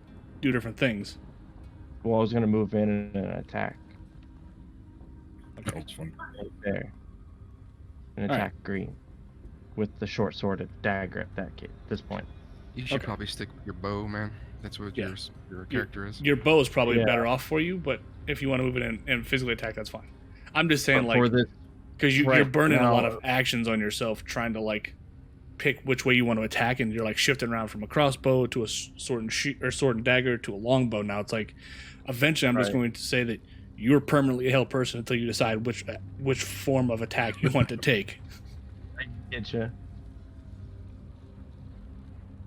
do different things. Well, I was gonna move in and attack That's fun. right there, and All attack green with the short sword and dagger at this point. You should Okay. probably stick with your bow, man. That's what Yeah. your character is. Your bow is probably Yeah. better off for you, but if you want to move it in and physically attack, that's fine. I'm just saying, But for like, this, because you're right burning a lot now- of actions on yourself trying to like pick which way you want to attack, and you're like shifting around from a crossbow to a sword and sword and dagger to a longbow. Now it's like, eventually, I'm just Right. going to say that you're permanently a held person until you decide which form of attack you want to take. I get you.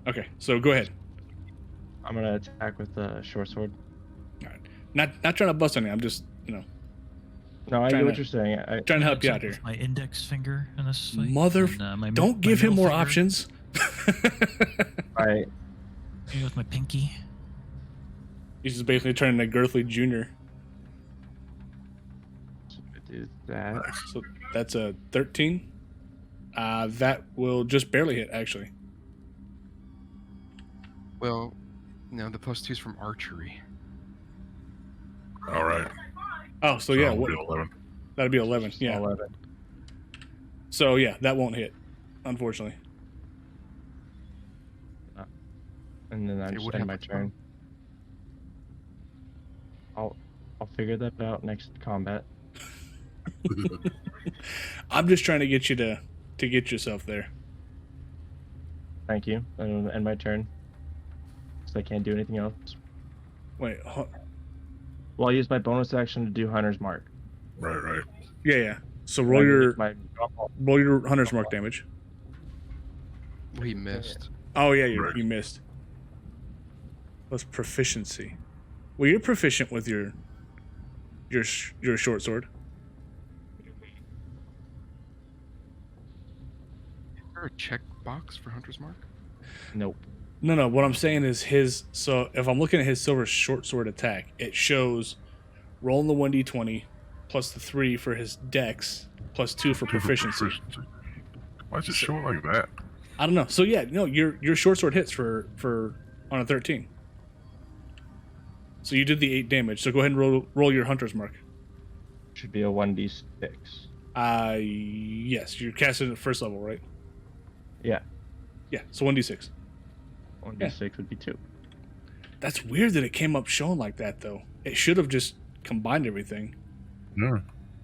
Okay, so go ahead. I'm gonna attack with the short sword. Not trying to bust anything. I'm just No, I Trying get what to- you're saying. trying to help you out With here. my index finger in this fight. Mother, and, my don't my give him middle more finger, options. I maybe with my pinky. He's just basically turning a Girthly Junior. do that. So that's a 13. That will just barely hit, actually. Well, no, the +2's from archery. All right. Oh, so yeah, it'll be 11. that'd be 11. Yeah. 11. So yeah, that won't hit, unfortunately. And then I It just would end have my to turn. I'll figure that out next combat. I'm just trying to get you to get yourself there. Thank you. And end my turn. So I can't do anything else. Wait, Well, I'll use my bonus action to do Hunter's Mark. Right. yeah. So I roll can your use my Hunter's Mark damage. Well, he missed. Oh yeah, you Right. missed. Plus proficiency. Well, you're proficient with your short sword. Is there a check box for Hunter's Mark? Nope. No. What I'm saying is his. So if I'm looking at his silver short sword attack, it shows rolling the 1d20 plus the 3 for his dex plus 2 for proficiency. Why does it show it like that? I don't know. So yeah, no, your short sword hits for on a 13. So you did the 8 damage. So go ahead and roll your Hunter's Mark. Should be a 1d6. Yes, you're casting at first level, right? Yeah. Yeah. So 1d6. 1d6 would be 2. That's weird that it came up showing like that though. It should have just combined everything. Yeah.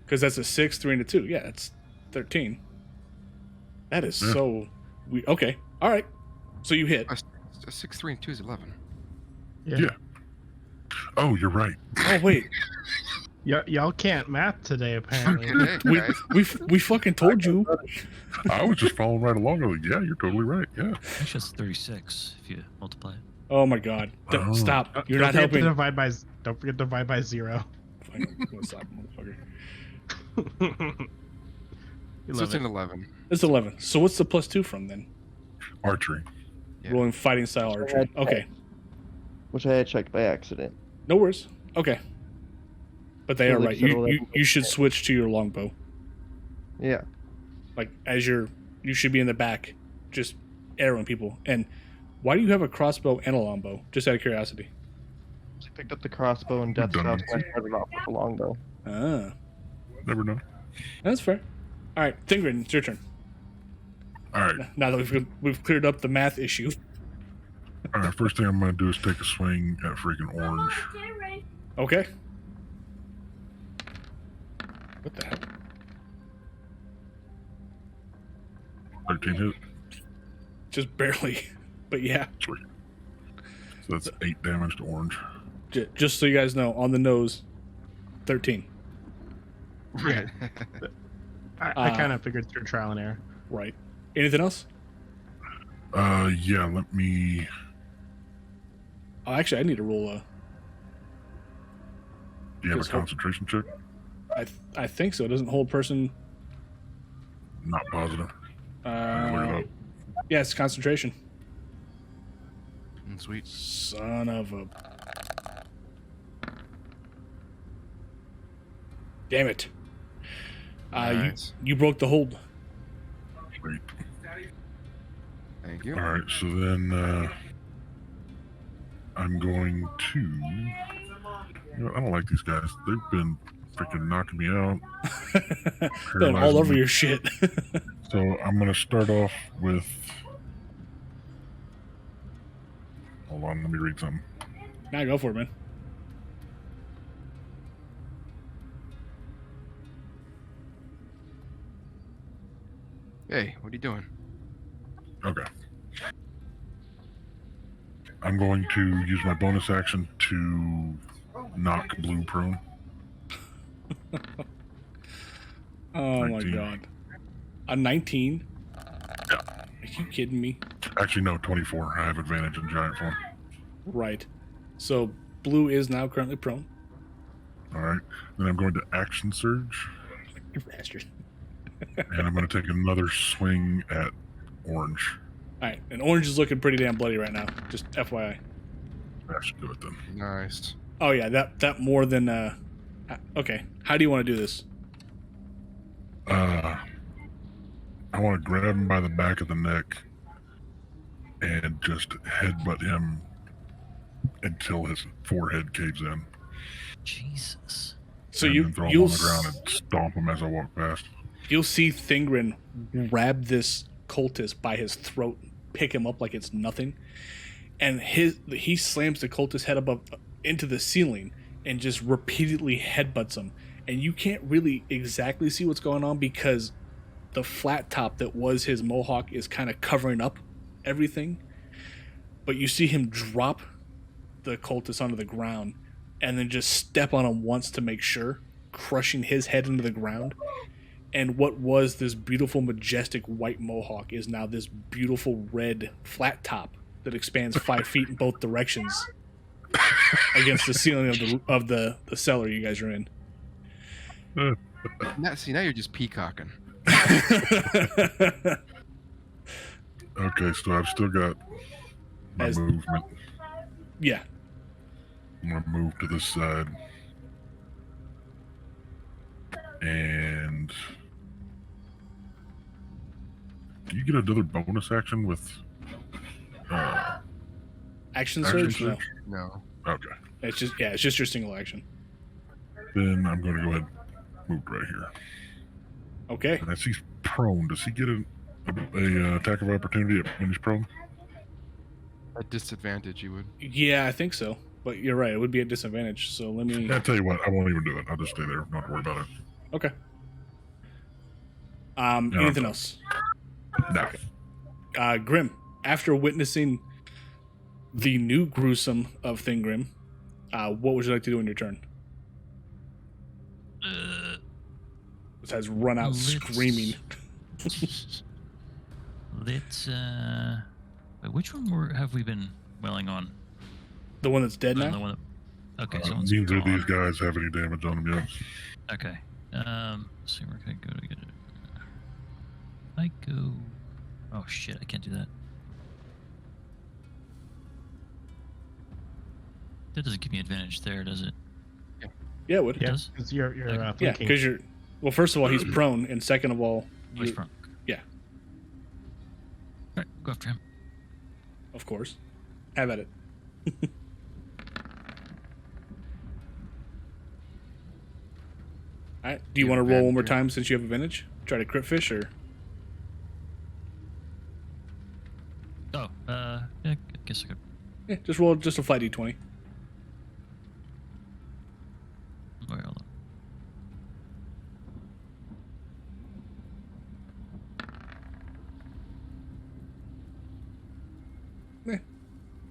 Because that's a 6, 3, and a 2. Yeah, it's 13. That is Yeah. so we okay. All right. So you hit. A 6, 3, and 2 is 11. Yeah. Oh, you're right. Oh wait. Y'all can't math today, apparently. Hey, guys. We fucking told you. I was just following right along. I was like, yeah, you're totally right. Yeah. Actually, that's 36 if you multiply it. Oh my god. Oh. Stop. You're Don't not forget to helping. divide by. Don't forget to divide by 0. Fine, I'm gonna stop, motherfucker. So it's an 11. It's 11. So what's the +2 from then? Archery. Yeah. Rolling fighting style archery. Okay. Which I had checked by accident. No worries. Okay. But they So are like right. you said, You 11. should switch to your longbow. Yeah. Like as you should be in the back, just arrowing people. And why do you have a crossbow and a longbow? Just out of curiosity. I picked up the crossbow and death stuff and I started off with the longbow. Ah, Never know. that's fair. All right, Thingrid, it's your turn. All right. Now that we've cleared up the math issue. All right. First thing I'm going to do is take a swing at freaking orange. Okay. What the hell? 13 hit. Just barely, but yeah. Sweet. So that's 8 damage to orange. Just so you guys know, on the nose, 13. Yeah. I kind of figured through trial and error. Right. Anything else? Yeah, let me. Oh, actually, I need to roll a. Do you have a Just hold- concentration check? I think so. It doesn't hold person. Not positive. Look it up. Yeah, it's concentration. Sweet. Son of a... Damn it. Nice. You broke the hold. Sweet. Thank you. All right, so then I'm going to. You know, I don't like these guys. They've been freaking knocking me out. Been all paralyzing over me. your shit. So I'm going to start off with. Hold on, let me read something. Now go for it, man. Hey, what are you doing? Okay. I'm going to use my bonus action to knock Blue prone. Oh 19. my god. A 19? Yeah. Are you kidding me? Actually, no, 24. I have advantage in giant form. Right. So Blue is now currently prone. All right. Then I'm going to action surge, You bastard. and I'm going to take another swing at Orange. Alright, and Orange is looking pretty damn bloody right now. Just FYI. That should do it then. Nice. Oh yeah, that more than okay. How do you want to do this? I want to grab him by the back of the neck and just headbutt him until his forehead caves in. Jesus. So and you then throw him you'll on the ground and stomp him as I walk past. you'll see Thingrin grab this cultist by his throat, pick him up like it's nothing, and he slams the cultist head above into the ceiling and just repeatedly headbutts him. And you can't really exactly see what's going on because the flat top that was his mohawk is kind of covering up everything. But you see him drop the cultist onto the ground and then just step on him once to make sure, crushing his head into the ground. And what was this beautiful, majestic white mohawk is now this beautiful red flat top that expands 5 feet in both directions against the ceiling of the cellar you guys are in. Now you're just peacocking. Okay, so I've still got my As- movement. Yeah. I'm going to move to this side. And do you get another bonus action with Action action surge? No. surge? No. Okay. It's just your single action. Then I'm going to go ahead and move right here. Okay. And as he's prone, does he get a attack of opportunity when he's prone? At disadvantage, you would. Yeah, I think so. But you're right. It would be a disadvantage. So let me. Yeah, I tell you what, I won't even do it. I'll just stay there. Not worry about it. Okay. Yeah, Anything else? No. Grim, after witnessing the new gruesome of Thingrim, what would you like to do in your turn? Besides run out screaming. Let's. Wait, which one have we been welling on? The one that's dead The now? one that, okay, so one's Neither of gone. these guys have any damage on them yet. Okay. Let's see where can I go to get it. I go. Oh shit! I can't do that. That doesn't give me advantage there, does it? Yeah, it would. It Yeah, does. because you're Okay. Yeah, thinking. because you're. Well, first of all, he's prone, and second of all, Oh, he's you, front. yeah. All right, go after him. of course. Have at it. All right. Do you You want to have roll one more advantage. time since you have advantage? Try to crit fish or? Oh, yeah, I guess I could. Yeah, just roll just a flat d20. Wait, hold on.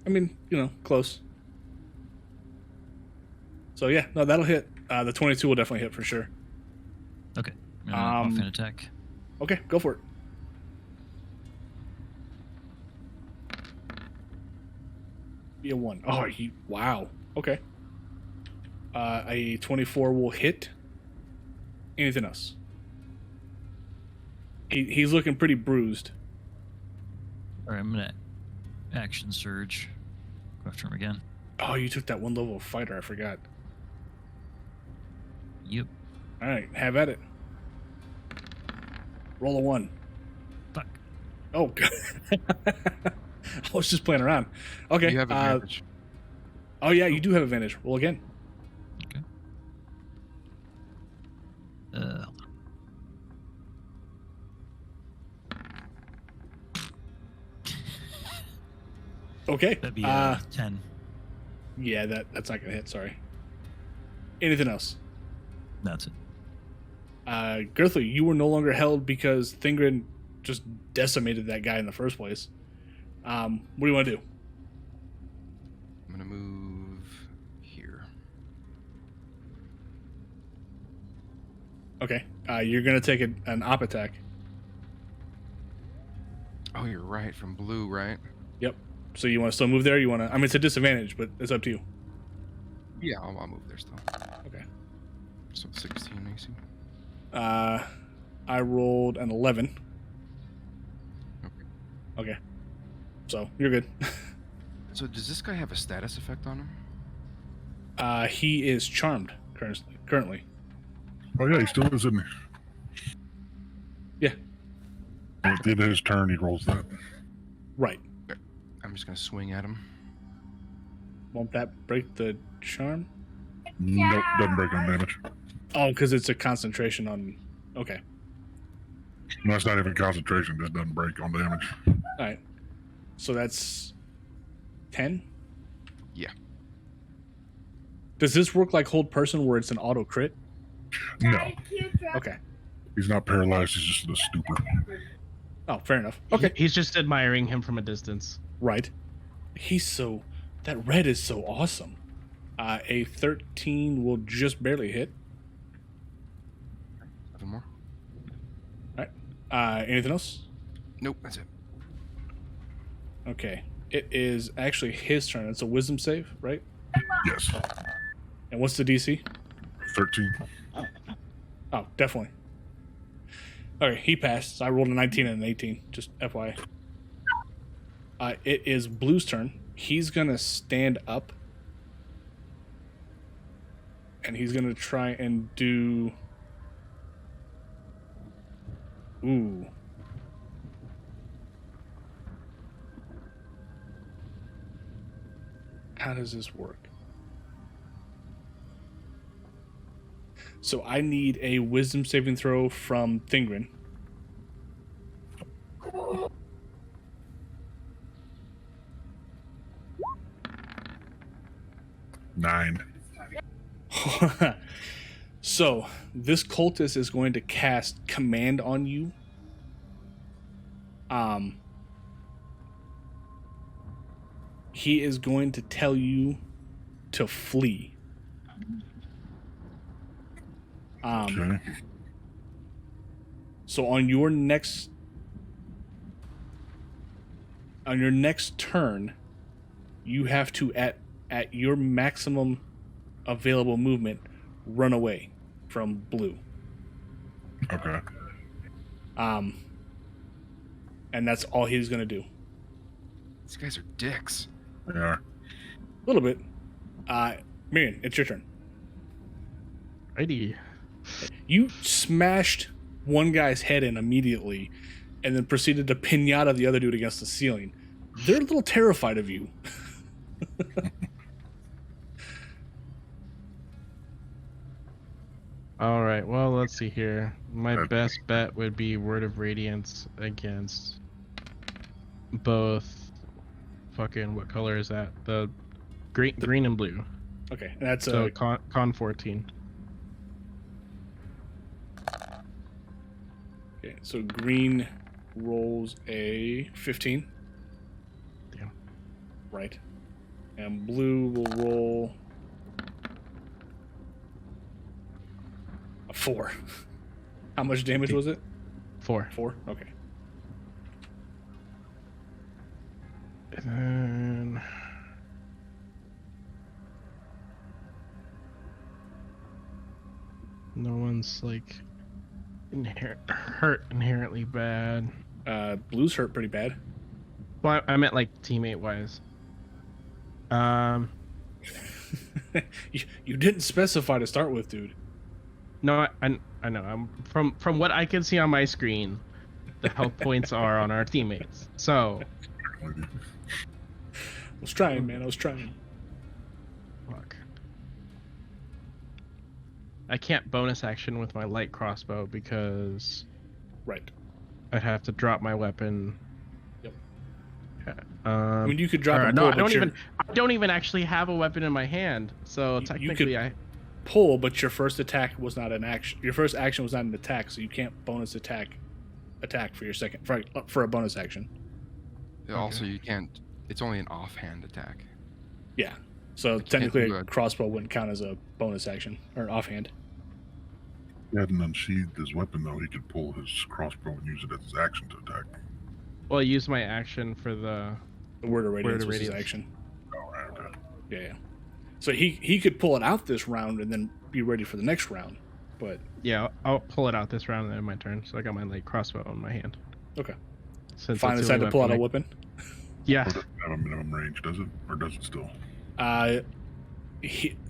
I mean, close. So yeah, no, that'll hit. The 22 will definitely hit for sure. Okay. Off Um, an attack. Okay, go for it. Be a 1. Oh, wow. Okay. A 24 will hit. Anything else? He's looking pretty bruised. All right, I'm gonna action surge. Go after him again. Oh, you took that one level of fighter. I forgot. Yep. All right, have at it. Roll a 1. Fuck. Oh, God. I was just playing around. Okay. You have advantage. Oh, yeah, you do have advantage. Roll again. Okay. Hold on. Okay. That'd be 10. Yeah, that's not gonna hit. Sorry. Anything else? That's it. Girthly, you were no longer held because Thingrin just decimated that guy in the first place. What do you want to do? I'm gonna move here. Okay. You're gonna take an op attack. Oh, you're right. From blue, right? Yep. So you want to still move there? You want to? I mean, it's a disadvantage, but it's up to you. Yeah, I'll move there still. Okay. So 16 AC. I rolled an 11. Okay. Okay. So you're good. So does this guy have a status effect on him? He is charmed currently. Oh yeah, he still is, isn't he? Yeah. At the end of his turn, he rolls that. Right. I'm just gonna swing at him. Won't that break the charm? Nope, doesn't break on damage. Oh, because it's a concentration on. Okay. No, it's not even concentration. Just doesn't break on damage. All right. So that's 10? Yeah. Does this work like Hold Person where it's an auto crit? No, Okay. he's not paralyzed. He's just a stupor. Oh, fair enough. Okay. He's just admiring him from a distance. Right. That red is so awesome. A 13 will just barely hit. 7 more. All right. Anything else? Nope, that's it. Okay. It is actually his turn. It's a wisdom save, right? Yes. And what's the DC? 13. Oh, definitely. Okay, he passed. So I rolled a 19 and an 18. Just FYI. It is Blue's turn. He's gonna stand up, and he's gonna try and do. Ooh. How does this work? So I need a wisdom saving throw from Thingrin. Nine. So this cultist is going to cast command on you. He is going to tell you to flee. Okay. So on your next turn, you have to at your maximum available movement run away from Blue. Okay. And that's all he's gonna do. These guys are dicks. They are. A little bit. Miriam, it's your turn. Righty. You smashed one guy's head in immediately, and then proceeded to pinata the other dude against the ceiling. They're a little terrified of you. All right. Well, let's see here. My best bet would be Word of Radiance against both. Fucking what color is that? The green and blue. Okay, and that's So con 14. okay. So green rolls a 15. Damn. Right. And blue will roll a 4. How much damage was it? 4. 4? Okay. And then no one's like hurt inherently bad. Blue's hurt pretty bad. Well, I meant like teammate wise. You didn't specify to start with, dude. No, I know. I'm from what I can see on my screen, the health points are on our teammates. So I was trying, man. I was trying. fuck. I can't bonus action with my light crossbow because Right. I'd have to drop my weapon. Yep. Yeah, I mean, you could drop or, and no, pull, I don't but even. I don't even actually have a weapon in my hand. So You technically, could pull, but your first attack was not an action. Your first action was not an attack, so you can't bonus attack for your second for a bonus action. Also, you can't. It's only an offhand attack. Yeah. So Like, you can't technically, do a a- crossbow wouldn't count as a bonus action or offhand. He hadn't unsheathed his weapon, though. He could pull his crossbow and use it as his action to attack. well, I use my action for the. The word of radiance of was his radiance. action. Oh, right, okay. Yeah. So he could pull it out this round and then be ready for the next round. But Yeah, I'll pull it out this round and then my turn. So I got my light crossbow in my hand. okay. Since Fine that's the decide to only pull out a weapon weapon. Yeah. Or does it have a minimum range, does it? Or does it still?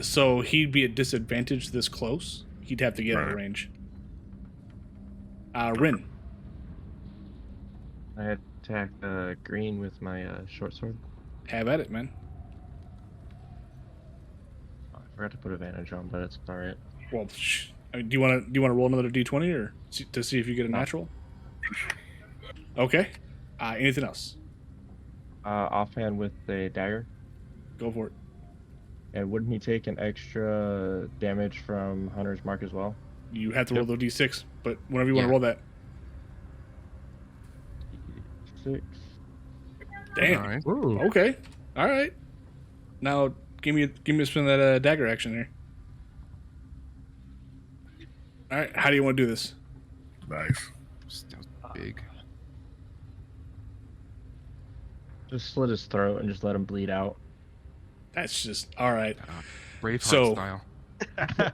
So he'd be at disadvantage this close. He'd have to get out of Right. range. Rin. I attack green with my short sword. Have at it, man. Oh, I forgot to put advantage on, but it's alright. Well, I mean, do you want to roll another d20 or to see if you get a No. natural? Okay. Anything else? Offhand with the dagger. Go for it. And wouldn't he take an extra damage from Hunter's Mark as well? You have to roll the d6, but whenever you want to roll that. 6. Damn. Alright. Ooh. Okay. All right. Now give me a spin of that dagger action here. All right. How do you want to do this? Nice. That was big. Just slit his throat and just let him bleed out. That's just all right. Braveheart So- style.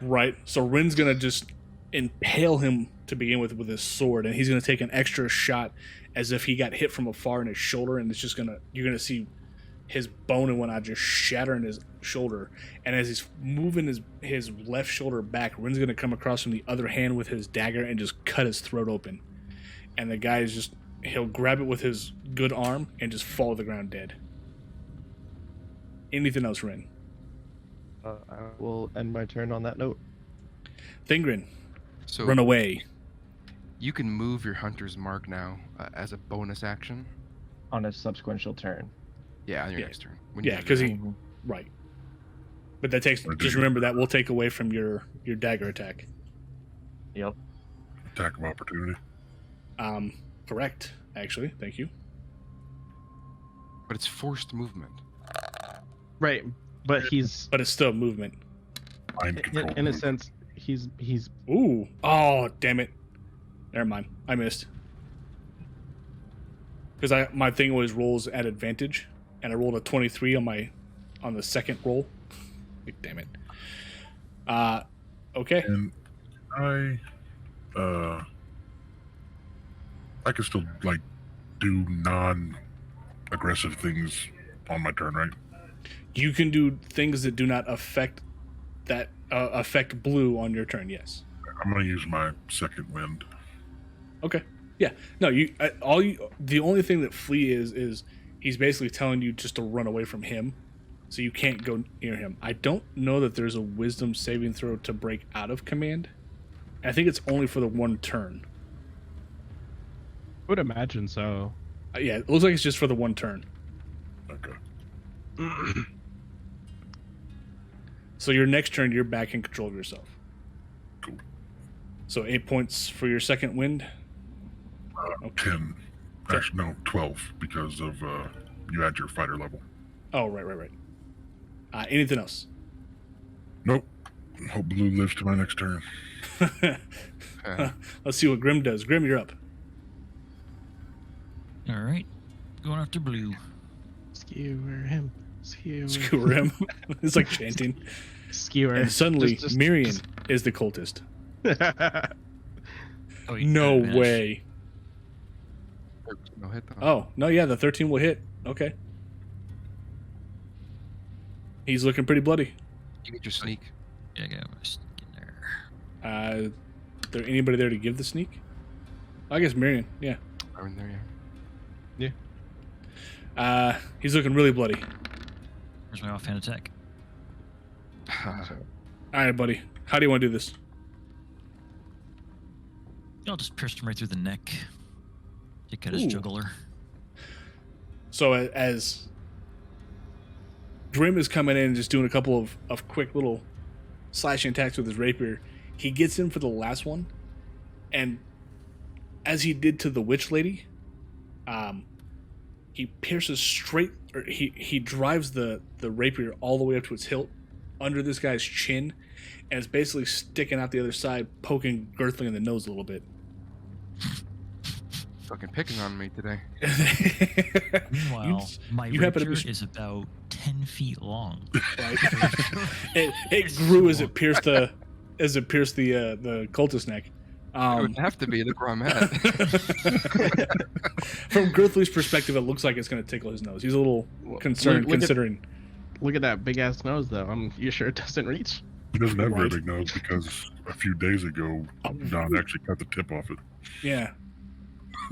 Right. So Rin's gonna just impale him to begin with his sword, and he's gonna take an extra shot as if he got hit from afar in his shoulder, and it's just you're gonna see his bone and whatnot just shatter in his shoulder. And as he's moving his left shoulder back, Rin's gonna come across from the other hand with his dagger and just cut his throat open. And the guy is he'll grab it with his good arm and just fall to the ground dead. Anything else, Rin? I will end my turn on that note. Thingrin, So run away. you can move your Hunter's Mark now as a bonus action. On a subsequent turn. Yeah, on your Yeah. next turn. When you Yeah, have because your- he right. But that takes just remember that will take away from your dagger attack. Yep. Attack of opportunity. Correct. Actually, thank you. But it's forced movement. Right, but he's But it's still movement. Mind control. in a move. sense he's Ooh. Oh, damn it. Never mind. I missed. Because my thing always rolls at advantage, and I rolled a 23 on the second roll. Like, damn it. Okay. And I can still like do non-aggressive things on my turn, right? You can do things that do not affect blue on your turn. Yes. I'm gonna use my second wind. Okay. Yeah. No. The only thing that flee is he's basically telling you just to run away from him, so you can't go near him. I don't know that there's a wisdom saving throw to break out of command. I think it's only for the one turn. I would imagine so. Yeah, it looks like it's just for the one turn. Okay. So your next turn, you're back in control of yourself. Cool. So 8 points for your second wind. 10. Actually, no, 12 because of you add your fighter level. Oh, right. Anything else? Nope. Hope blue lives to my next turn. Let's see what Grim does. Grim, you're up. All right, going after blue. Skewer him. Skewer. Skewer him. It's like chanting. Skewer. And suddenly, Just- Miriam is the cultist. Oh, you No got advantage. way. 13 will hit though. Oh, no, yeah, the 13 will hit. Okay. He's looking pretty bloody. You get your sneak. Yeah, I got my sneak in there. There anybody there to give the sneak? I guess Marion, yeah. I'm in there, yeah. He's looking really bloody. Where's my offhand attack? All right, buddy. How do you want to do this? I'll just pierce him right through the neck. Take out his Ooh. jugular. So as Grim is coming in and just doing a couple of quick little slashing attacks with his rapier, he gets in for the last one, and as he did to the witch lady, he pierces straight, or he drives the rapier all the way up to its hilt under this guy's chin, and it's basically sticking out the other side, poking Girthly in the nose a little bit. Fucking picking on me today. Meanwhile, my you happen to rapier be- is about 10 feet long. Right? it grew as it pierced the cultist neck. It would have to be. Look where I'm at. From Girthly's perspective, it looks like it's going to tickle his nose. He's a little concerned, look at- considering. Look at that big ass nose, though. You sure it doesn't reach? He doesn't have a very Right. big nose because a few days ago, Don actually cut the tip off it. Yeah,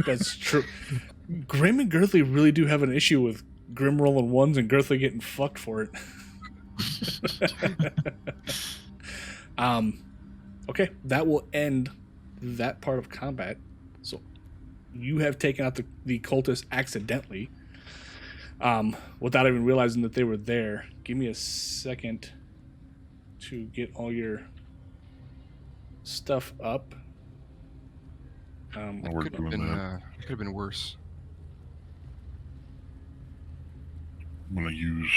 that's true. Grim and Girthly really do have an issue with Grim rolling ones and Girthly getting fucked for it. Okay, that will end that part of combat. So you have taken out the cultist accidentally, without even realizing that they were there. Give me a second to get all your stuff up. While we're Could have doing been, that, could have been worse. I'm going to use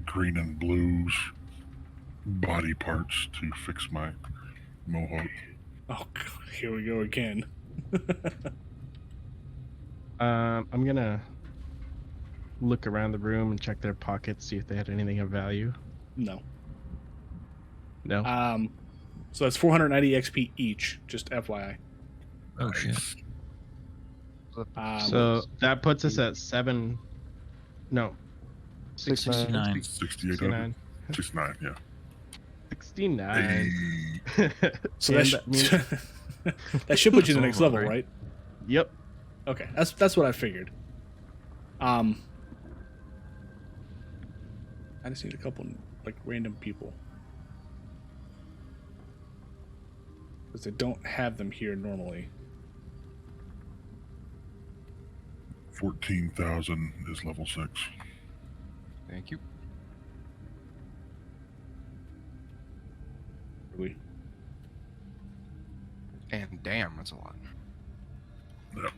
green and blues body parts to fix my mohawk. Oh, God, here we go again. I'm gonna look around the room and check their pockets, see if they had anything of value. No. No. So that's 490 XP each, just FYI. Oh, shit. So that puts us at 7. No. 69. 6800. 69, yeah. 69. Hey. So And that, that means- that should put you in the next That's all level, right. right? Yep. Okay, that's what I figured. I just need a couple like random people because they don't have them here normally. 14,000 is level 6. Thank you. Really? And damn, that's a lot. Yeah.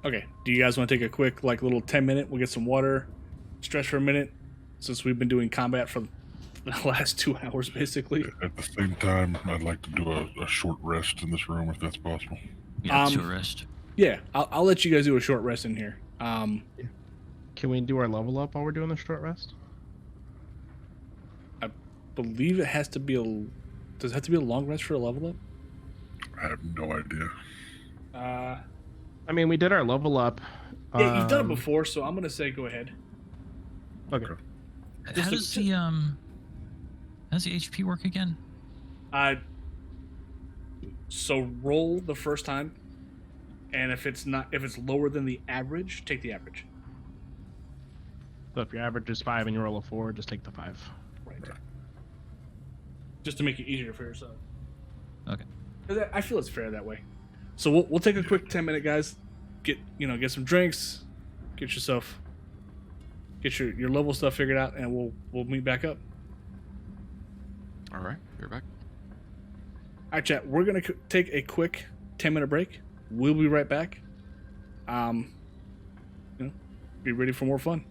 Okay. Do you guys want to take a quick like little 10-minute? We'll get some water, stretch for a minute, since we've been doing combat for the last 2 hours basically. At the same time, I'd like to do a short rest in this room if that's possible. Yeah, Um, to rest. Yeah, I'll let you guys do a short rest in here. Can we do our level up while we're doing the short rest? Believe it has to be does it have to be a long rest for a level up? I have no idea. I mean, we did our level up. Yeah, you've done it before, so I'm gonna say go ahead. Okay. How does the HP work again? So roll the first time, and if it's lower than the average, take the average. So if your average is 5 and you roll a 4, just take the 5. Right. Just to make it easier for yourself. Okay. 'Cause I feel it's fair that way. So we'll take a quick 10-minute, guys. Get some drinks, get your level stuff figured out, and we'll meet back up. All right, you're back. All right, chat. We're gonna take a quick 10-minute break. We'll be right back. Be ready for more fun.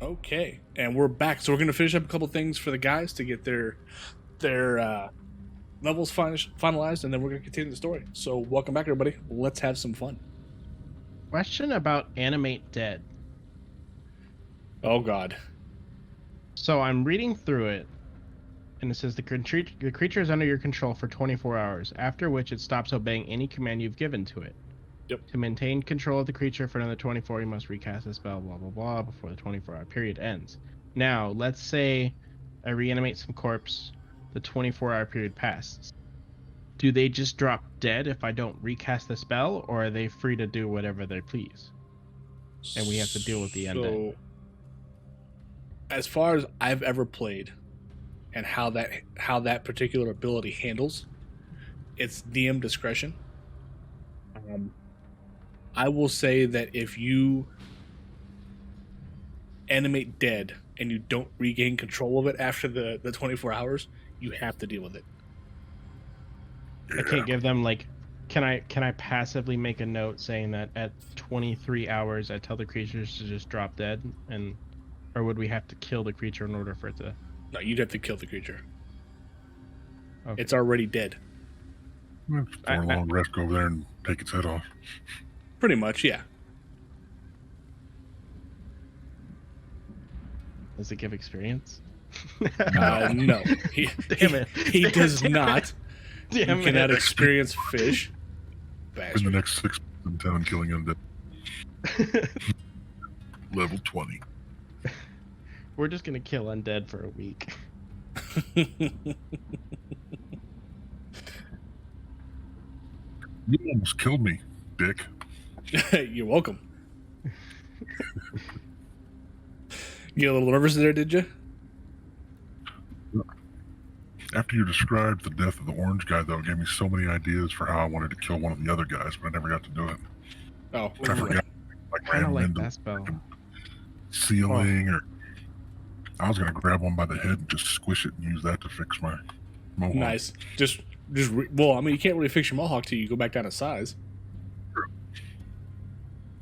Okay, and we're back. So we're gonna finish up a couple things for the guys to get their levels finalized, and then we're gonna continue the story. So welcome back, everybody. Let's have some fun. Question about animate dead. Oh God. So I'm reading through it, and it says the creature is under your control for 24 hours, after which it stops obeying any command you've given to it. Yep. To maintain control of the creature for another 24, you must recast the spell, blah, blah, blah, before the 24-hour period ends. Now, let's say I reanimate some corpse, the 24-hour period passes. Do they just drop dead if I don't recast the spell, or are they free to do whatever they please? And we have to deal with the undead. So, as far as I've ever played, and how that particular ability handles, it's DM discretion. I will say that if you animate dead and you don't regain control of it after the 24 hours, you have to deal with it. I can't give them like, can I passively make a note saying that at 23 hours I tell the creatures to just drop dead, and or would we have to kill the creature in order for it to? No, you'd have to kill the creature. Okay. It's already dead. Throw a long rest, go over there and take its head off. Pretty much, yeah. Does it give experience? No. Damn it. He does not. Damn You cannot it. experience fish. In the Bastard. next 6 and 10 on killing undead. Level 20. We're just gonna kill undead for a week. You almost killed me, dick. You're welcome. You get a little nervous there, did you? After you described the death of the orange guy, though, it gave me so many ideas for how I wanted to kill one of the other guys, but I never got to do it. Oh, I forgot. Like Kind of ran like into that spell. ceiling, or I was gonna grab one by the head and just squish it and use that to fix my mohawk. nice. Well, I mean, you can't really fix your mohawk till you go back down to size.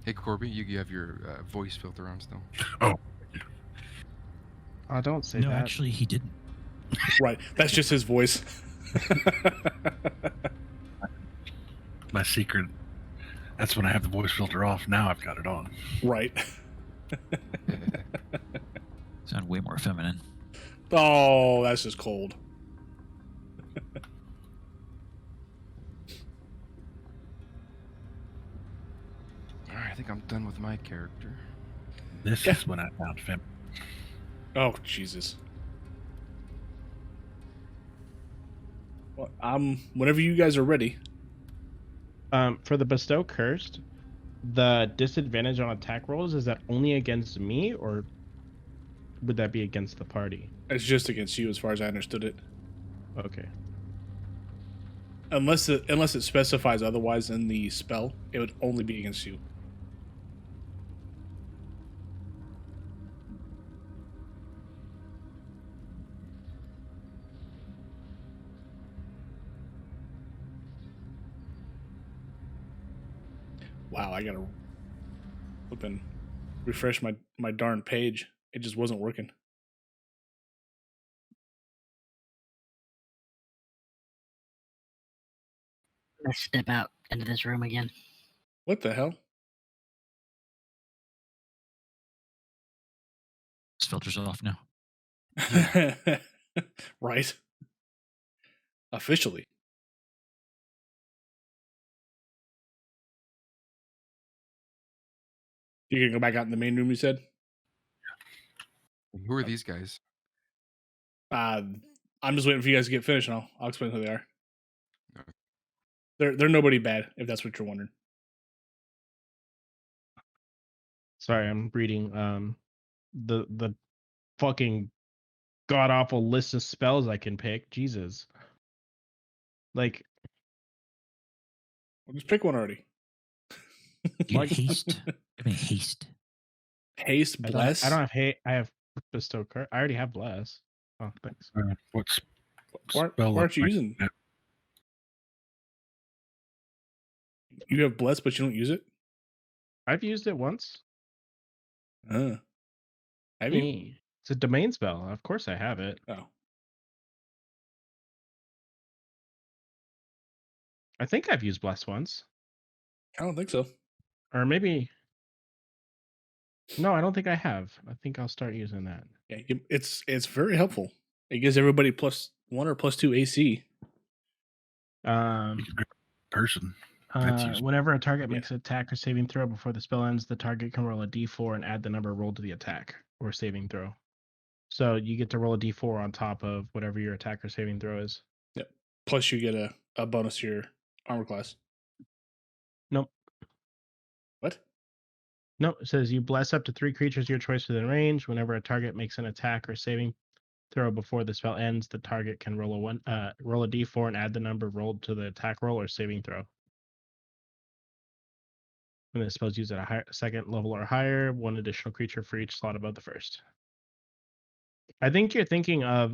Hey Corby, you have your voice filter on still. Oh, don't say No, that. actually, he didn't. Right. That's just his voice. My secret. That's when I have the voice filter off. Now I've got it on. Right. Sound way more feminine. Oh, that's just cold. Alright, I think I'm done with my character. This Yeah. is when I found Fem. Oh, Jesus. Well, whenever you guys are ready. For the bestow cursed, the disadvantage on attack rolls, is that only against me, or would that be against the party? It's just against you, as far as I understood it. Okay. Unless it specifies otherwise in the spell, it would only be against you. Wow, I gotta flip and refresh my darn page. It just wasn't working. Let's step out into this room again. What the hell? This filter's off now. Right. Officially. You're gonna go back out in the main room, you said? Who are these guys? I'm just waiting for you guys to get finished, and I'll explain who they are. Okay. They're nobody bad, if that's what you're wondering. Sorry, I'm reading the fucking god awful list of spells I can pick. Jesus. Like, Well, just pick one already. Get haste. Give me haste. Haste, bless. I don't have hate. I have bestow curse. I already have bless. Oh, thanks. What's Why spell aren't you like using? that? You have bless, but you don't use it. I've used it once. Have you? It's a domain spell. Of course I have it. Oh, I think I've used Bless once. I don't think so. Or maybe. No, I don't think I have. I think I'll start using that. Yeah, it's very helpful. It gives everybody +1 or +2 AC. Um, Person. That's useful. whenever a target Yeah. makes an attack or saving throw before the spell ends, the target can roll a d4 and add the number rolled to the attack or saving throw. So you get to roll a d4 on top of whatever your attack or saving throw is. Yep. Plus, you get a bonus to your armor class. Nope. What? No, it says you bless up to 3 creatures of your choice within range. Whenever a target makes an attack or saving throw before the spell ends, the target can roll a d4 and add the number rolled to the attack roll or saving throw. When the spell's used at a second level or higher, 1 additional creature for each slot above the first. I think you're thinking of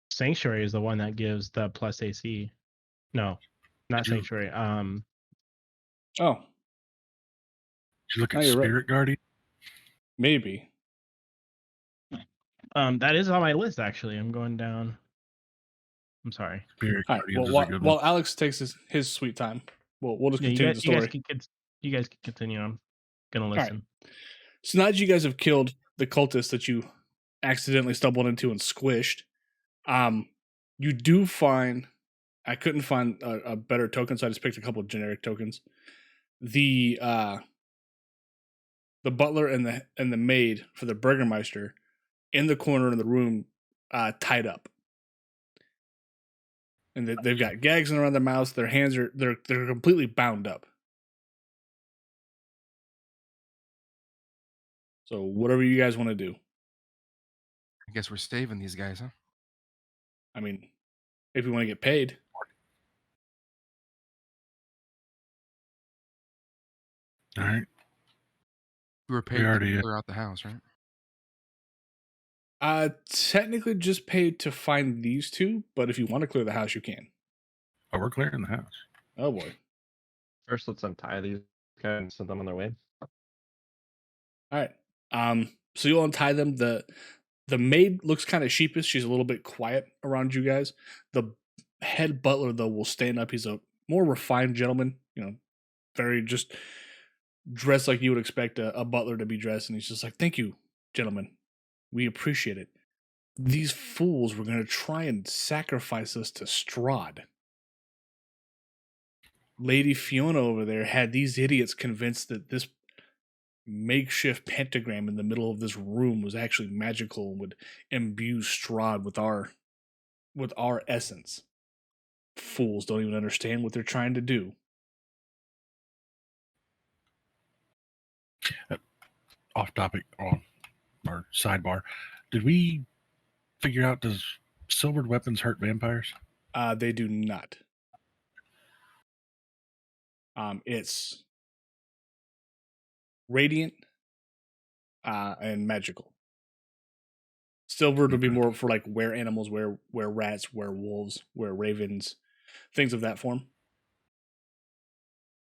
Sanctuary is the one that gives the plus AC. No, not Did you- Sanctuary. Oh, Did you look No, at you're right. Spirit Guardian? maybe. That is on my list actually. I'm going down. I'm sorry. Spirit All right. Guardians Well, is a good one. while Alex takes his sweet time, we'll just Yeah, continue the you story. guys can continue. I'm gonna right. listen. So now that you guys have killed the cultist that you accidentally stumbled into and squished, you do find I couldn't find a better token, so I just picked a couple of generic tokens. The butler and the maid for the Burgermeister in the corner of the room, tied up, and they've got gags around their mouths. Their hands are they're completely bound up. So whatever you guys want to do. I guess we're staving these guys, huh? I mean, if you want to get paid. All right. We were paid to already- clear out the house, right? Technically just paid to find these two, but if you want to clear the house, you can. Oh, we're clearing the house. Oh boy. First, let's untie these guys and send them on their way. All right. So you'll untie them. The maid looks kind of sheepish. She's a little bit quiet around you guys. The head butler, though, will stand up. He's a more refined gentleman, very just dressed like you would expect a butler to be dressed. And he's just like, "Thank you, gentlemen. We appreciate it. These fools were going to try and sacrifice us to Strahd. Lady Fiona over there had these idiots convinced that this makeshift pentagram in the middle of this room was actually magical and would imbue Strahd with our essence. Fools don't even understand what they're trying to do." Off topic on our sidebar. Did we figure out, does silvered weapons hurt vampires? They do not. It's radiant and magical. Silver would be Okay. more for like were animals, were rats, were wolves, were ravens, things of that form.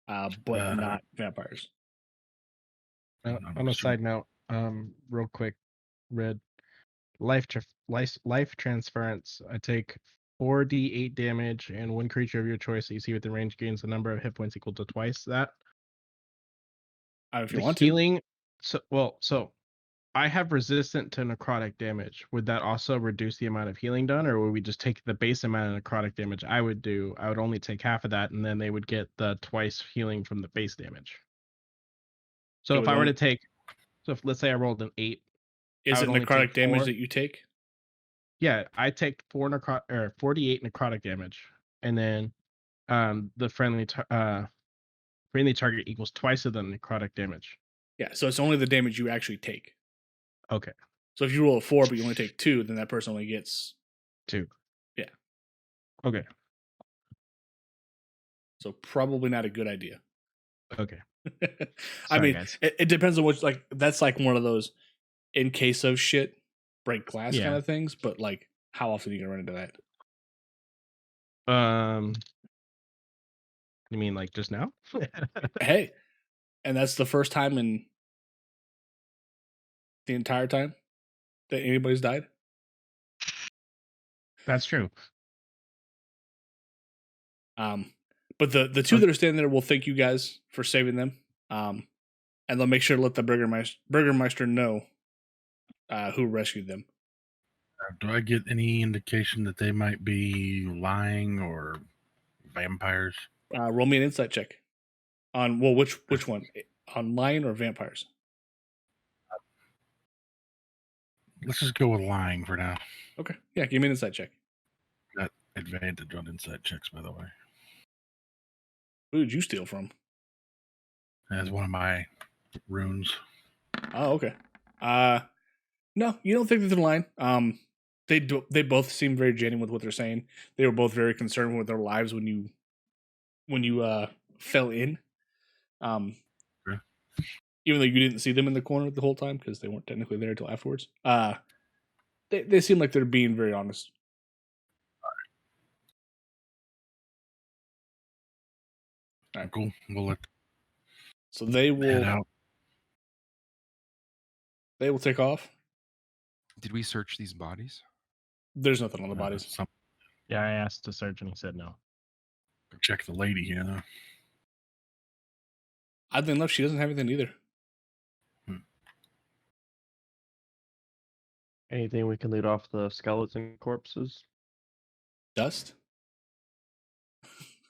But not vampires. On a side note, real quick, Red, life transference. I take 4d8 damage, and 1 creature of your choice that you see within range gains the number of hit points equal to twice that. If you The want healing. So I have resistant to necrotic damage. Would that also reduce the amount of healing done, or would we just take the base amount of necrotic damage I would do? I would only take half of that, and then they would get the twice healing from the base damage. So It if would I were to only- take, if let's say I rolled an 8, to, is I it would only necrotic take damage 4. that you take? Yeah, I take 48 necrotic damage, and then the friendly target equals twice of the necrotic damage. Yeah, so it's only the damage you actually take. Okay, So if you roll a 4 but you only take 2, then that person only gets 2. Yeah. Okay. So probably not a good idea. Okay. I Sorry, mean, guys. it depends on what, like, that's like one of those in case of shit break glass Yeah. kind of things, but like how often are you gonna run into that? You mean like just now? Hey, and that's the first time in the entire time that anybody's died. That's true. But the two that are standing there will thank you guys for saving them. And they'll make sure to let the Burgermeister know who rescued them. Do I get any indication that they might be lying or vampires? Roll me an insight check on which one, on lying or vampires. Let's just go with lying for now. Okay, yeah, give me an insight check. Got advantage on insight checks, by the way. Who did you steal from? As one of my runes. Oh, okay. No, you don't think that they're lying. They both seem very genuine with what they're saying. They were both very concerned with their lives when you fell in. Okay. Even though you didn't see them in the corner the whole time because they weren't technically there until afterwards. They seem like they're being very honest. All right, cool. We'll let So they head will out. take off. Did we search these bodies? There's nothing on the bodies. Yeah, I asked the surgeon. He said no. Check the lady, you know. Oddly enough, she doesn't have anything either. Anything we can loot off the skeleton corpses? Dust?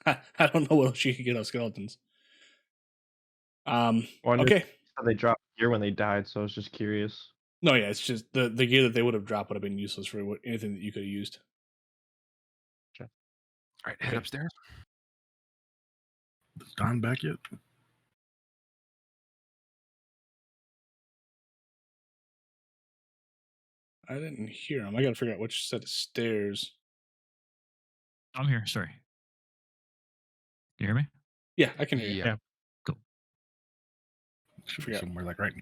I don't know what else she could get off skeletons. Well, I knew Okay. they dropped gear when they died, so I was just curious. No, yeah, it's just the gear that they would have dropped would have been useless for anything that you could have used. All right, head upstairs. Is Don back yet? I didn't hear him. I got to figure out which set of stairs. I'm here. Sorry. You hear me? Yeah, I can hear you. Yeah. Cool. Should be Yeah. somewhere like right.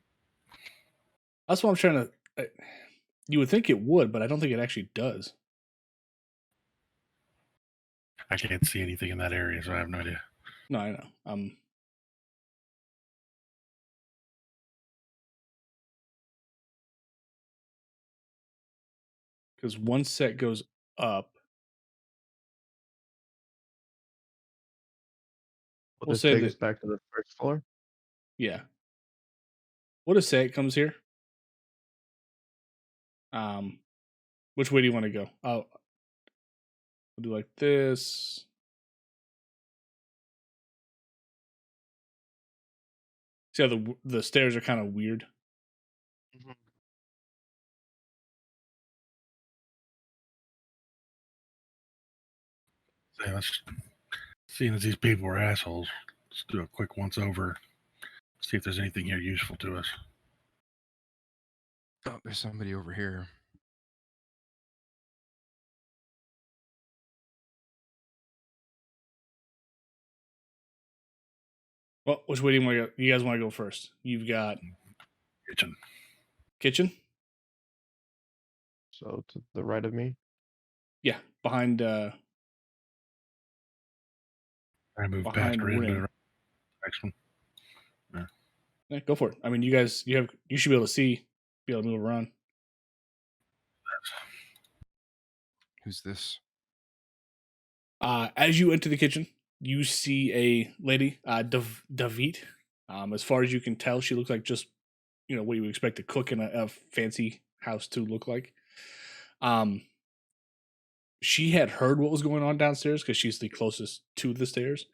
That's what I'm trying to. You would think it would, but I don't think it actually does. I can't see anything in that area, so I have no idea. No, I know. Because one set goes up. Will We'll this say take that- us back to the first floor? Yeah. What does say it comes here? Which way do you want to go? We'll do like this. See how the stairs are kind of weird. Yeah, seeing as these people are assholes, let's do a quick once over. See if there's anything here useful to us. Oh, there's somebody over here. Well, which way do you want to go? You guys want to go first? You've got kitchen. So to the right of me. Yeah, behind. I move past Behind Red to Rim. the right. Next one. Yeah, go for it. I mean, you should be able to move around. Who's this? As you enter the kitchen, you see a lady, David. As far as you can tell, she looks like just what you would expect a cook in a fancy house to look like. She had heard what was going on downstairs because she's the closest to the stairs,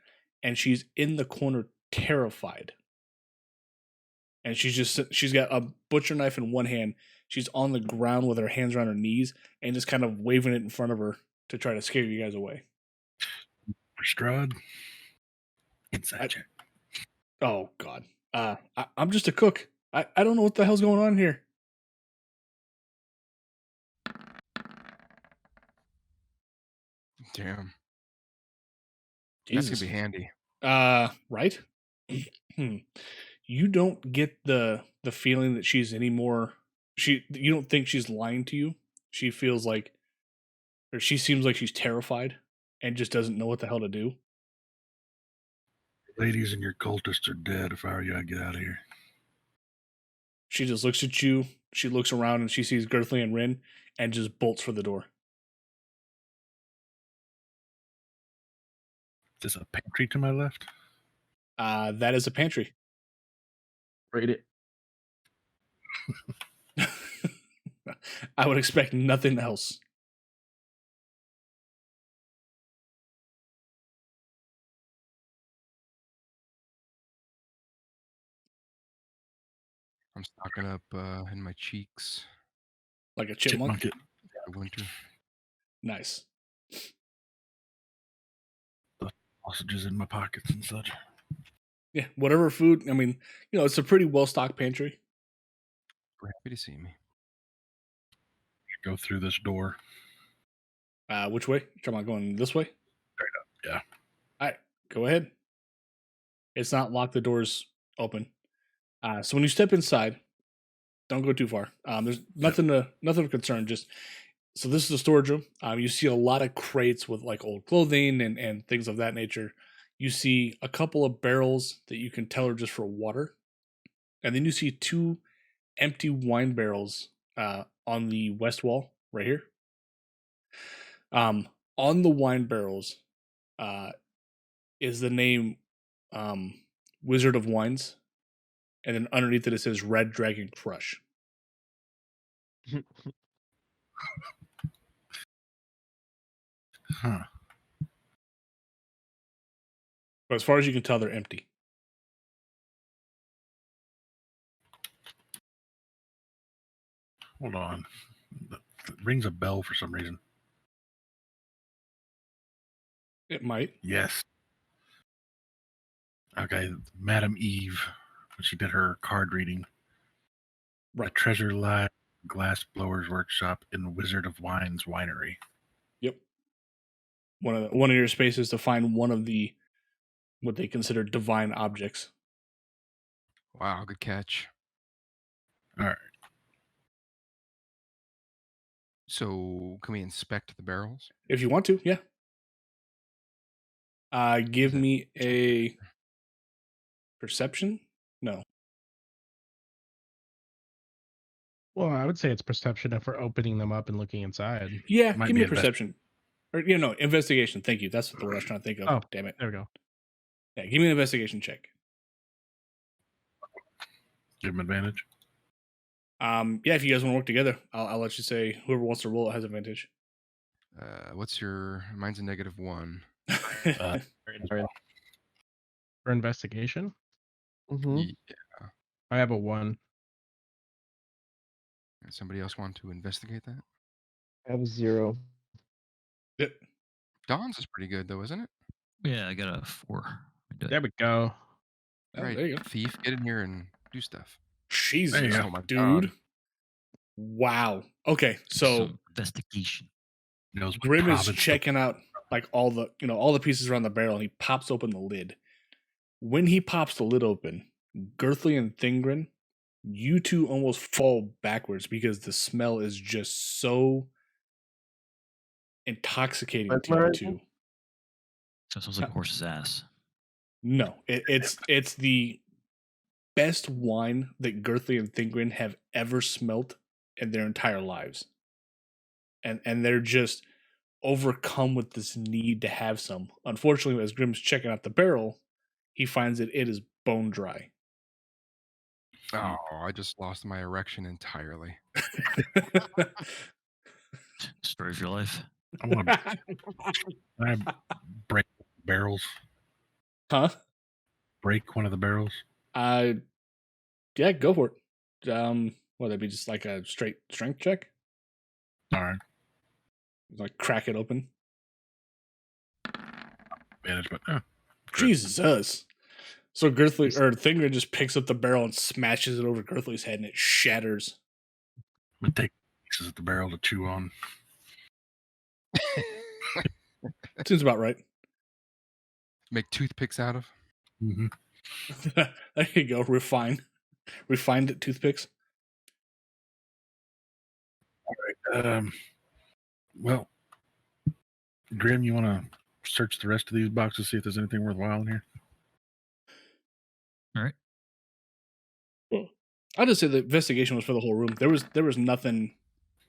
and she's in the corner, terrified. And she's got a butcher knife in one hand. She's on the ground with her hands around her knees and just kind of waving it in front of her to try to scare you guys away. Strud. Inside check. Oh God. I'm just a cook. I don't know what the hell's going on here. Damn. Jesus. That's gonna be handy. Right? You don't get the feeling that she's any more. You don't think she's lying to you. She feels like, or she seems like she's terrified and just doesn't know what the hell to do. Ladies and your cultists are dead. If I were you, I'd get out of here. She just looks at you she looks around and she sees Girthly and Rin and just bolts for the door. Is this a pantry to my left? That is a pantry. Rate it. I would expect nothing else. I'm stocking up in my cheeks. Like a chipmunk. It. For winter. Nice. Sausages in my pockets and such. Yeah, whatever food. I mean, it's a pretty well stocked pantry. We're happy to see me. Go through this door. Which way? Talking about going this way? Straight up, yeah. All right, go ahead. It's not locked. The door's open. So when you step inside, don't go too far. There's nothing of concern. Just so this is a storage room. You see a lot of crates with like old clothing and things of that nature. You see a couple of barrels that you can tell are just for water, and then you see 2 empty wine barrels on the west wall right here. On the wine barrels is the name Wizard of Wines, and then underneath it says Red Dragon Crush. Huh. But as far as you can tell, they're empty. Hold on. It rings a bell for some reason. It might. Yes. Okay, Madam Eve, when she did her card reading. Right. The Treasure Live Glass Blowers Workshop in Wizard of Wines Winery. Yep. One of your spaces to find one of the what they consider divine objects. Wow, good catch. All right. So, can we inspect the barrels? If you want to, yeah. Give Is it- me a perception? No. Well, I would say it's perception if we're opening them up and looking inside. Yeah, Might give me be a perception. Or investigation. Thank you. That's the word I was trying to think of. Oh. Damn it. There we go. Yeah, give me an investigation check. Give him advantage. Yeah, if you guys want to work together, I'll let you say whoever wants to roll it has advantage. What's your? Mine's a -1. For investigation, Mm-hmm. Yeah. I have a 1. Somebody else want to investigate that? I have a 0. Yep. Dawn's is pretty good though, isn't it? Yeah, I got a 4. There we go. Oh, Right, there you go. thief, get in here and do stuff. Jesus, There you go. Oh my dude. God. Wow. Okay, so Some investigation. Knows what Grim is province checking out like all the pieces around the barrel, and he pops open the lid. When he pops the lid open, Girthly and Thingrin, you two almost fall backwards because the smell is just so intoxicating to you Mesmerizing? two. So it smells like a horse's ass. No, it's the best wine that Girthly and Thingrin have ever smelt in their entire lives. And they're just overcome with this need to have some. Unfortunately, as Grim's checking out the barrel, he finds that it is bone dry. Oh, I just lost my erection entirely. Story of your life. I want to break barrels. Huh? Break one of the barrels. Yeah, go for it. Would that be just like a straight strength check? All right. Like crack it open. Advantage, but Jesus. So Girthly or Thingrin just picks up the barrel and smashes it over Girthly's head, and it shatters. I'm gonna take pieces of the barrel to chew on. Seems about right. Make toothpicks out of. Mm-hmm. There you go. Refined toothpicks. Well, Grim, you want to search the rest of these boxes, see if there's anything worthwhile in here? All right. I'll just say the investigation was for the whole room. There was nothing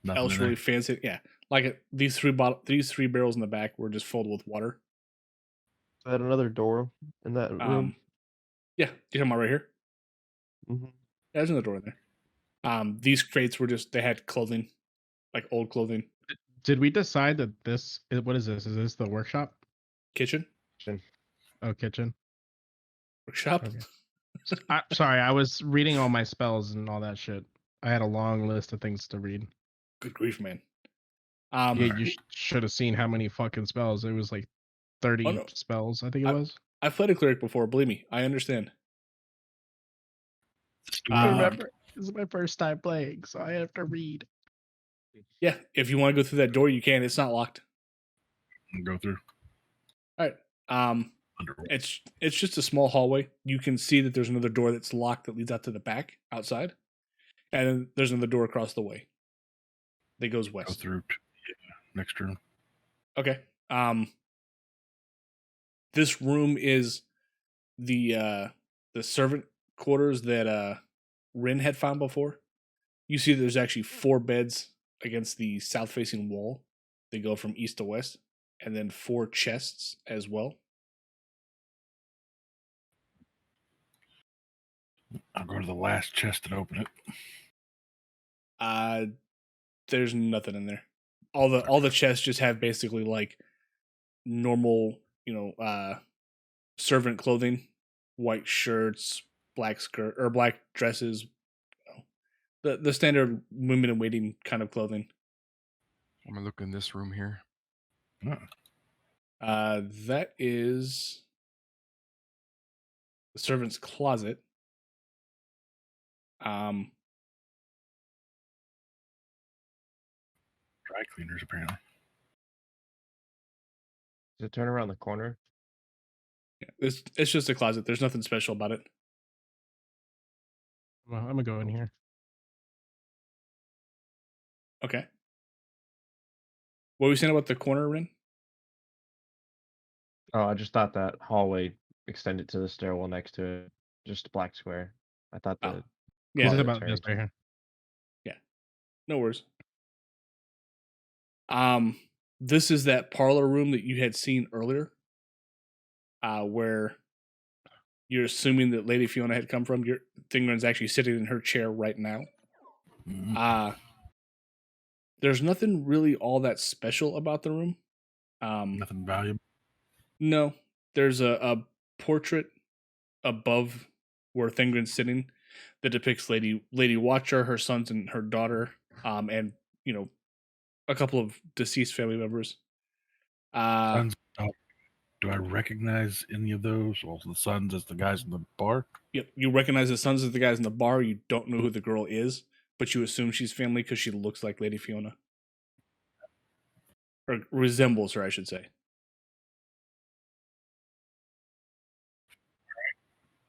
Nothing else in really there. fancy. Yeah, like these three barrels in the back were just filled with water. I had another door in that room. Yeah, you talking about right here? Hmm. Yeah, there's another door in there. These crates were just they had clothing, like old clothing. Did we decide that this? What is this? Is this the workshop? Kitchen, Oh, kitchen. workshop. Okay. Sorry, I was reading all my spells and all that shit. I had a long list of things to read. Good grief, man. Yeah, you should have seen how many fucking spells. It was like 30 no. spells, I think it was. I've played a cleric before. Believe me, I understand. I remember this is my first time playing, so I have to read. Yeah, if you want to go through that door, you can. It's not locked. Go through. All right. Underwater. It's just a small hallway. You can see that there's another door that's locked that leads out to the back outside, and then there's another door across the way that goes Go west. through to the next room. Okay. This room is the servant quarters that Rin had found before. You see there's actually 4 beds against the south facing wall. They go from east to west, and then 4 chests as well. I'll go to the last chest and open it. There's nothing in there. All the chests just have basically like normal, servant clothing, white shirts, black skirt or black dresses, the standard women in waiting kind of clothing. I'm gonna look in this room here. That is the servant's closet. Dry cleaners, apparently. Does it turn around the corner? Yeah, it's just a closet. There's nothing special about it. Well, I'm gonna go in here. Okay. What were you saying about the corner, Rin? Oh, I just thought that hallway extended to the stairwell next to it. Just a black square. I thought Oh, the yeah, It's closet about this turned. right here. no worries. This is that parlor room that you had seen earlier, where you're assuming that Lady Fiona had come from. Your Thingren's actually sitting in her chair right now. Mhm. There's nothing really all that special about the room. Nothing valuable. No, there's a portrait above where Thingren's sitting that depicts Lady Watcher, her sons and her daughter, and a couple of deceased family members. Sons, do I recognize any of those? Well, the sons as the guys in the bar. Yep, you recognize the sons of the guys in the bar. You don't know who the girl is, but you assume she's family because she looks like Lady Fiona, or resembles her, I should say.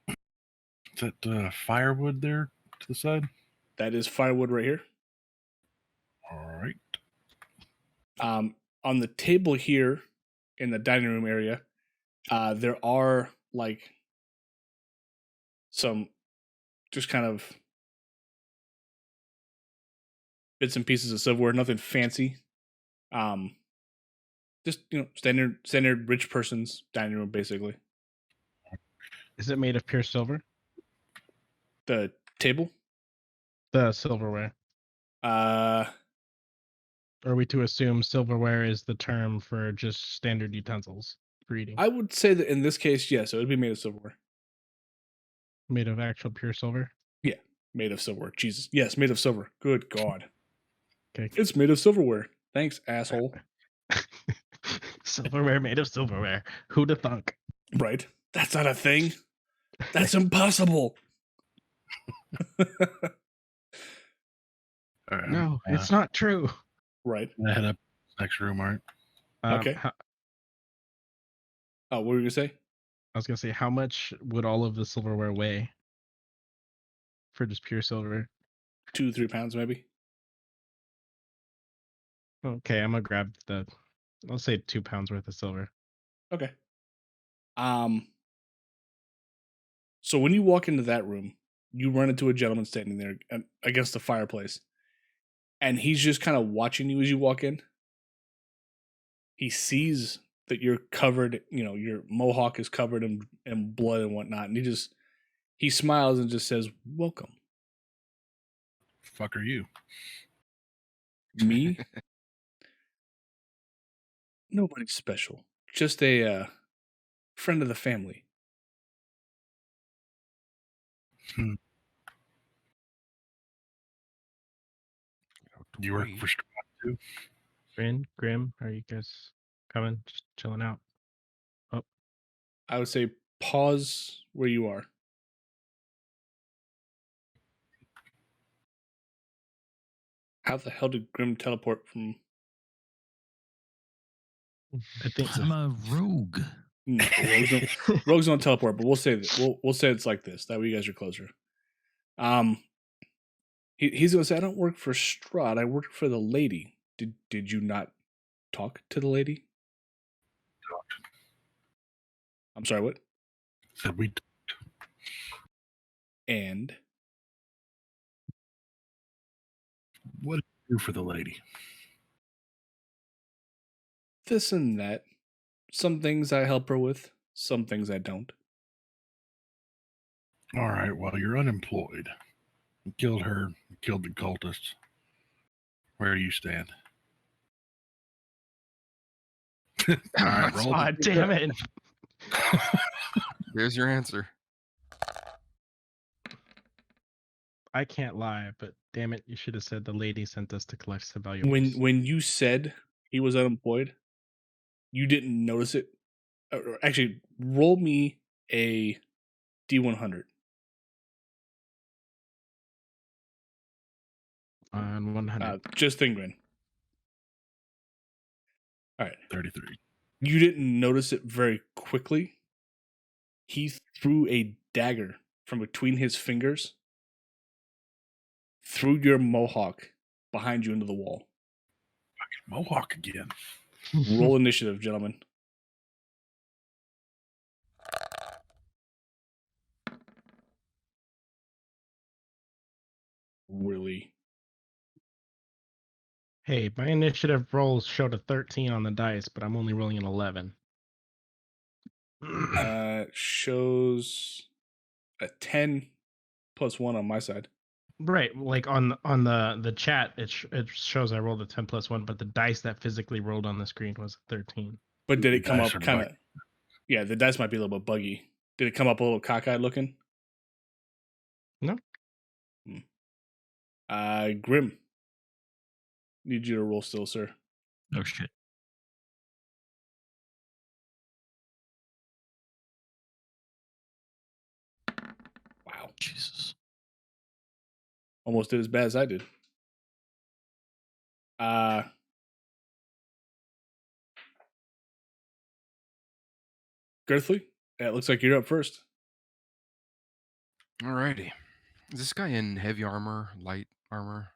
Is that firewood there to the side? That is firewood right here. All right. On the table here in the dining room area, there are like some just kind of bits and pieces of silverware, nothing fancy. Just standard rich person's dining room, basically. Is it made of pure silver? The table. The silverware. Or are we to assume silverware is the term for just standard utensils for eating? I would say that in this case, yes, it would be made of silverware. Made of actual pure silver? Yeah, made of silverware. Jesus, yes, made of silver. Good God. Okay. It's made of silverware. Thanks, asshole. Silverware made of silverware. Who'd have thunk? Right. That's not a thing. That's impossible. All right, No, it's not true. Right. I'm gonna head up next room. All right. Okay. Oh, what were you gonna say? I was gonna say, how much would all of the silverware weigh for just pure silver? 2-3 pounds, maybe. Okay, I'm gonna grab I'll say 2 pounds worth of silver. Okay. So when you walk into that room, you run into a gentleman standing there against the fireplace, and he's just kind of watching you as you walk in. He sees that you're covered, your mohawk is covered in blood and whatnot, and he smiles and just says, "Welcome." Fuck are you? Me? Nobody special. Just a friend of the family. You work for Strahd too? Grin, Grim, are you guys coming? Just chilling out. Oh, I would say pause where you are. How the hell did Grim teleport from? I think I'm a rogue. No, rogues don't teleport, but we'll say that we'll say it's like this. That way you guys are closer. He's gonna say, "I don't work for Strahd. I work for the lady." Did you not talk to the lady? I'm sorry. What? Said we. And What do you do for the lady? this and that. Some things I help her with. Some things I don't. All right. Well, you're unemployed. You killed her. You killed the cultists. Where do you stand? All right, roll. God damn it. There's your answer. I can't lie, but damn it, you should have said the lady sent us to collect some valuables. When you said he was unemployed, you didn't notice it. Actually, roll me a D100. On 100. Just Thingren. All right. 33. You didn't notice it very quickly. He threw a dagger from between his fingers through your mohawk behind you into the wall. Mohawk again. Roll initiative, gentlemen. Really? Hey, my initiative rolls showed a 13 on the dice, but I'm only rolling an 11. Shows a 10 plus 1 on my side. Right, like on the chat, it shows I rolled a 10 plus 1, but the dice that physically rolled on the screen was a 13. But did it come Dice up are kind of? buggy. Yeah, the dice might be a little bit buggy. Did it come up a little cockeyed looking? No. Grim. Need you to roll still, sir. Oh shit. Wow. Jesus. Almost did as bad as I did. Girthley, it looks like you're up first. Alrighty. Is this guy in heavy armor, light armor?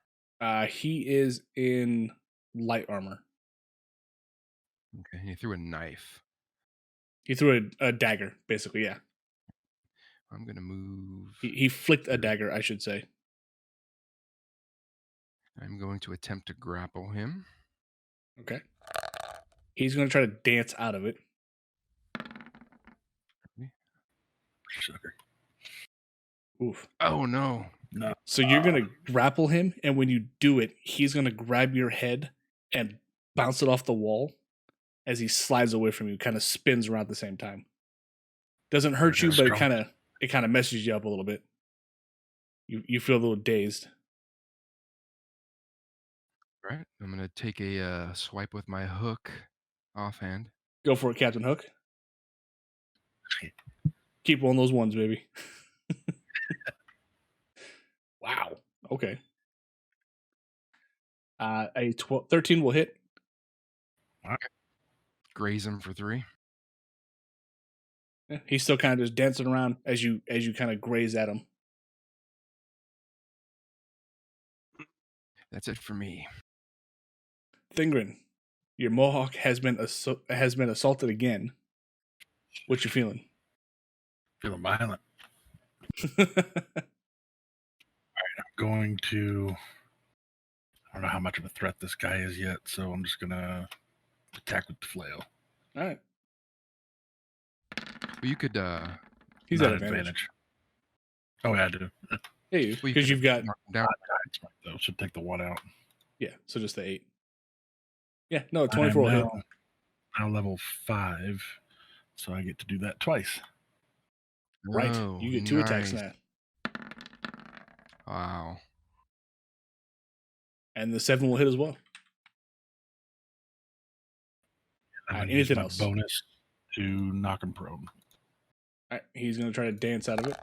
He is in light armor. Okay, he threw a knife. He threw a dagger, basically, yeah. I'm gonna move. He flicked a dagger, I should say. I'm going to attempt to grapple him. Okay. He's going to try to dance out of it. Sucker. Oof. Oh no. No. So you're going to grapple him, and when you do it, he's going to grab your head and bounce it off the wall as he slides away from you, kind of spins around at the same time. Doesn't hurt you, but it kind of messes you up a little bit. You feel a little dazed. All right. I'm gonna take a swipe with my hook offhand. Go for it, Captain Hook. Keep one of those ones, baby. Wow. Okay. A 13 will hit. Graze him for 3. Yeah, he's still kind of just dancing around as you kind of graze at him. That's it for me. Thingren, your mohawk has been assaulted again. What you feeling? Feeling violent. going to. I don't know how much of a threat this guy is yet, so I'm just gonna attack with the flail. All right. Well, you could. He's Not at advantage. Oh, yeah, I do. Yeah, you Well, because could you've got mark him down. Though should take the 1 out. yeah. So just the 8. Yeah. No, I'm 24 will hit. now level 5, so I get to do that twice. Right. Oh, You get 2 attacks nice. now, Wow. and the 7 will hit as well. I'm All right, gonna use anything my else? bonus to knock him prone. All right, he's gonna try to dance out of it.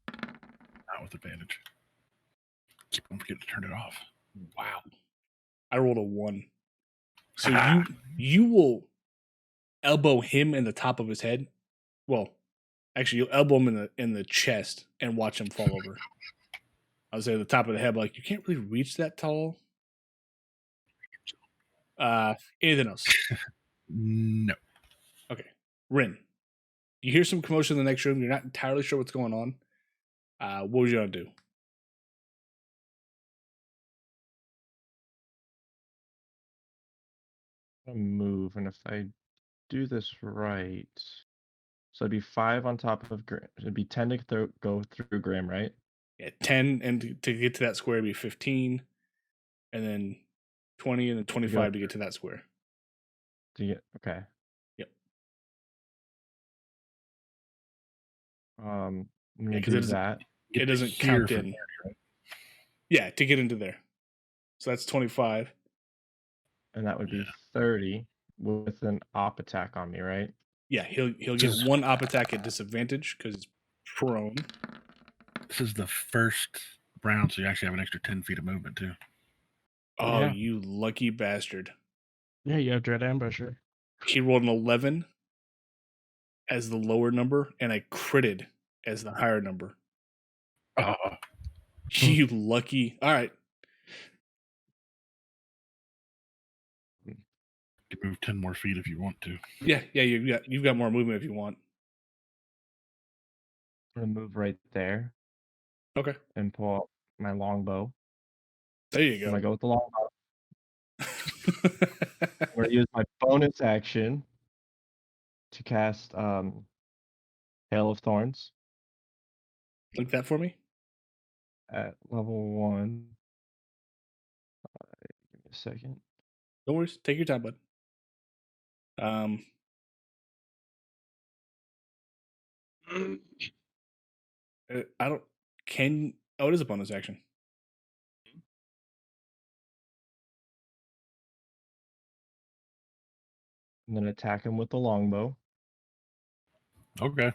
Not with advantage. Keep on forgetting to turn it off. Wow. I rolled a 1. So you will elbow him in the top of his head. Well, actually, you'll elbow him in the chest and watch him fall over. I would say the top of the head, but like you can't really reach that tall. Anything else? No. Okay. Rin, you hear some commotion in the next room. You're not entirely sure what's going on. What would you gonna do? Move, and if I do this right, so it'd be 5 on top of Graham. It'd be 10 to go through Graham, right? Yeah, 10, and to get to that square, it'd be 15, and then 20, and then 25 to get to that square. Okay. Yep. I'm gonna Yeah, 'cause do it doesn't- that, It doesn't here count from in. there, right? Yeah, to get into there. So that's 25. and that would be Yeah. 30 with an op attack on me, right? Yeah, he'll get Just- 1 op attack at disadvantage because it's prone. This is the first round, so you actually have an extra 10 feet of movement too. Oh, Yeah. you lucky bastard. Yeah, you have Dread Ambusher. He rolled an 11 as the lower number, and I critted as the higher number. Oh, You lucky. All right. you can move 10 more feet if you want to. Yeah, you've got more movement if you want. I'm gonna move right there Okay. and pull out my longbow. There you I'm go. gonna go with the longbow. I'm gonna use my bonus action to cast Hail of Thorns Link that for me. at level 1. Give me a second. No worries. Take your time, bud. I don't. Can oh, it is a bonus action. And then attack him with the longbow. Okay.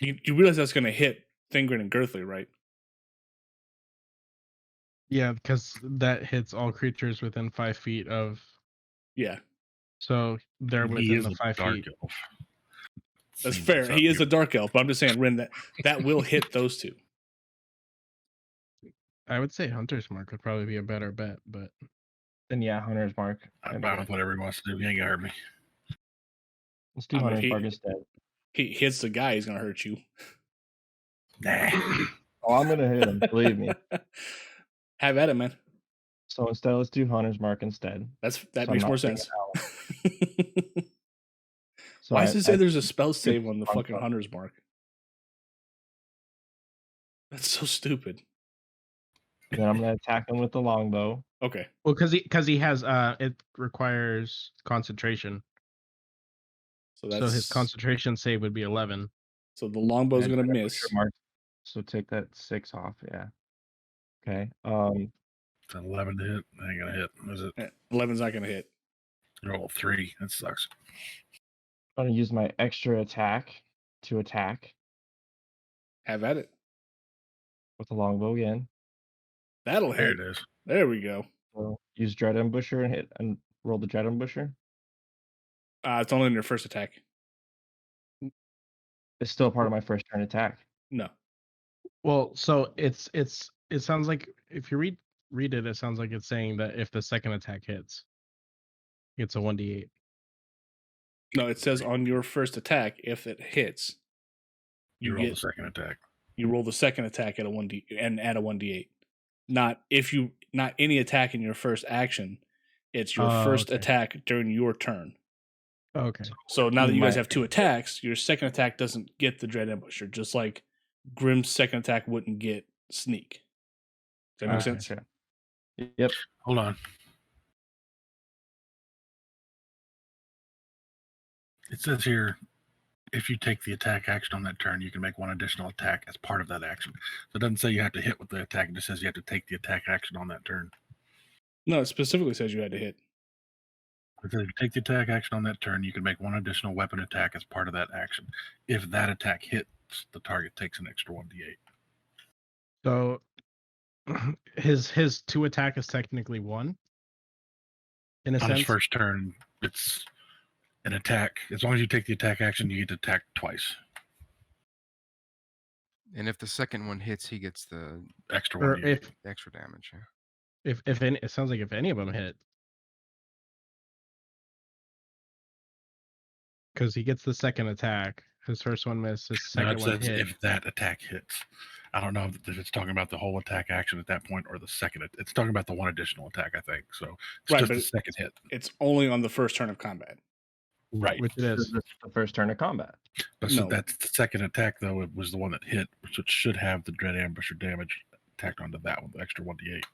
You realize that's going to hit Thingrid and Girthly, right? Yeah, because that hits all creatures within 5 feet of. Yeah, So they're He within is the a 5 dark feet. elf. that's Seems fair. it's up He is here. a dark elf, but I'm just saying, Rin, that will hit those two. I would say Hunter's Mark would probably be a better bet, but Then yeah, Hunter's Mark. I'm fine with whatever he wants to do. He ain't gonna hurt me. Let's do I mean, Hunter's Mark instead. He hits the guy, he's going to hurt you. Nah. Oh, I'm gonna hit him. Believe me. Have at it, man. So instead, let's do Hunter's Mark instead. That So makes I'm more not being sense. So Why does it say there's a spell it's save on the fun fucking stuff. Hunter's Mark? That's so stupid. Then I'm gonna attack him with the longbow. Okay. well, because he has it requires concentration, So that's so his concentration save would be 11. So the longbow's And going to then miss. Hunter's Mark. So take that 6 off. Yeah. Okay. It's an 11 to hit. Ain't gonna hit. Is it? 11's not going to hit. Roll 3. That sucks. I'm gonna use my extra attack to attack Have at it. with the longbow again. That'll There hit. it is. There we go. So use Dread Ambusher and hit and roll the Dread Ambusher. It's only in your first attack. It's still part of my first turn attack. No. Well, so it sounds like if you read it, it sounds like it's saying that if the second attack hits, it's a 1d8. No, it says on your first attack, if it hits, You you roll the get second attack. You roll the second attack at a 1d and add a 1d8. Not any attack in your first action. It's your first okay. attack during your turn. Okay. So now that you guys Might- have 2 attacks, your second attack doesn't get the Dread Ambusher, just like Grim's second attack wouldn't get Sneak. Does that make sense? Gotcha. Yep. Hold on. It says here, if you take the attack action on that turn, you can make one additional attack as part of that action. So it doesn't say you have to hit with the attack. It just says you have to take the attack action on that turn. No, it specifically says you had to hit. It says if you take the attack action on that turn, you can make one additional weapon attack as part of that action. If that attack hits, the target takes an extra 1d8. So his 2 attack is technically 1. In a On sense. his first turn, it's an attack. As long as you take the attack action, you get to attack twice. And if the second one hits, he gets the Extra Or 1d8. if extra damage. Yeah. if any, it sounds like if any of them hit. Because he gets the second attack. His first one missed. His No, second it one says hit. if that attack hits. I don't know if it's talking about the whole attack action at that point or the second. It's talking about the one additional attack, I think. So it's Right, just but the second hit. It's only on the first turn of combat. Right. Which it This is. is the first turn of combat. But so No. that's the second attack, though. It was the one that hit, which it should have the Dread Ambusher damage tacked onto that one, the extra 1d8.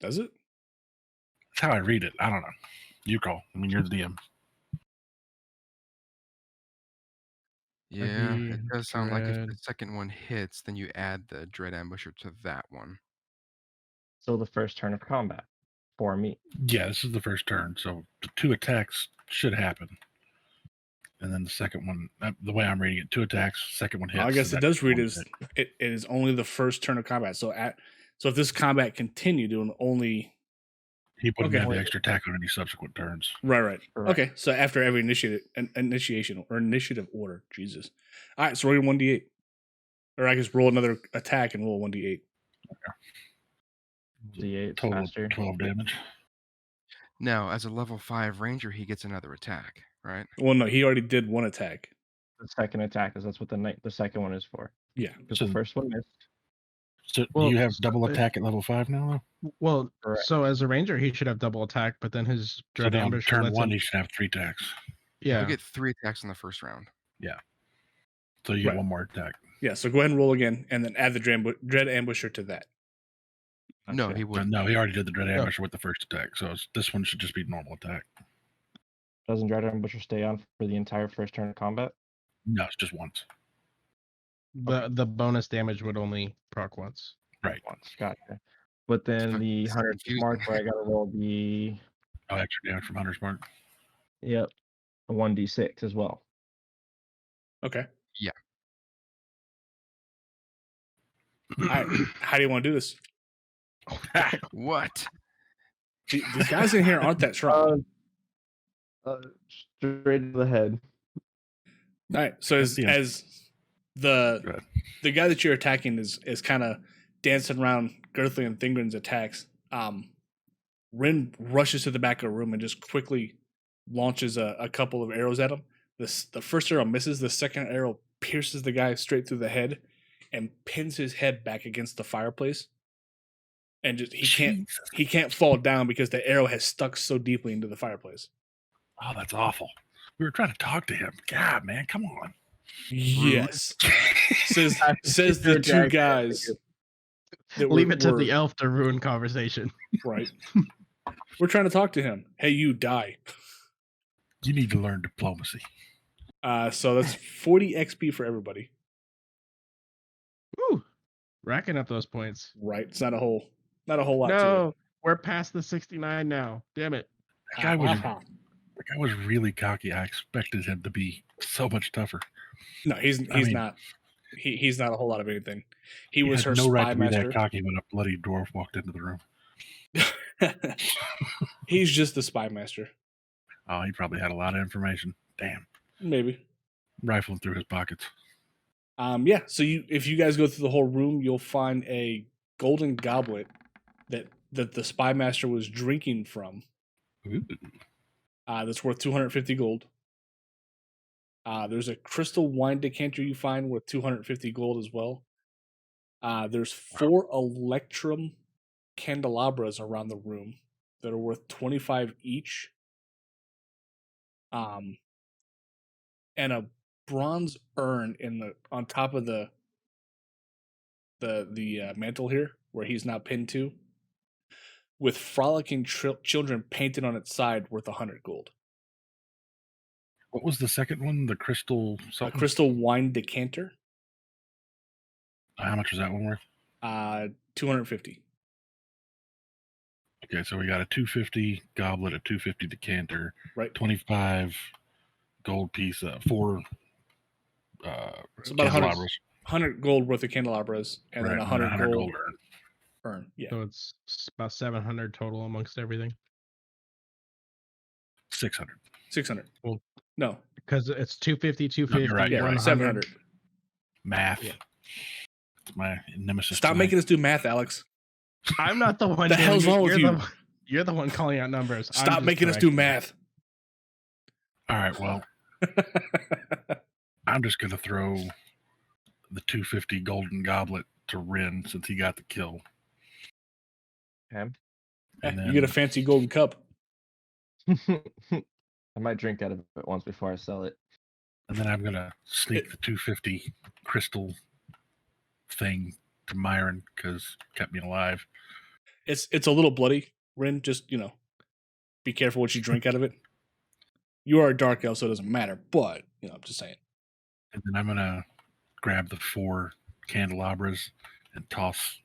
Does it? That's how I read it. I don't know. You call. I mean, you're the DM. Yeah, Heavy it does sound like if the dread. second one hits, then you add the Dread Ambusher to that one. So the first turn of combat for me. Yeah, this is the first turn. So the 2 attacks should happen. And then the second one, the way I'm reading it, 2 attacks, second one hits. I guess and it does that's read one as hit. it is only the first turn of combat. So if this combat continued, it would only He wouldn't Okay. have the extra attack on any subsequent turns. right. Correct. Okay, so after every initiation or initiative order, Jesus. All right, so roll your 1d8, or I guess roll another attack and roll 1d8. D8 Total faster. 12 damage. Now, as a level 5 ranger, he gets another attack, right? Well, no, he already did one attack. The second attack is that's what the second one is for. Yeah. Because So- the first one missed. So Well, do you have so double it- attack at level 5 now, though? Well, Correct. so as a ranger, he should have double attack, but then his So dread then on ambush turn lets 1, him. he should have 3 attacks. Yeah. You get 3 attacks in the first round. So you get Right. one more attack. Yeah, so go ahead and roll again, and then add the Dread Ambusher to that. No, Okay. he wouldn't. No, he already did the Dread No. Ambusher with the first attack. So this one should just be normal attack. Doesn't Dread Ambusher stay on for the entire first turn of combat? No, it's just once. The bonus damage would only proc once. Right. Once. Gotcha. But then the It's 100 confusing. mark where I gotta roll the Oh, extra damage from Hunter's Mark. a 1d6 as well. Okay. Yeah. All right. How do you want to do this? What? These guys in here aren't that strong. Straight to the head. All right. So as Yeah. the Go ahead. the guy that you're attacking is kind of dancing around Girthly and Thingren's attacks. Rin rushes to the back of the room and just quickly launches a couple of arrows at him. The first arrow misses. The second arrow pierces the guy straight through the head and pins his head back against the fireplace. And just he can't fall down because the arrow has stuck so deeply into the fireplace. Oh, that's awful. We were trying to talk to him. God, man, come on. Yes, says the 2 guys. That Leave were- it to were- the elf to ruin conversation. right. We're trying to talk to him. Hey, you die. You need to learn diplomacy. So that's 40 XP for everybody. Woo! Racking up those points. Right? It's not a whole lot. No, we're past the 69 now. Damn it. That guy was To it. that guy was really cocky. I expected him to be so much tougher. No, he's mean- not. He's not a whole lot of anything. He He was had her no right spy to be master. that cocky when a bloody dwarf walked into the room. He's just the spy master. Oh, he probably had a lot of information. Damn. Maybe. Rifling through his pockets. Yeah. So if you guys go through the whole room, you'll find a golden goblet that the spy master was drinking from. Ooh. That's worth 250 gold. There's a crystal wine decanter you find worth 250 gold as well. There's 4 electrum candelabras around the room that are worth 25 each. And a bronze urn on top of the mantle here, where he's now pinned to, with frolicking children painted on its side, worth 100 gold. What was the second one? The crystal A something? crystal wine decanter, How much was that one worth? 250. Okay, so we got a 250 goblet, a 250 decanter, Right. 25 gold piece, 4 It's about 100, candelabras. 100 gold worth of candelabras, and Right, then 100 gold urn. urn. Yeah. So it's about 700 total amongst everything. 600. 600. Well, No. because it's 250, you're 250, right, Yeah, 100. 700. Math. Yeah. It's my nemesis. Stop tonight. making us do math, Alex. I'm not the one. The doing hell's it. wrong with You're you? You're the one calling out numbers. I'm Stop just making us do correcting. math. All right, well, I'm just going to throw the 250 golden goblet to Rin since he got the kill. Okay. And then You get a fancy golden cup. I might drink out of it once before I sell it. And then I'm going to sneak the 250 crystal thing to Myron because it kept me alive. It's a little bloody, Rin. Just, be careful what you drink out of it. You are a dark elf, so it doesn't matter. But, I'm just saying. And then I'm going to grab the 4 candelabras and toss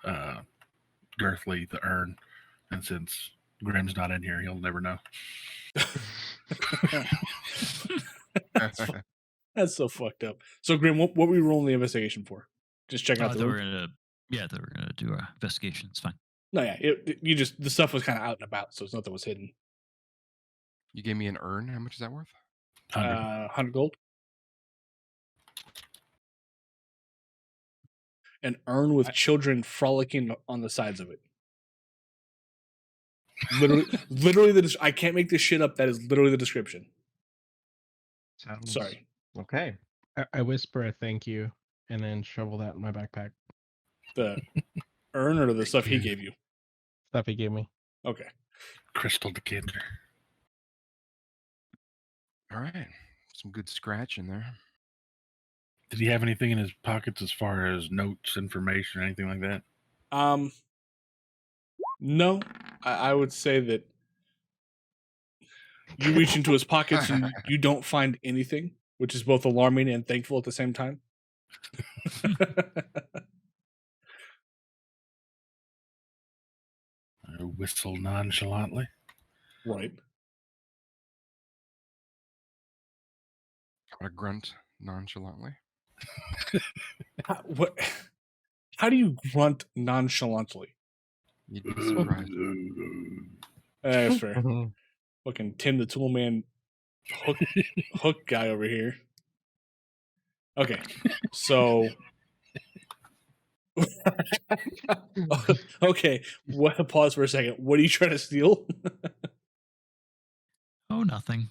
Girthly the urn. And since Grim's not in here, he'll never know. That's so fucked up. So, Grim, what were you rolling the investigation for? Just checking out the room? They were gonna do our investigation. It's fine. No, yeah. The stuff was kind of out and about, so it's nothing was hidden. You gave me an urn. How much is that worth? 100 gold. An urn with children frolicking on the sides of it. Literally, I can't make this shit up. That is literally the description. Sounds Sorry. Okay. I whisper a thank you and then shovel that in my backpack. The urn or the stuff he gave you? Stuff he gave me. Okay. Crystal decanter. All right. Some good scratch in there. Did he have anything in his pockets as far as notes, information, anything like that? No. I would say that you reach into his pockets and you don't find anything, which is both alarming and thankful at the same time. I whistle nonchalantly. Right. A grunt nonchalantly. How do you grunt nonchalantly? You'd be surprised. That's fair. Fucking Tim the Toolman hook guy over here. Okay, so okay. Pause for a second. What are you trying to steal? Oh, nothing.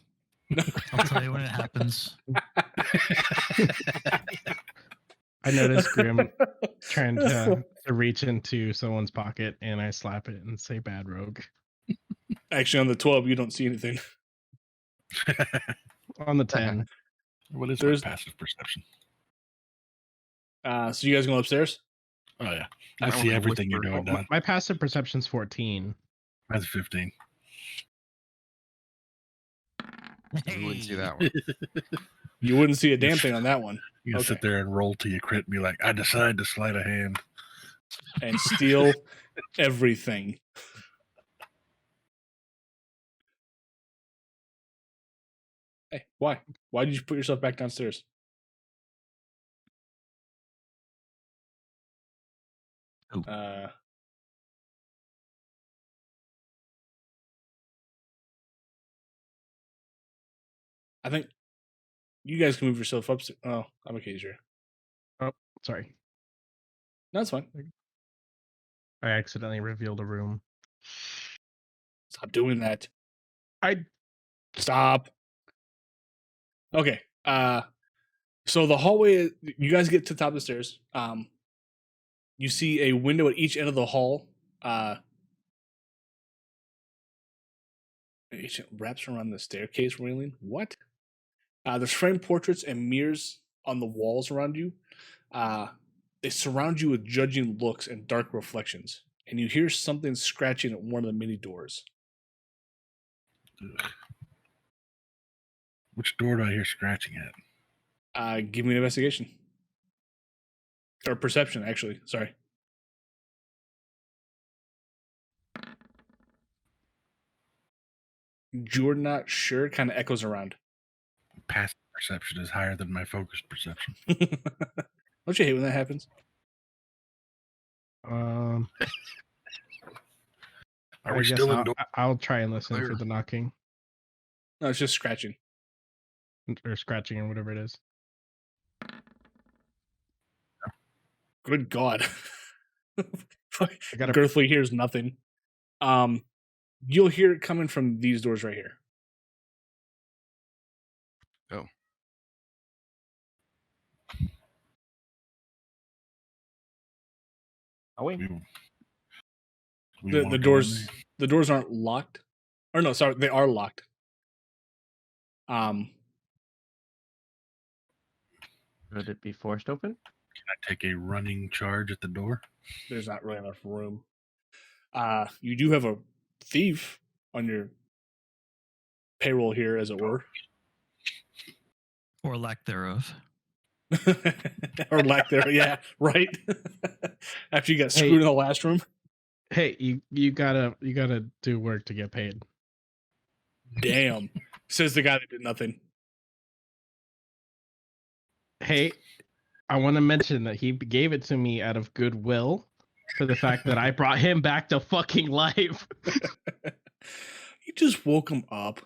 I'll tell you when it happens. I noticed Grim trying to reach into someone's pocket, and I slap it and say "bad rogue." Actually, on the 12, you don't see anything. On the 10, What is There's- my passive perception? So you guys going upstairs? Oh, yeah. I I don't see wanna everything you're whisper. doing, Don. my passive perception's 14. That's 15. You wouldn't see that one. You wouldn't see a damn thing on that one. You can sit Okay. there and roll till you crit and be like, I decide to sleight of hand. And steal everything. Hey, why? Why did you put yourself back downstairs? Who? I think you guys can move yourself up. Oh, I'm okay, sure. Sorry, No, that's fine. I accidentally revealed a room. Stop doing that. I Stop. Okay. So the hallway, you guys get to the top of the stairs. You see a window at each end of the hall. It wraps around the staircase railing. What? There's framed portraits and mirrors on the walls around you. They surround you with judging looks and dark reflections. And you hear something scratching at one of the many doors. Ugh. Which door do I hear scratching at? Give me an investigation. Or perception, actually. Sorry. You're not sure. Kind of echoes around. Passive perception is higher than my focused perception. Don't you hate when that happens? Are I we guess still indoors? I'll try and listen Clear. for the knocking No, it's just scratching. or scratching or whatever it is. Good God. I gotta- Girthly hears nothing. You'll hear it coming from these doors right here. Oh. Oh wait, We wanna The go in doors there? the doors aren't locked. Or no, sorry, they are locked. could it be forced open? Can I take a running charge at the door? There's not really enough room. You do have a thief on your payroll here, as it were. Or lack thereof. Or lack there, yeah, right. After you got Hey. screwed in the last room. Hey, you gotta do work to get paid. Damn. Says the guy that did nothing. Hey, I want to mention that he gave it to me out of goodwill for the fact that I brought him back to fucking life You just woke him up.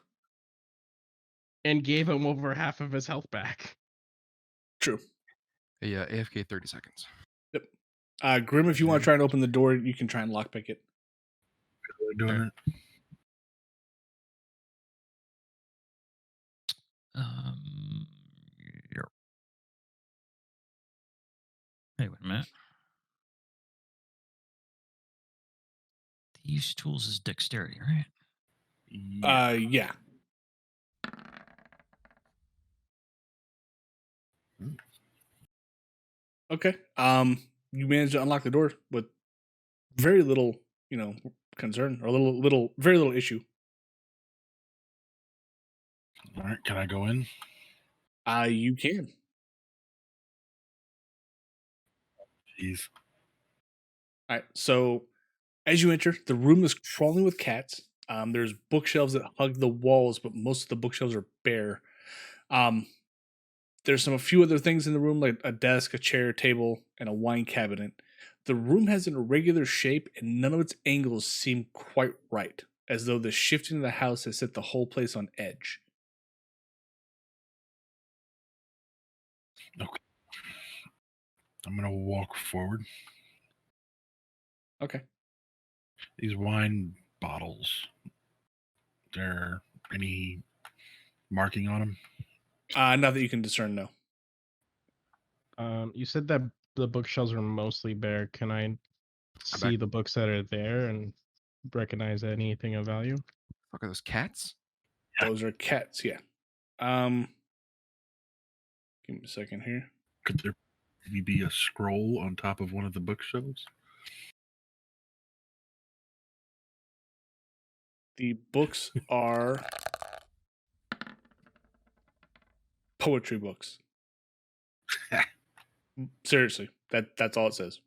and gave him over half of his health back. True. Yeah, AFK 30 seconds. Grim, if you want to try and open the door, you can try and lockpick it. We're doing Sure. it. Yep. Hey, wait a minute. These tools is dexterity, right? Yeah. Okay. You managed to unlock the door with very little, concern or very little issue. All right, can I go in? You can. Jeez. All right. So as you enter, the room is crawling with cats. There's bookshelves that hug the walls, but most of the bookshelves are bare. There's a few other things in the room, like a desk, a chair, a table, and a wine cabinet. The room has an irregular shape, and none of its angles seem quite right, as though the shifting of the house has set the whole place on edge. Okay. I'm gonna walk forward. Okay. These wine bottles. There any marking on them? Not that you can discern, no. You said that the bookshelves are mostly bare. Can I see the books that are there and recognize anything of value? Fuck, are those cats? Those are cats, yeah. Give me a second here. Could there maybe be a scroll on top of one of the bookshelves? The books are poetry books. Seriously, that's all it says.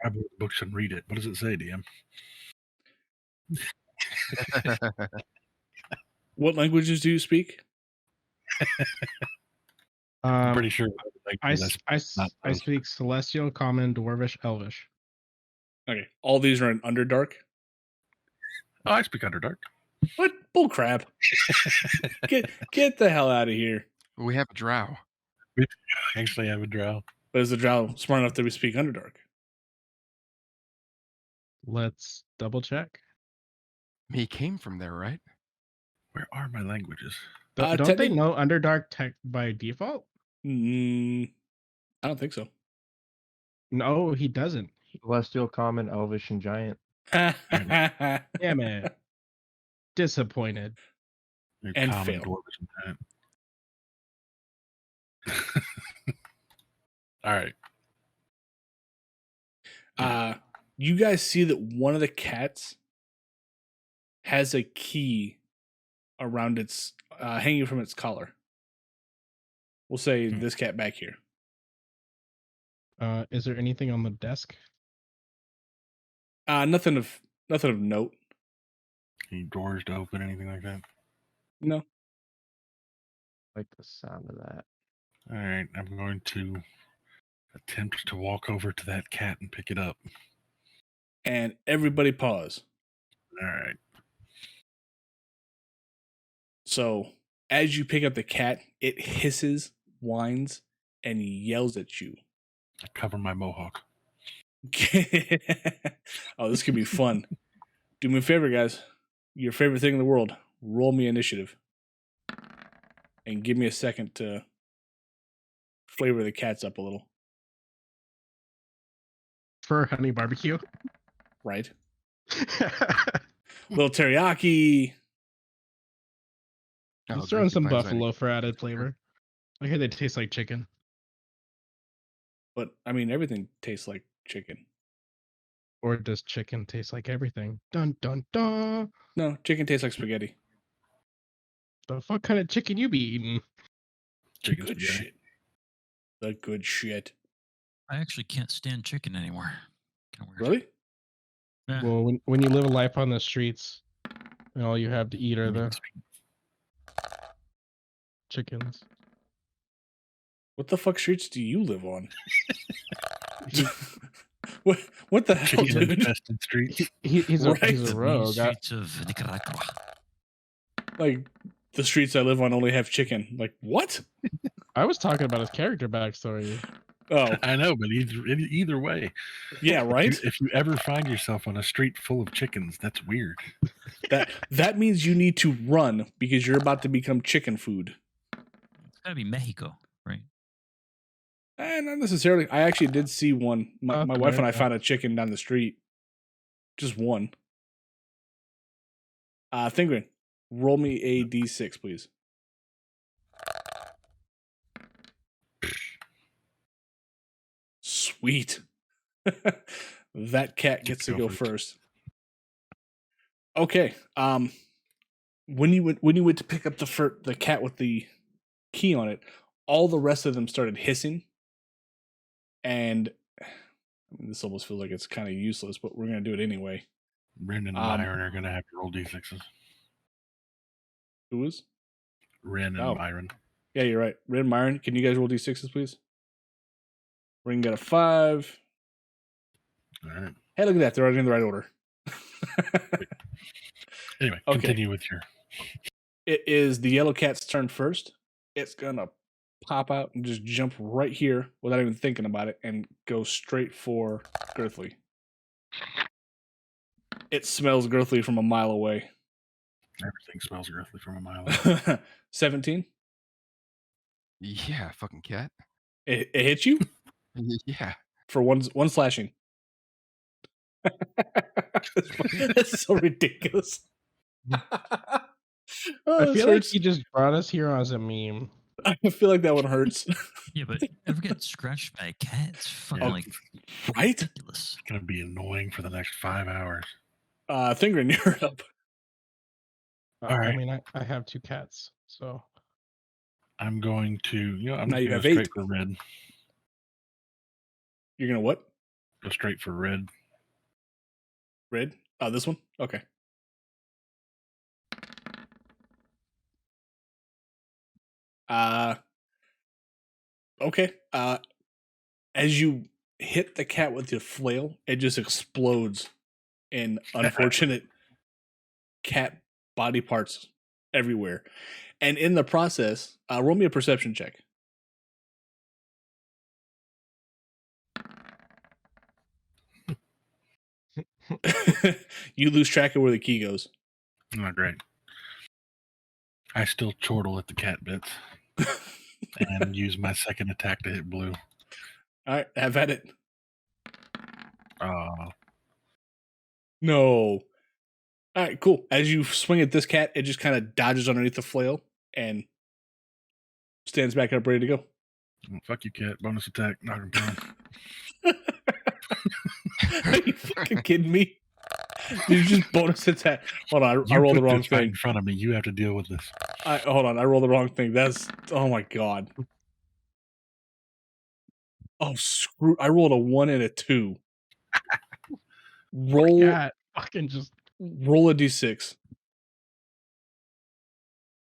Grab one of the books and read it. What does it say, DM? What languages do you speak? I'm Um, pretty sure. I that's not those. speak Celestial, Common, Dwarvish, Elvish. Okay, all these are in Underdark. Oh, I speak Underdark. What bull crap? get the hell out of here. We have a drow. I actually have a drow. But is the drow smart enough to speak Underdark? Let's double check. He came from there, right? Where are my languages? Don't they technic- know Underdark tech by default? I don't think so. No, he doesn't. Celestial, Common, Elvish, and Giant. Damn it. Disappointed. Your And common, fail. dwarvish, and giant. All right. You guys see that one of the cats has a key around its hanging from its collar. We'll say this cat back here. Is there anything on the desk? Nothing of note. Any doors to open, anything like that? No. Like the sound of that. All right. I'm going to attempt to walk over to that cat and pick it up. And everybody pause. All right. So as you pick up the cat, it hisses, whines, and yells at you. I cover my mohawk. Oh, this could be fun. Do me a favor, guys. Your favorite thing in the world. Roll me initiative. And give me a second to flavor the cats up a little. For honey barbecue? Right? Little teriyaki. Oh, Let's throw in Gracie some finds buffalo for added flavor. I hear they taste like chicken. But, I mean, everything tastes like chicken. Or does chicken taste like everything? Dun dun dun. No, chicken tastes like spaghetti. The fuck kind of chicken you be eating? Chicken Good spaghetti. shit. The good shit. I actually can't stand chicken anymore. Kind of weird. Really? Yeah. Well, when you live a life on the streets, and all you have to eat are the chickens. What the fuck streets do you live on? what the hell, Chicken dude? infested streets. He's Right. a rogue. Streets of Nicaragua. Like, the streets I live on only have chicken. Like, what? I was talking about his character backstory. Oh, I know, but either way, yeah, right? if you ever find yourself on a street full of chickens, that's weird. That means you need to run because you're about to become chicken food. It's gotta be Mexico, right? Not necessarily. I actually did see one. My South wife and I America. found a chicken down the street. Just one. Thingren, roll me a d6, please. Sweet. That cat gets to go first. Okay. When you went to pick up the cat with the key on it, all the rest of them started hissing, and I mean, this almost feels like it's kind of useless, but we're gonna do it anyway. Ren and Byron are going to have to roll d6s. Who was? Ren and Oh. Byron. Yeah, you're right. Red and Myron, can you guys roll d6s, please? Ring got a 5. All right. Hey, look at that. They're already in the right order. Anyway, Okay. continue with your. It is the yellow cat's turn first. It's gonna pop out and just jump right here without even thinking about it and go straight for Girthly. It smells Girthly from a mile away. Everything smells earthly from a mile away. 17. Yeah, fucking cat. It hits you Yeah. for one slashing. That's so ridiculous. Oh, I this feel like hurts. he just brought us here as a meme. I feel like that one hurts. Yeah, but ever get scratched by a cat? It's fucking Yeah. like Right? ridiculous. It's going to be annoying for the next 5 hours. Thingren, you're up. All right. I mean, I have 2 cats, so I'm going to, I'm Now just you going have to go straight 8. for red. You're gonna what? Go straight for red. Red? This one? Okay. Okay. As you hit the cat with your flail, it just explodes in unfortunate cat body parts everywhere. And in the process, roll me a perception check. You lose track of where the key goes. Not great. I still chortle at the cat bits and use my second attack to hit Blue. All right, have at it. Uh, No. All right, cool. As you swing at this cat, it just kind of dodges underneath the flail and stands back up, ready to go. Fuck you, cat. Bonus attack. Knock him prone. Are you fucking kidding me? Did you just bonus attack? Hold on, I You rolled the put wrong this right thing. in front of me. You have to deal with this. Hold on, I rolled the wrong thing. That's oh my god. Oh screw! I rolled a 1 and a 2. Roll Cat fucking just roll a d6.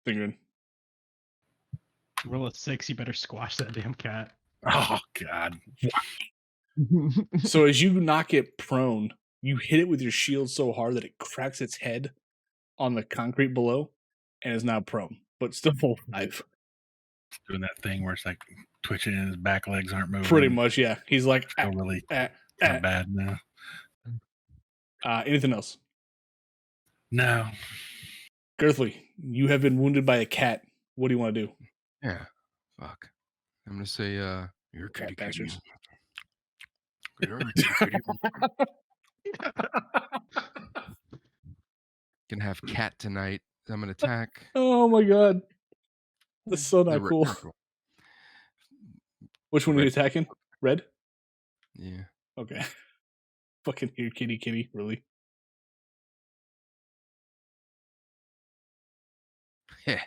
Thinking. roll a 6. You better squash that damn cat. Oh God. So as you knock it prone, you hit it with your shield so hard that it cracks its head on the concrete below and is now prone, but still full 5. Doing that thing where it's like twitching and his back legs aren't moving. Pretty much, yeah. He's like, Still really kind of bad now. Anything else? No. Girthly, you have been wounded by a cat. What do you want to do? Yeah. Fuck. I'm gonna say, you're a Cat kitty kitty. bastards. You're a kitty kitty. Can have cat tonight. I'm gonna attack. Oh my god. That's so not the cool. Which one are you Red. attacking? Red? Yeah. Okay. Fucking here, kitty, really? Yeah.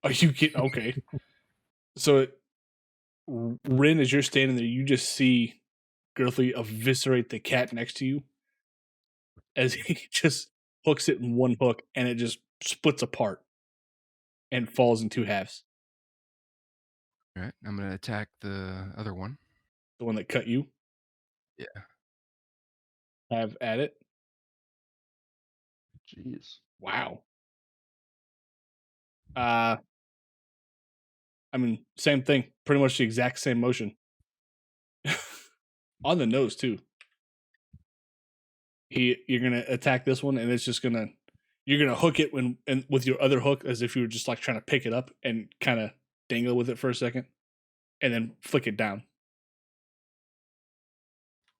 Are you kidding? Okay. So, Rin, as you're standing there, you just see Girthly eviscerate the cat next to you as he just hooks it in one hook and it just splits apart and falls in 2 halves. All right. I'm gonna attack the other one. The one that cut you. Yeah. Have at it. Jeez. Wow. I mean, same thing. Pretty much the exact same motion. On the nose too. You're gonna attack this one, and it's just you're gonna hook it with your other hook as if you were just like trying to pick it up and kind of dangle with it for a second, and then flick it down.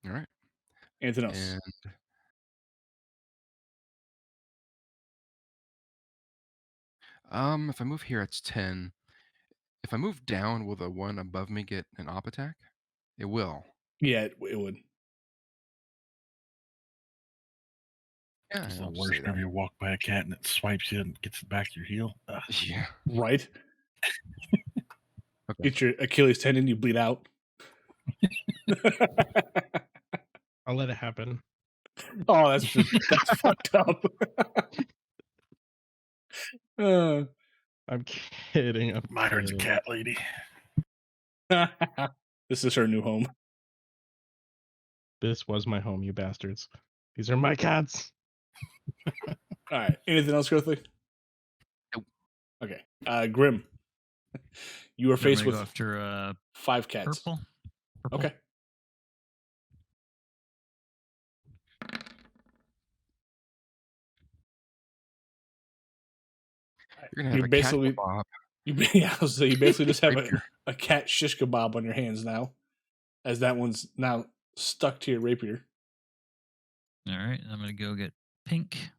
All right. Anything else? And if I move here, it's 10. If I move down, will the one above me get an op attack? It will. Yeah, it would. Yeah, It's the I'll just worst say whenever that. you walk by a cat and it swipes you and gets it back to your heel. Ugh. Yeah. Right. Okay. Get your Achilles tendon, you bleed out. I'll let it happen. Oh, that's fucked up. I'm kidding. I'm Myron's a kidding. cat lady. This is her new home. This was my home, you bastards. These are my cats. All right. Anything else, Girthly? Nope. Okay. Grim. You are I'm faced gonna with go after 5 cats. purple. Okay. You're gonna have You a basically- cat kebab. You basically just have Rapier. a cat shish kebab on your hands now, as that one's now stuck to your rapier. All right, I'm gonna go get pink.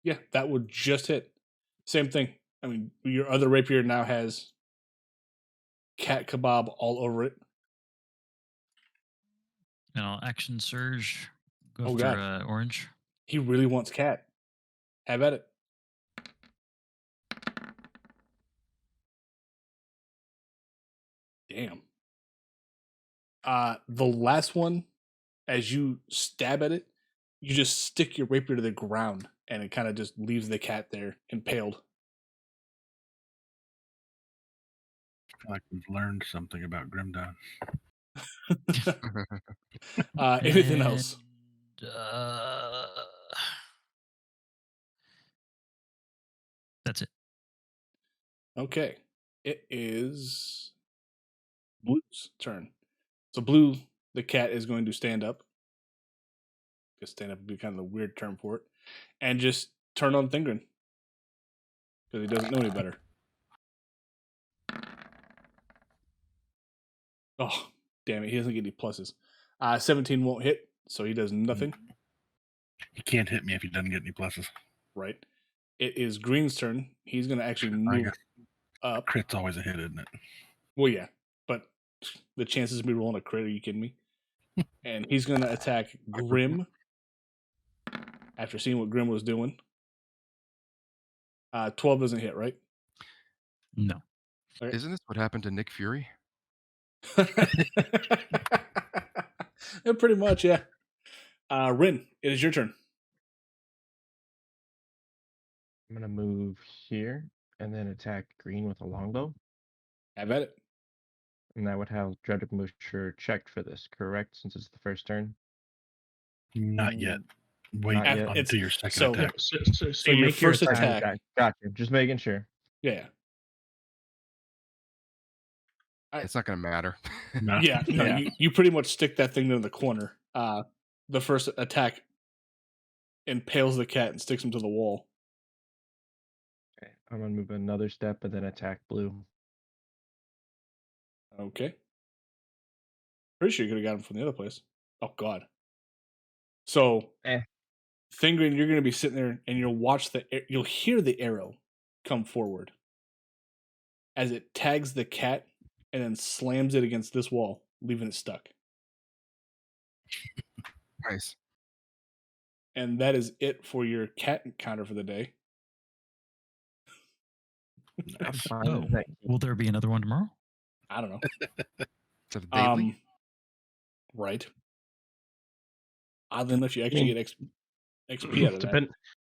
Yeah, that would just hit. Same thing. I mean, your other rapier now has cat kebab all over it. And I'll action surge. Go Oh, after God. orange. He really wants cat. Have at it. Damn. The last one, as you stab at it, you just stick your rapier to the ground, and it kind of just leaves the cat there impaled. I feel like we've learned something about Grimdon. Anything else? That's it. Okay. It is Blue's turn. So Blue, the cat is going to stand up. Because stand up would be kind of the weird term for it. And just turn on Thingren. Because he doesn't know any better. Oh, damn it. He doesn't get any pluses. 17 won't hit, so he does nothing. He can't hit me if he doesn't get any pluses. Right. It is Green's turn. He's going to actually move up. Crit's always a hit, isn't it? Well, yeah. But the chances of me rolling a crit, are you kidding me? And he's going to attack Grim after seeing what Grim was doing. 12 doesn't hit, right? No. Okay. Isn't this what happened to Nick Fury? Yeah, pretty much, yeah. Rin, it is your turn. I'm gonna move here and then attack Green with a longbow. Have at it. And that would have Dreaded Musher checked for this, correct? Since it's the first turn. Not yet. Wait Not yet. until your second So- attack. So your make your first attack. attack. Gotcha. Just making sure. Yeah. It's not going to matter. No. Yeah, no, Yeah. You pretty much stick that thing in the corner. The first attack impales the cat and sticks him to the wall. Okay. I'm gonna move another step and then attack Blue. Okay. Pretty sure you could have got him from the other place. Oh, God. So, Thingren, you're going to be sitting there and you'll hear the arrow come forward as it tags the cat and then slams it against this wall, leaving it stuck. Nice. And that is it for your cat encounter for the day. I'm fine Oh, with that. will there be another one tomorrow? I don't know. Is that a daily? Right. Oddly enough, you actually get XP out of that.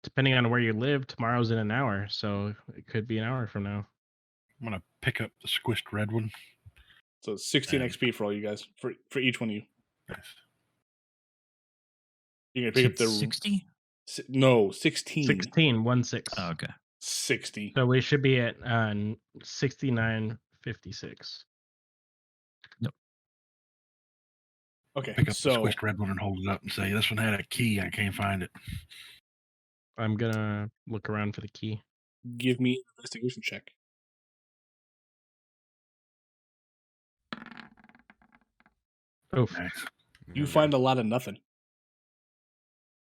Depending on where you live, tomorrow's in an hour, so it could be an hour from now. I'm gonna pick up the squished red one. So it's 16 And- XP for all you guys, for each one of you. Nice. You're going to pick up the 60? No, 16. 16, 1-6. Oh, okay. 60. So we should be at 69.56. Okay, Pick up the so squished red one and hold it up and say, "This one had a key. I can't find it." I'm gonna look around for the key. give me an investigation check. Oof. Nice. You find a lot of nothing.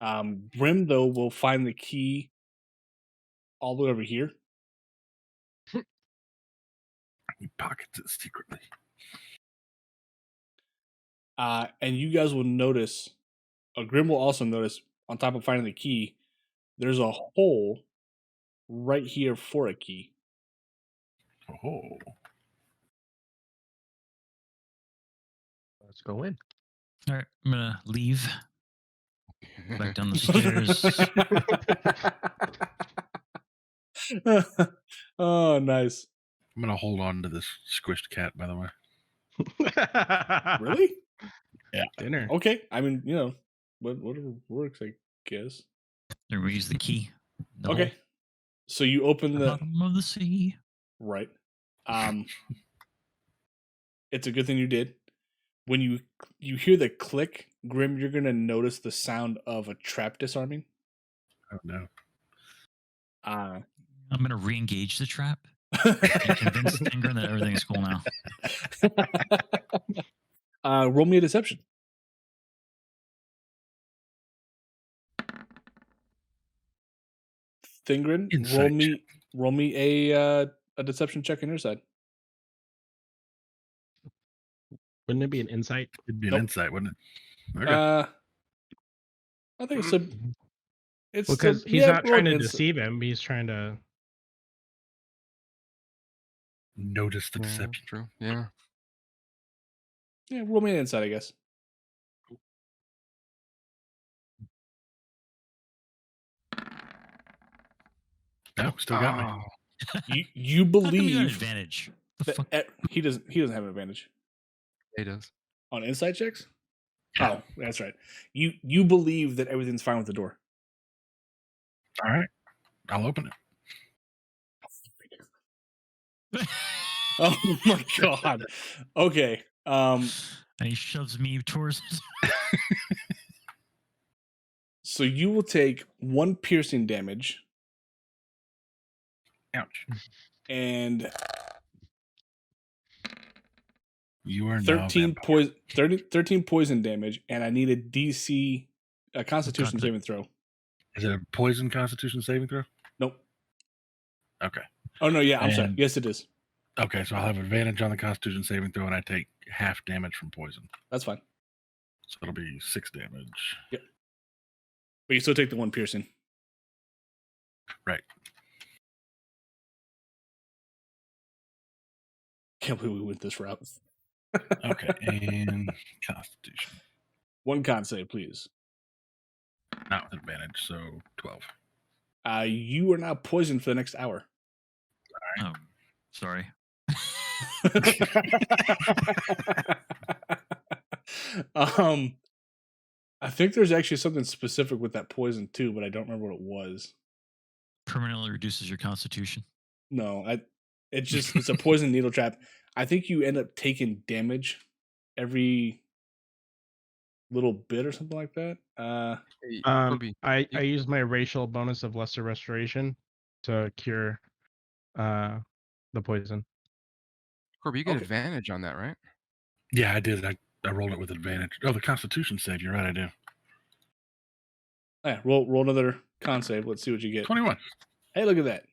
Grim, though, will find the key all the way over here. He pockets it secretly. And you guys will notice, Grim will also notice, on top of finding the key, there's a hole right here for a key. Oh. Let's go in. All right, I'm going to leave. Back down the stairs. Oh, nice. I'm gonna hold on to this squished cat, by the way. Really? Dinner. Okay. I mean, whatever works, I guess. There we use the key. The Okay. hole. So you open The the bottom of the sea. right. It's a good thing you did. When you hear the click, Grim, you're gonna notice the sound of a trap disarming. Oh no. I'm going to re-engage the trap and convince Thingren that everything is cool now. Roll me a deception. Thingren, Insight roll me a deception check on your side. Wouldn't it be an insight? It'd be an Nope. insight, wouldn't it? Okay. I think it's Because still- he's yeah, not roll trying an to insight. deceive him. He's trying to. Notice the Yeah, deception. true. Yeah. Yeah, roll me an insight, I guess. No, still got me. Oh, You How come you got an believe advantage? The that fuck? he doesn't have an advantage it does. on insight checks. Yeah. Oh, that's right. You believe that everything's fine with the door. All right. I'll open it. Oh my god. Okay. And he shoves me towards it. So you will take 1 piercing damage Ouch. and You are now 13 poison damage, and I need a DC, a Constitution God, saving throw. Is it a poison Constitution saving throw? Nope. Okay. Oh no, yeah, I'm sorry. And- Yes, it is. Okay, so I'll have advantage on the Constitution saving throw, and I take half damage from poison. That's fine. So it'll be 6 damage. But you still take the 1 piercing. Right. Can't believe we went this route. Okay, and Constitution. 1 con save, please. Not with advantage, so 12. You are now poisoned for the next hour. Oh, sorry. I think there's actually something specific with that poison too, but I don't remember what it was. Permanently reduces your constitution. No, it's a poison needle trap. I think you end up taking damage every little bit or something like that. Hey, I you- use my racial bonus of lesser restoration to cure the poison. Corby, you get Okay. advantage on that, right? Yeah, I did. I rolled it with advantage. Oh, the Constitution save. You're right, I do. Yeah, roll another con save. Let's see what you get. 21. Hey, look at that.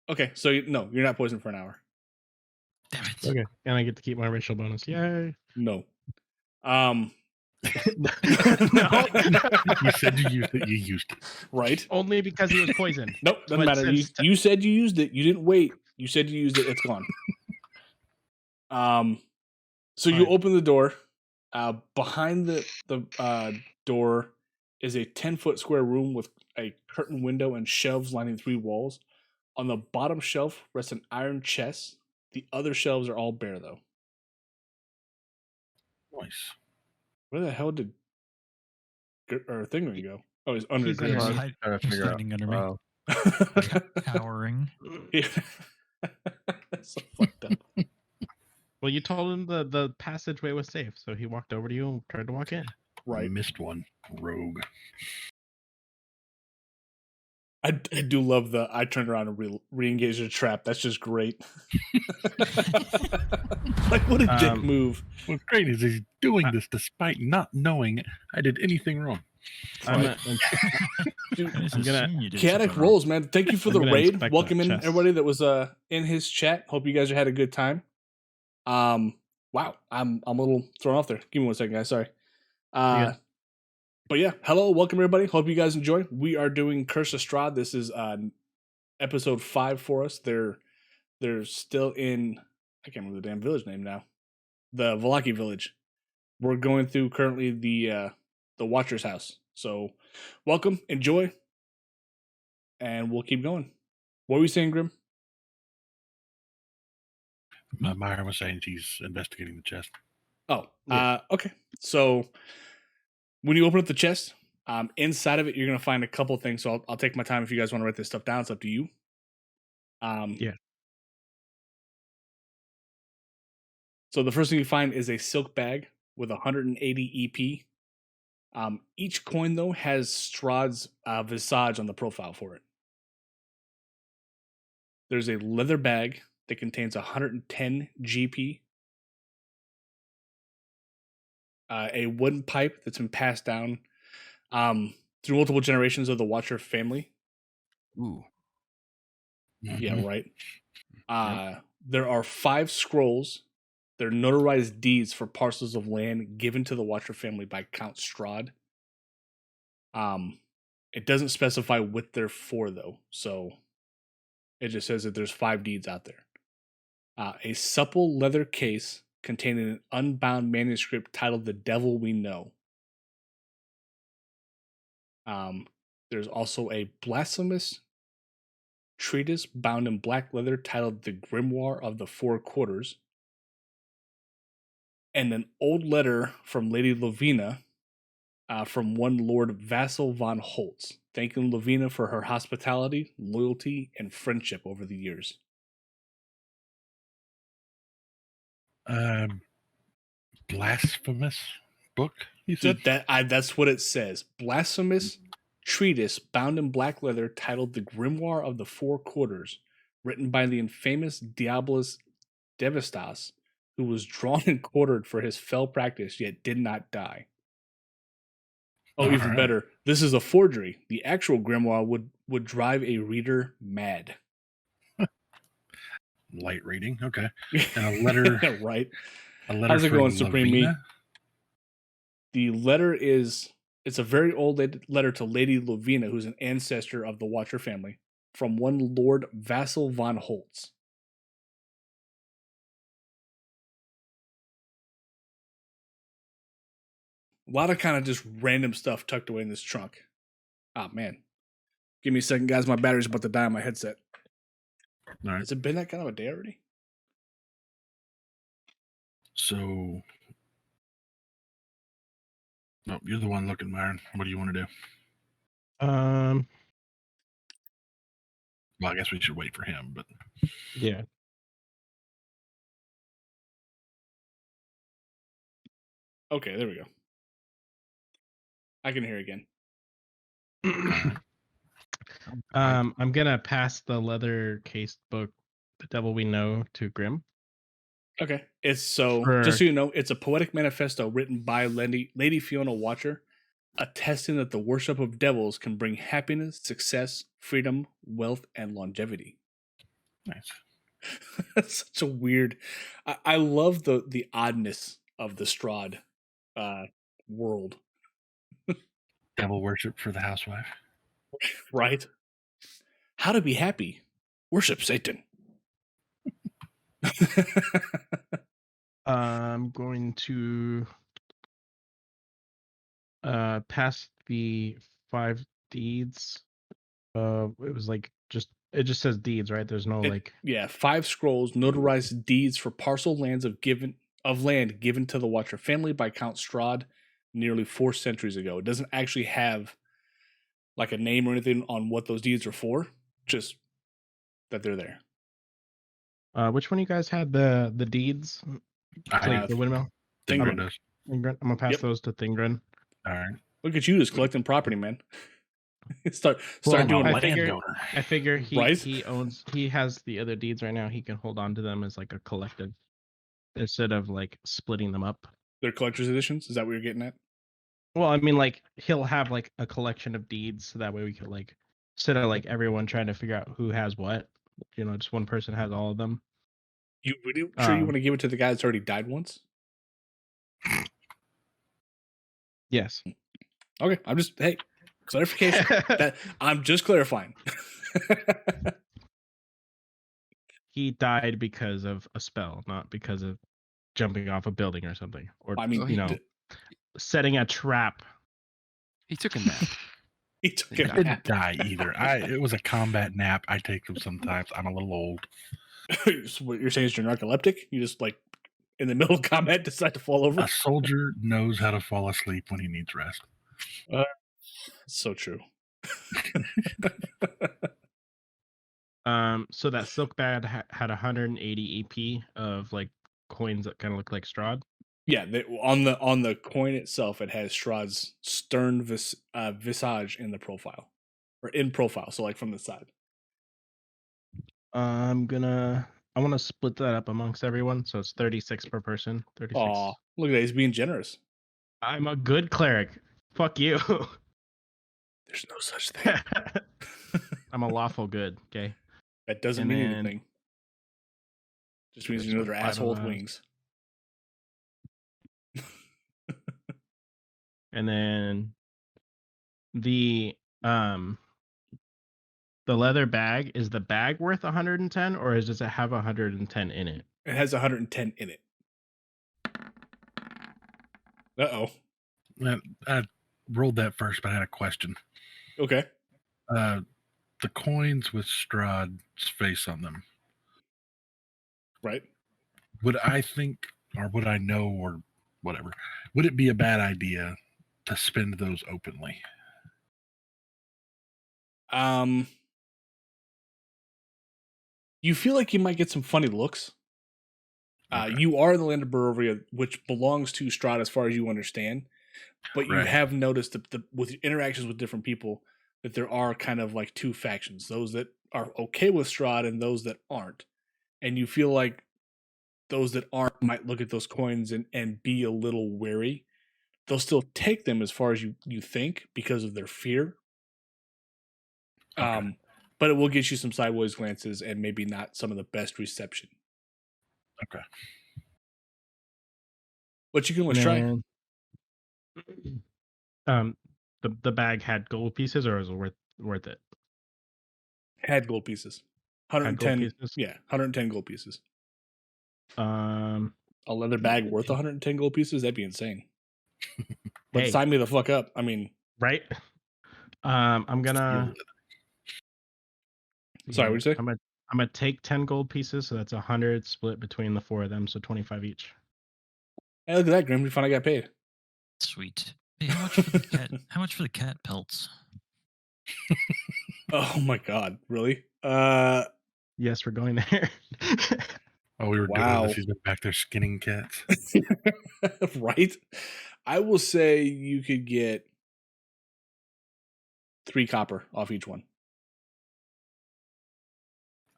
Okay, so no, you're not poisoned for an hour. Damn it. Okay, and I get to keep my racial bonus. Yay! No. No, You said you used it. You used it. Right? only because he was poisoned. Nope, doesn't But matter. You, since- you said you used it. You didn't wait. You said you used it. It's gone. So you Fine. open the door. Behind the door is a 10-foot square room with a curtain window and shelves lining 3 walls. On the bottom shelf rests an iron chest. The other shelves are all bare, though. Nice. Where the hell did Thingery go? Oh, he's under He's Grim. in He's He's hide- trying to he's figure out. hiding under me. Wow. Cowering. Yeah. That's so fucked up. Well, you told him the passageway was safe, so he walked over to you and tried to walk in. Right. Missed one. Rogue. I do love I turned around and re-engaged the trap. That's just great. Like, what a dick move. What's great is he's doing this despite not knowing I did anything wrong. I'm Right. Dude, I just I'm gonna- assumed you did chaotic something wrong. rolls, man. Thank you for I'm the gonna raid. inspect Welcome that in chest. everybody that was in his chat. Hope you guys had a good time. Wow, I'm a little thrown off there. Give me 1 second, guys. Sorry. Yeah. But yeah, hello, welcome everybody. Hope you guys enjoy. We are doing Curse of Strahd. This is episode 5 for us. They're still in, I can't remember the damn village name now. The Vallaki village. We're going through currently the Watcher's house. So welcome, enjoy, and we'll keep going. What were we saying, Grim? Myra was saying she's investigating the chest. Oh, Yeah. okay. So when you open up the chest, inside of it, you're gonna find a couple things. So I'll take my time if you guys want to write this stuff down. It's up to you. Yeah. So the first thing you find is a silk bag with 180 EP. Each coin though has Strahd's visage on the profile for it. There's a leather bag that contains 110 GP. A wooden pipe that's been passed down through multiple generations of the Watcher family. Ooh. Yeah, right. There are 5 scrolls. They're notarized deeds for parcels of land given to the Watcher family by Count Strahd. It doesn't specify what they're for, though. So it just says that there's 5 deeds out there. A supple leather case containing an unbound manuscript titled The Devil We Know. There's also a blasphemous treatise bound in black leather titled The Grimoire of the Four Quarters. And an old letter from Lady Lavina from one Lord Vassal von Holtz, thanking Lavina for her hospitality, loyalty, and friendship over the years. blasphemous book. You said That's what it says. Blasphemous treatise bound in black leather titled The Grimoire of the Four Quarters, written by the infamous Diabolus Devastas, who was drawn and quartered for his fell practice, yet did not die. Oh, All even right. better. This is a forgery. The actual grimoire would drive a reader mad. Light reading. Okay. And a letter. Right. A letter How's it for going, Supreme Meat? Lavina? The letter it's a very old letter to Lady Lavina, who's an ancestor of the Watcher family, from one Lord Vassal von Holtz. A lot of kind of just random stuff tucked away in this trunk. Ah, man. Give me a second, guys. My battery's about to die on my headset. All right. Has it been that kind of a day already? So, no, you're the one looking, Myron. What do you want to do? Um, Well, I guess we should wait for him, but yeah. Okay, there we go. I can hear again. I'm gonna pass the leather cased book, The Devil We Know, to Grim. Okay. It's so, For- just so you know, it's a poetic manifesto written by Lady Fiona Watcher, attesting that the worship of devils can bring happiness, success, freedom, wealth, and longevity. nice. That's such a weird. I love the oddness of the Strahd world, Devil worship for the housewife. right? How to be happy? Worship Satan. I'm going to pass the 5 deeds. It was like it just says deeds, right? There's no like. Yeah, 5 scrolls notarized deeds for parcel lands of land given to the Watcher family by Count Strahd nearly 4 centuries ago. It doesn't actually have like a name or anything on what those deeds are for, just that they're there. Which one of you guys had the deeds? I Like have the windmill. Thingren Thingren. does. Thingren? I'm gonna pass Yep. those to Thingren. All right. Look at you just collecting property, man. start Well, doing I what? figure- I figure Right? he has the other deeds right now. He can hold on to them as like a collective instead of like splitting them up. They're collector's editions. Is that what you're getting at? Well, I mean, like he'll have like a collection of deeds, so that way we could like instead of like everyone trying to figure out who has what. You know, just one person has all of them. You really sure you Um, want to give it to the guy that's already died once? Yes. Okay, I'm just clarification. That I'm just clarifying. He died because of a spell, not because of jumping off a building or something, or I mean, you know, setting a trap. He took a nap. he took I a I didn't nap. die either. It was a combat nap. I take them sometimes. I'm a little old. So what you're saying is you're narcoleptic? You just like in the middle of combat decide to fall over? A soldier knows how to fall asleep when he needs rest. So true. So that silk bag had 180 EP of like coins that kind of look like Strahd. Yeah, on the coin itself, it has Strahd's stern visage in the profile, or in profile. So like from the side. I want to split that up amongst everyone, so it's 36 per person. 36. Aw, look at that. He's being generous. I'm a good cleric. Fuck you. There's no such thing. I'm a lawful good. Okay. That doesn't And mean then- anything. Just means That's you know what they're 5 asshole with allows. wings. And then the leather bag, is the bag worth 110 or does it have 110 in it? It has 110 in it. Uh-oh. I rolled that first, but I had a question. Okay. The coins with Strahd's face on them. Right. Would I think, or would I know, or whatever? Would it be a bad idea to spend those openly? You feel like you might get some funny looks. Okay. You are in the land of Barovia, which belongs to Strahd as far as you understand. But you Right. have noticed that with interactions with different people that there are kind of like two factions: those that are okay with Strahd and those that aren't. And you feel like those that aren't might look at those coins and be a little wary. They'll still take them as far as you think because of their fear. Okay. But it will get you some sideways glances and maybe not some of the best reception. Okay. But you can always try. And then, the bag had gold pieces, or was it worth it? Had gold pieces. Had gold 110. pieces. Yeah, 110 gold pieces. Um, A leather bag worth 110 gold pieces? That'd be insane. But hey, sign me the fuck up. I mean, right? I'm gonna. sorry, what'd you say? I'm gonna take 10 gold pieces, so that's 100 split between the 4 of them, so 25 each. Hey, look at that, Grim. You finally got paid. Sweet. Hey, how much for the cat? How much for the cat pelts? Oh my god, really? Yes, we're going there. Oh, we were doing Wow. this. He's been back there skinning cats. Right? I will say you could get 3 copper off each one.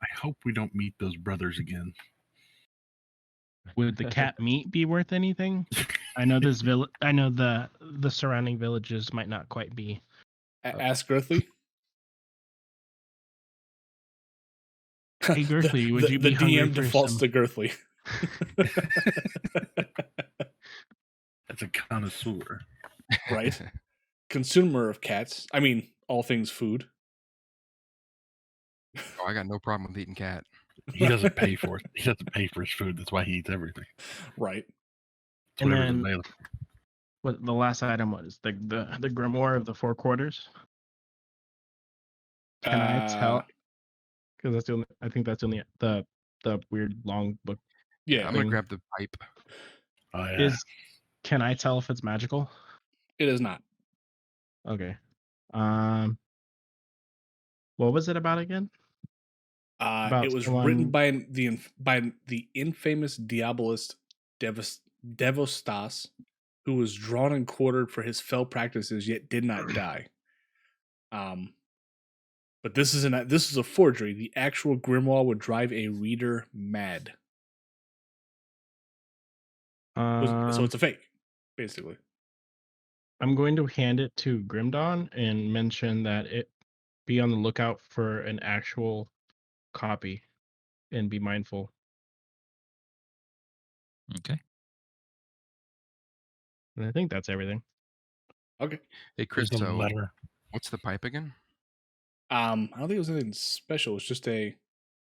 I hope we don't meet those brothers again. Would the cat meat be worth anything? I know this village. I know the surrounding villages might not quite be. Ask Girthly. Hey, Girthly, would you the be hungry DM for defaults some? to Girthly. That's a connoisseur. Right? Consumer of cats. I mean, all things food. Oh, I got no problem with eating cat. He doesn't pay for it. He doesn't pay for his food. That's why he eats everything. Right. It's And whatever's then- available. What the last item was? The grimoire of the 4 quarters. Can I tell? Because that's the only. I think that's only the weird long book. Yeah, I'm gonna thing. grab the pipe. Oh yeah. Can I tell if it's magical? it is not. Okay. What was it about again? About It was someone- written by the infamous Diabolist Devostas, who was drawn and quartered for his fell practices, yet did not die. But this is a forgery. The actual grimoire would drive a reader mad. So it's a fake, basically. I'm going to hand it to Grimdawn and mention that it be on the lookout for an actual copy and be mindful. Okay. And I think that's everything. Okay. Hey, Chris, There's a so letter. what's the pipe again? I don't think it was anything special. It's just a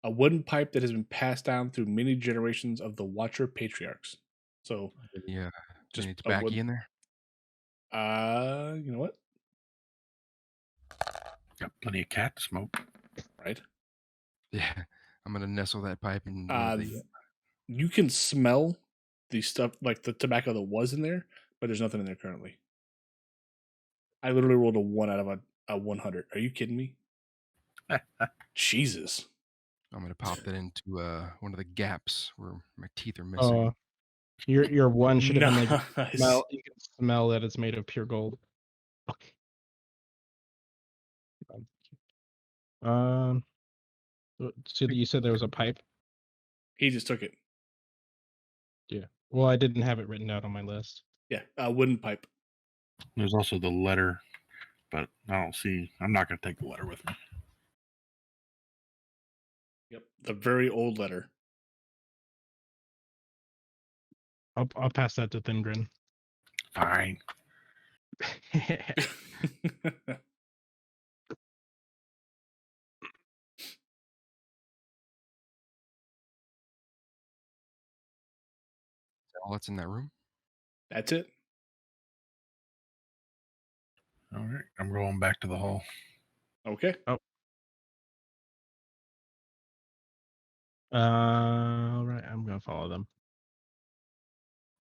wooden pipe that has been passed down through many generations of the Watcher patriarchs. So Yeah, just any a tobacco wood. in there? You know what? Got plenty of cat to smoke. Right. Yeah, I'm gonna nestle that pipe in one of the. You can smell the stuff like the tobacco that was in there, but there's nothing in there currently. I literally rolled a 1 out of a 100. Are you kidding me? Jesus. I'm gonna pop that into one of the gaps where my teeth are missing. Your one should have been like Nice. smell. You can smell that it's made of pure gold. Okay. So you said there was a pipe. He just took it. Yeah. Well, I didn't have it written out on my list. Yeah, a wooden pipe. There's also the letter, but I don't see. I'm not going to take the letter with me. Yep, the very old letter. I'll pass that to Thingrin. Fine. Is that all that's in that room? That's it. All right. I'm going back to the hall. Okay. All right, I'm gonna follow them.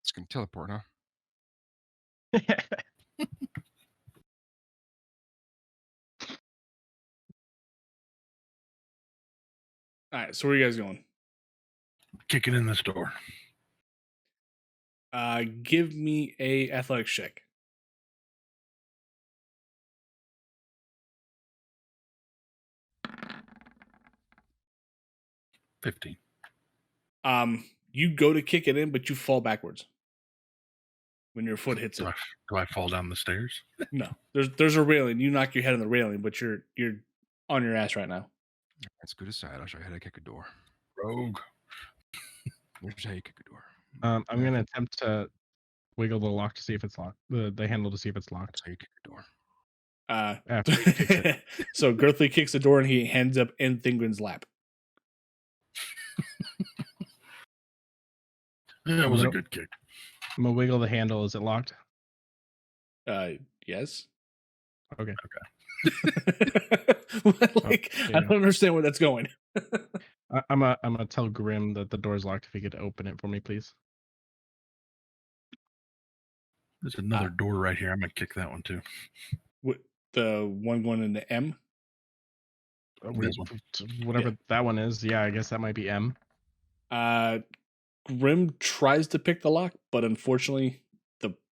It's gonna teleport, huh? All right. So where are you guys going? Kicking in this door. Give me a athletics check. $15. You go to kick it in, but you fall backwards when your foot hits it. Do I fall down the stairs? No, there's a railing. You knock your head on the railing, but you're on your ass right now. Let's go to side. I'll show you how to kick a door. Rogue. Here's how you kick a door. I'm gonna attempt to wiggle the lock to see if it's locked. The handle to see if it's locked. That's how you kick a door. After he kicks it. So Girthley kicks the door and he hands up in Thingrin's lap. That was a good kick. I'm gonna wiggle the handle. Is it locked? Yes. Okay. Like, I don't understand where that's going. I'm gonna tell Grim that the door's locked. If he could open it for me, please. There's another door right here. I'm gonna kick that one too. The one going into M? This one. Whatever that one is. Yeah, I guess that might be M. Grim tries to pick the lock, but unfortunately,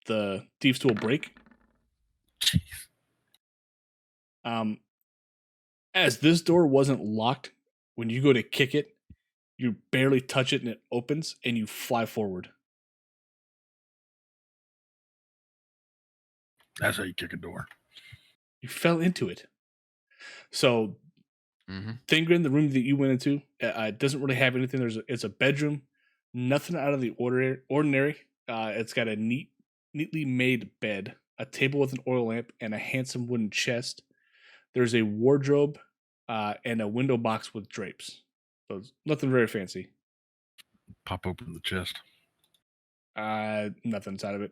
the thieves tool break. Jeez. As this door wasn't locked, when you go to kick it, you barely touch it and it opens, and you fly forward. That's how you kick a door. You fell into it. So, Thingrin, the room that you went into, it doesn't really have anything. It's a bedroom, nothing out of the ordinary. It's got a neatly made bed, a table with an oil lamp, and a handsome wooden chest. There's a wardrobe and a window box with drapes. So it's nothing very fancy. Pop open the chest. Nothing inside of it.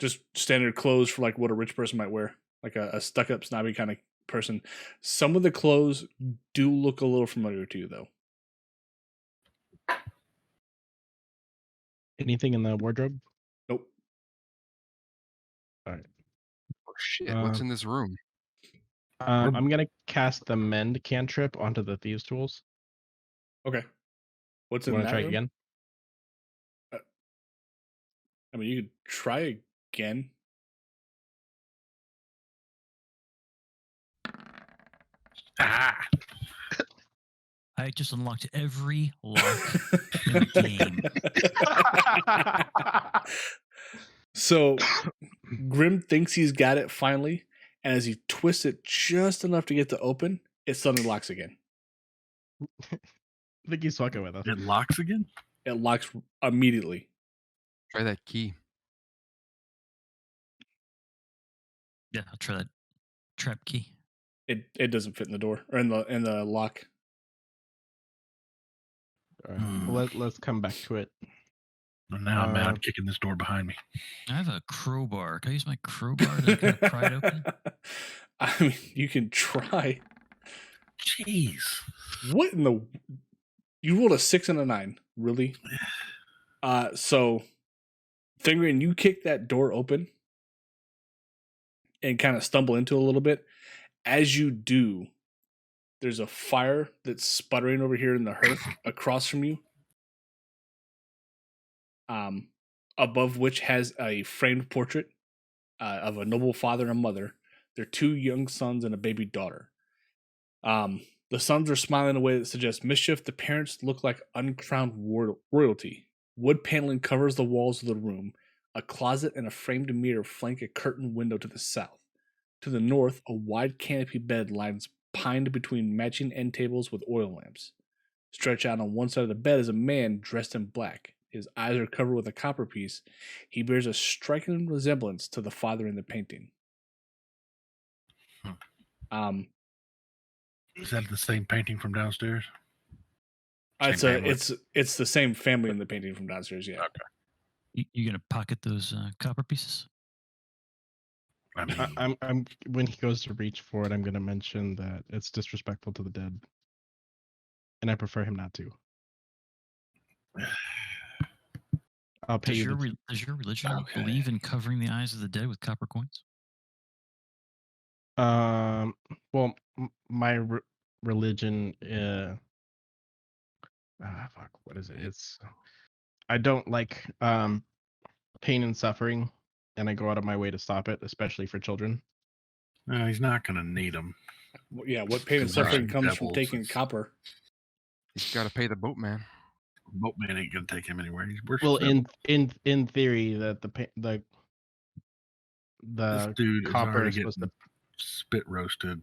Just standard clothes for like what a rich person might wear, like a stuck-up, snobby kind of person. Some of the clothes do look a little familiar to you, though. Anything in the wardrobe? Nope. All right. Oh shit! What's in this room? I'm gonna cast the mend cantrip onto the thieves' tools. Okay. What's You in want that to try room? again? I mean, you could try again. Ah! I just unlocked every lock in the game. So Grim thinks he's got it finally, and as he twists it just enough to get to open, it suddenly locks again. I think he's fucking with us. It locks again? It locks immediately. Try that key. Yeah, I'll try that trap key. It doesn't fit in the door or in the lock. All right. Let's come back to it. Now I'm mad. I'm kicking this door behind me. I have a crowbar. Can I use my crowbar to kind of pry it open? I mean, you can try. Jeez. What in the? You rolled a 6 and a 9. Really? So, Thingrin, you kick that door open and kind of stumble into it a little bit. As you do, there's a fire that's sputtering over here in the hearth across from you. Above which has a framed portrait of a noble father and mother, their 2 young sons and a baby daughter. The sons are smiling in a way that suggests mischief. The parents look like uncrowned royalty. Wood paneling covers the walls of the room. A closet and a framed mirror flank a curtained window to the south. To the north, a wide canopy bed lies pined between matching end tables with oil lamps. Stretched out on one side of the bed is a man dressed in black. His eyes are covered with a copper piece. He bears a striking resemblance to the father in the painting. Is that the same painting from downstairs? It's the same family in the painting from downstairs. Yeah. Okay. You gonna pocket those copper pieces? I mean, I'm when he goes to reach for it, I'm gonna mention that it's disrespectful to the dead, and I prefer him not to. I'll pay Does you. Does your religion believe in covering the eyes of the dead with copper coins? Well, my religion. Fuck. What is it? It's. I don't like pain and suffering, and I go out of my way to stop it, especially for children. No, he's not going to need them. Yeah, what pain and Because they're suffering comes from devils. taking It's- copper? He's got to pay the boatman. Boatman ain't going to take him anywhere. He's worse. Well, than in theory, that this the dude is copper already is supposed getting to. spit roasted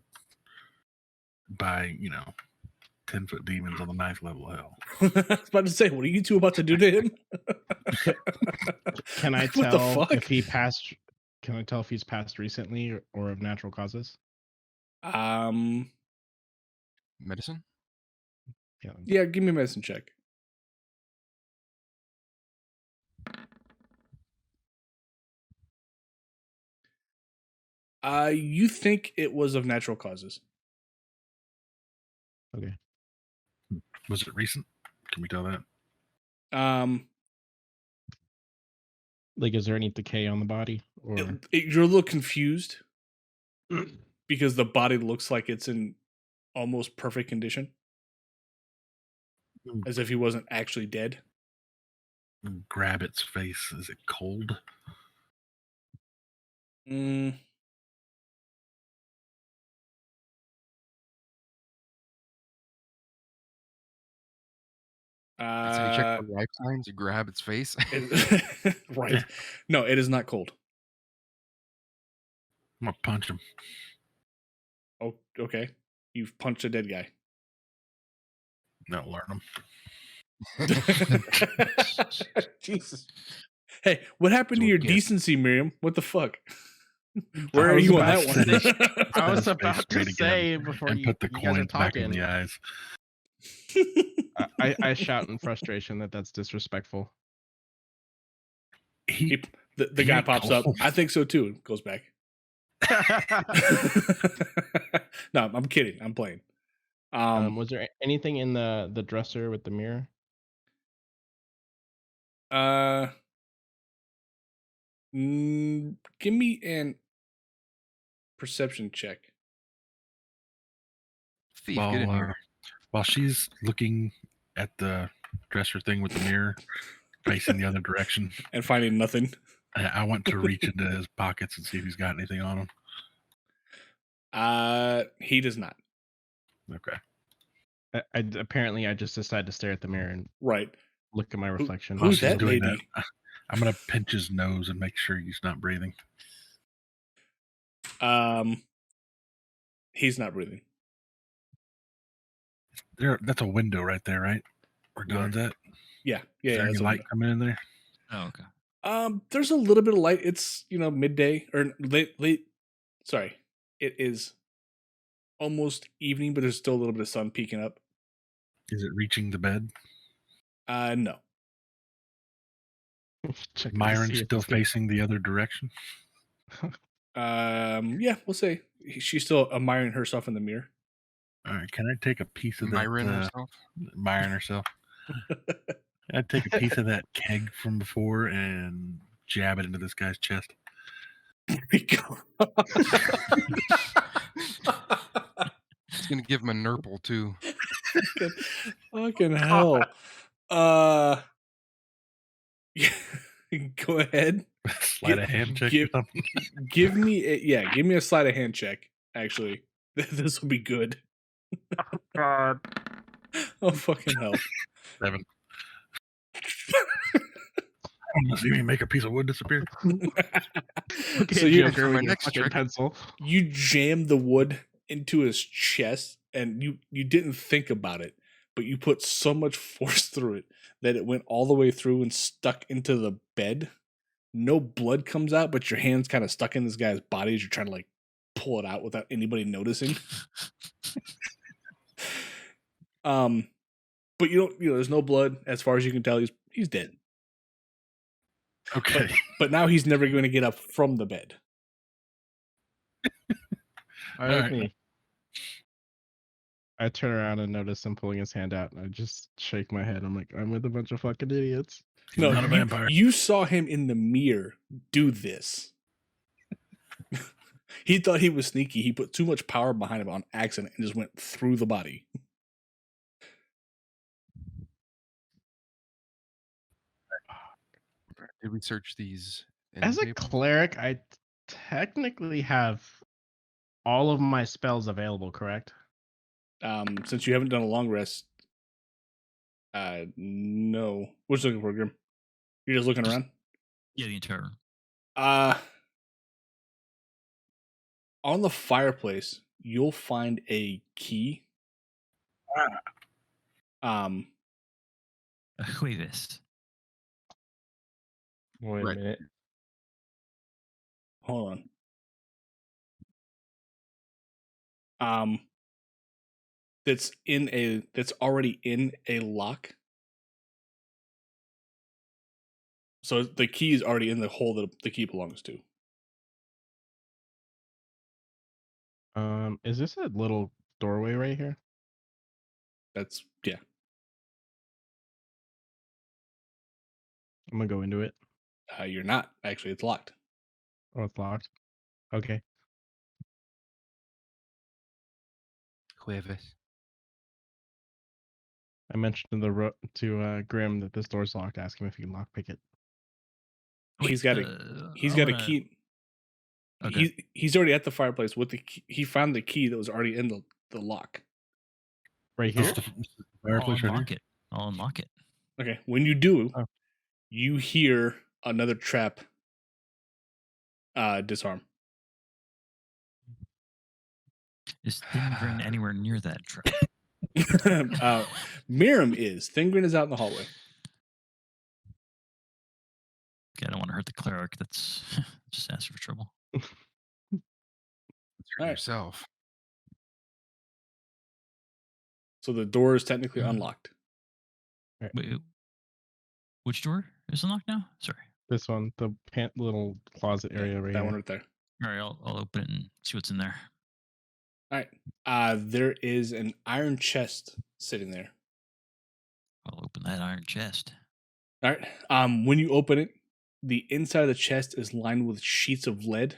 by 10-foot demons on the 9th level of hell. I was about to say, what are you two about to do to him? Can I What the tell fuck? if he passed? Can I tell if he's passed recently or of natural causes? Medicine? Yeah, give me a medicine check. You think it was of natural causes? Okay. Was it recent? Can we tell that? Like, is there any decay on the body? Or You're a little confused because the body looks like it's in almost perfect condition, as if he wasn't actually dead. Grab its face. Is it cold? So you check the life signs, you grab its face. Right. No, it is not cold. I'm going to punch him. Oh, okay. You've punched a dead guy. No, learn him. Jesus. Hey, what happened to So your yes. decency, Miriam? What the fuck? Where are was you on about that to one? I was Set his face about to straight again say before and you, put the you guys are coins back in talking. the eyes. I shout in frustration that's disrespectful. The guy ain't pops up. cold. I think so too. And goes back. No, I'm kidding. I'm playing. Was there anything in the dresser with the mirror? Give me an perception check. Thief, get in here. While she's looking at the dresser thing with the mirror facing the other direction, And finding nothing. I want to reach into his pockets and see if he's got anything on him. He does not. Okay. Apparently, I just decided to stare at the mirror and Right. look at my reflection. Who's While she's that doing lady? that, I'm going to pinch his nose and make sure he's not breathing. He's not breathing. That's a window right there, right? Where Don's at? Yeah. Is Yeah. there any That's a light window. coming in there? Oh, okay. There's a little bit of light. It's midday or late. Sorry, it is almost evening, but there's still a little bit of sun peeking up. Is it reaching the bed? No. Checking to Myron's see if still it's gonna- facing the other direction. Yeah, we'll say she's still admiring herself in the mirror. All right, can I take a piece of Myron that? herself. Myron herself. I'd take a piece of that keg from before and jab it into this guy's chest. There we go. He's gonna give him a nurple too. Fucking hell. Yeah, go ahead. Slide a hand check or something. Give me a sleight of hand check. Actually, this will be good. God. Oh fucking hell. 7. Unless you make a piece of wood disappear. Okay, So you- Joker, my with your next fucking trick. pencil. You jammed the wood into his chest, and you didn't think about it, but you put so much force through it that it went all the way through and stuck into the bed. No blood comes out, but your hand's kind of stuck in this guy's body as you're trying to like pull it out without anybody noticing. But there's no blood as far as you can tell. He's dead. Okay. But now he's never going to get up from the bed. All right, right. me. I turn around and notice him pulling his hand out, and I just shake my head. I'm like, I'm with a bunch of fucking idiots. He's not a vampire. You saw him in the mirror do this. He thought he was sneaky. He put too much power behind him on accident and just went through the body. Did we search these end As a tables? cleric, I technically have all of my spells available, correct? Since you haven't done a long rest, no. What's looking for, Grim? You're just looking around. Yeah, the entire room. On the fireplace, you'll find a key. Jueves. Wait a Right. minute. Hold on. That's already in a lock. So the key is already in the hole that the key belongs to. Is this a little doorway right here? That's yeah. I'm gonna go into it. You're not actually. It's locked. Oh, it's locked. Okay. Jueves. I mentioned to Grim that this door's locked. Ask him if he can lockpick it. He's got I a wanna- key. Okay. He's already at the fireplace with the key. He found the key that was already in the lock. Right here. This is the I'll fireplace right unlock here. it. I'll unlock it. Okay. When you do, Oh. you hear another trap disarm. Is Thingrin anywhere near that trap? Miriam is. Thingrin is out in the hallway. Okay, I don't want to hurt the cleric. That's just asking for trouble. That's All right. yourself. So the door is technically unlocked. Wait, which door is unlocked now? Sorry. This one, the little closet area right That here. one right there. All right, I'll open it and see what's in there. All right. There is an iron chest sitting there. I'll open that iron chest. All right. When you open it, the inside of the chest is lined with sheets of lead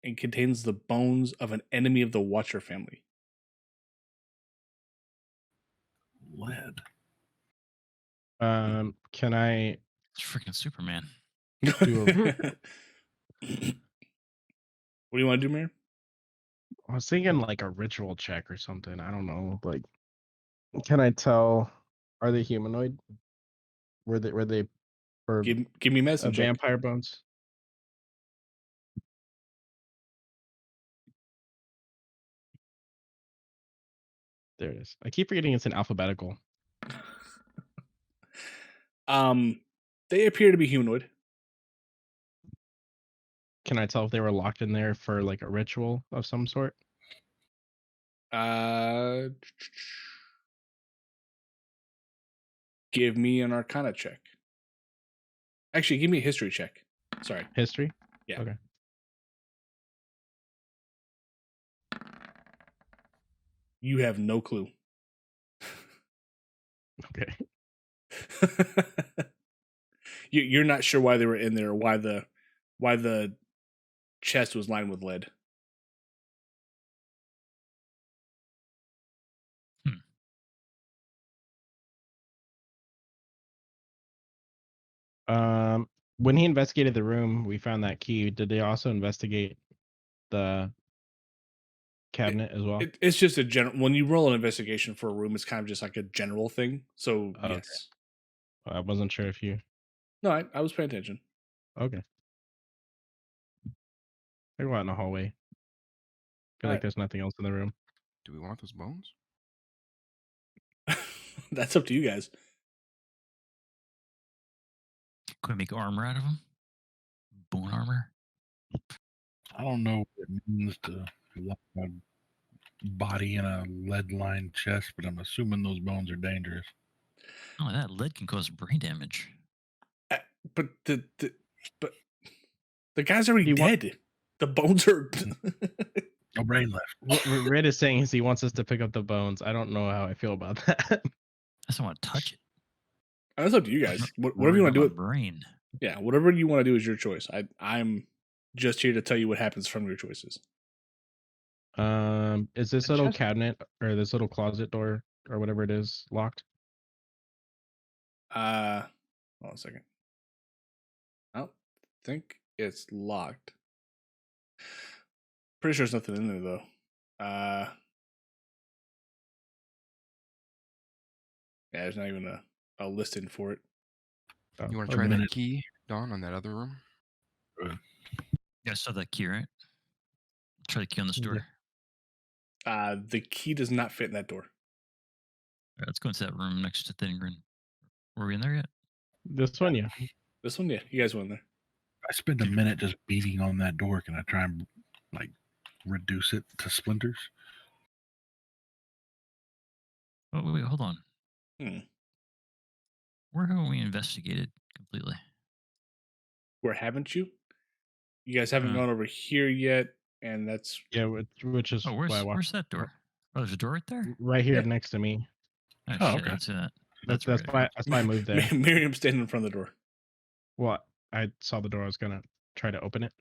and contains the bones of an enemy of the Watcher family. Lead. Can I It's freaking Superman. do a? What do you want to do, Miriam? I was thinking like a ritual check or something. I don't know. Like, can I tell? Are they humanoid? Were they for Give me medicine check. vampire bones? There it is. I keep forgetting it's in alphabetical. They appear to be humanoid. Can I tell if they were locked in there for like a ritual of some sort? Give me an Arcana check. Actually, give me a history check. Sorry. History? Yeah. Okay. You have no clue. Okay. You're not sure why they were in there, or why the chest was lined with lead. When he investigated the room, we found that key. Did they also investigate the cabinet as well? It's just a general. When you roll an investigation for a room, it's kind of just like a general thing. So Okay. yes. I wasn't sure if you. No, I was paying attention. Okay. I go out in the hallway. Feel like there's nothing else in the room. Do we want those bones? That's up to you guys. Can we make armor out of them? Bone armor? I don't know what it means to lock my body in a lead-lined chest, but I'm assuming those bones are dangerous. Oh, that lead can cause brain damage. But the guy's already dead. The bones are. No brain left. What Red is saying is he wants us to pick up the bones. I don't know how I feel about that. I just don't want to touch it. That's up to you guys. Whatever you want to do. Brain. Yeah, whatever you want to do is your choice. I'm just here to tell you what happens from your choices. Is this little cabinet or this little closet door or whatever it is locked? Hold on a second. Oh, think it's locked. Pretty sure there's nothing in there though. Yeah, there's not even a listing for it. Oh, You want to okay. try that minute. key, Don, on that other room? You guys saw that key, right? Try the key on this door. Yeah. The key does not fit in that door. All right, let's go into that room next to Thingren. Were we in there yet? This one, yeah. This one, yeah, you guys went in there. I spend a minute just beating on that door. Can I try and like reduce it to splinters? Oh, wait, hold on. Hmm. Where haven't we investigated completely? Where haven't you? You guys haven't Uh, gone over here yet, and that's Yeah, which is Oh, why I walked where's that door? Oh, there's a door right there? right here Yeah. next to me. Oh, Oh, shit, okay. I didn't see that. That's where I- why I moved there. Miriam's standing in front of the door. Well, I saw the door. I was gonna try to open it.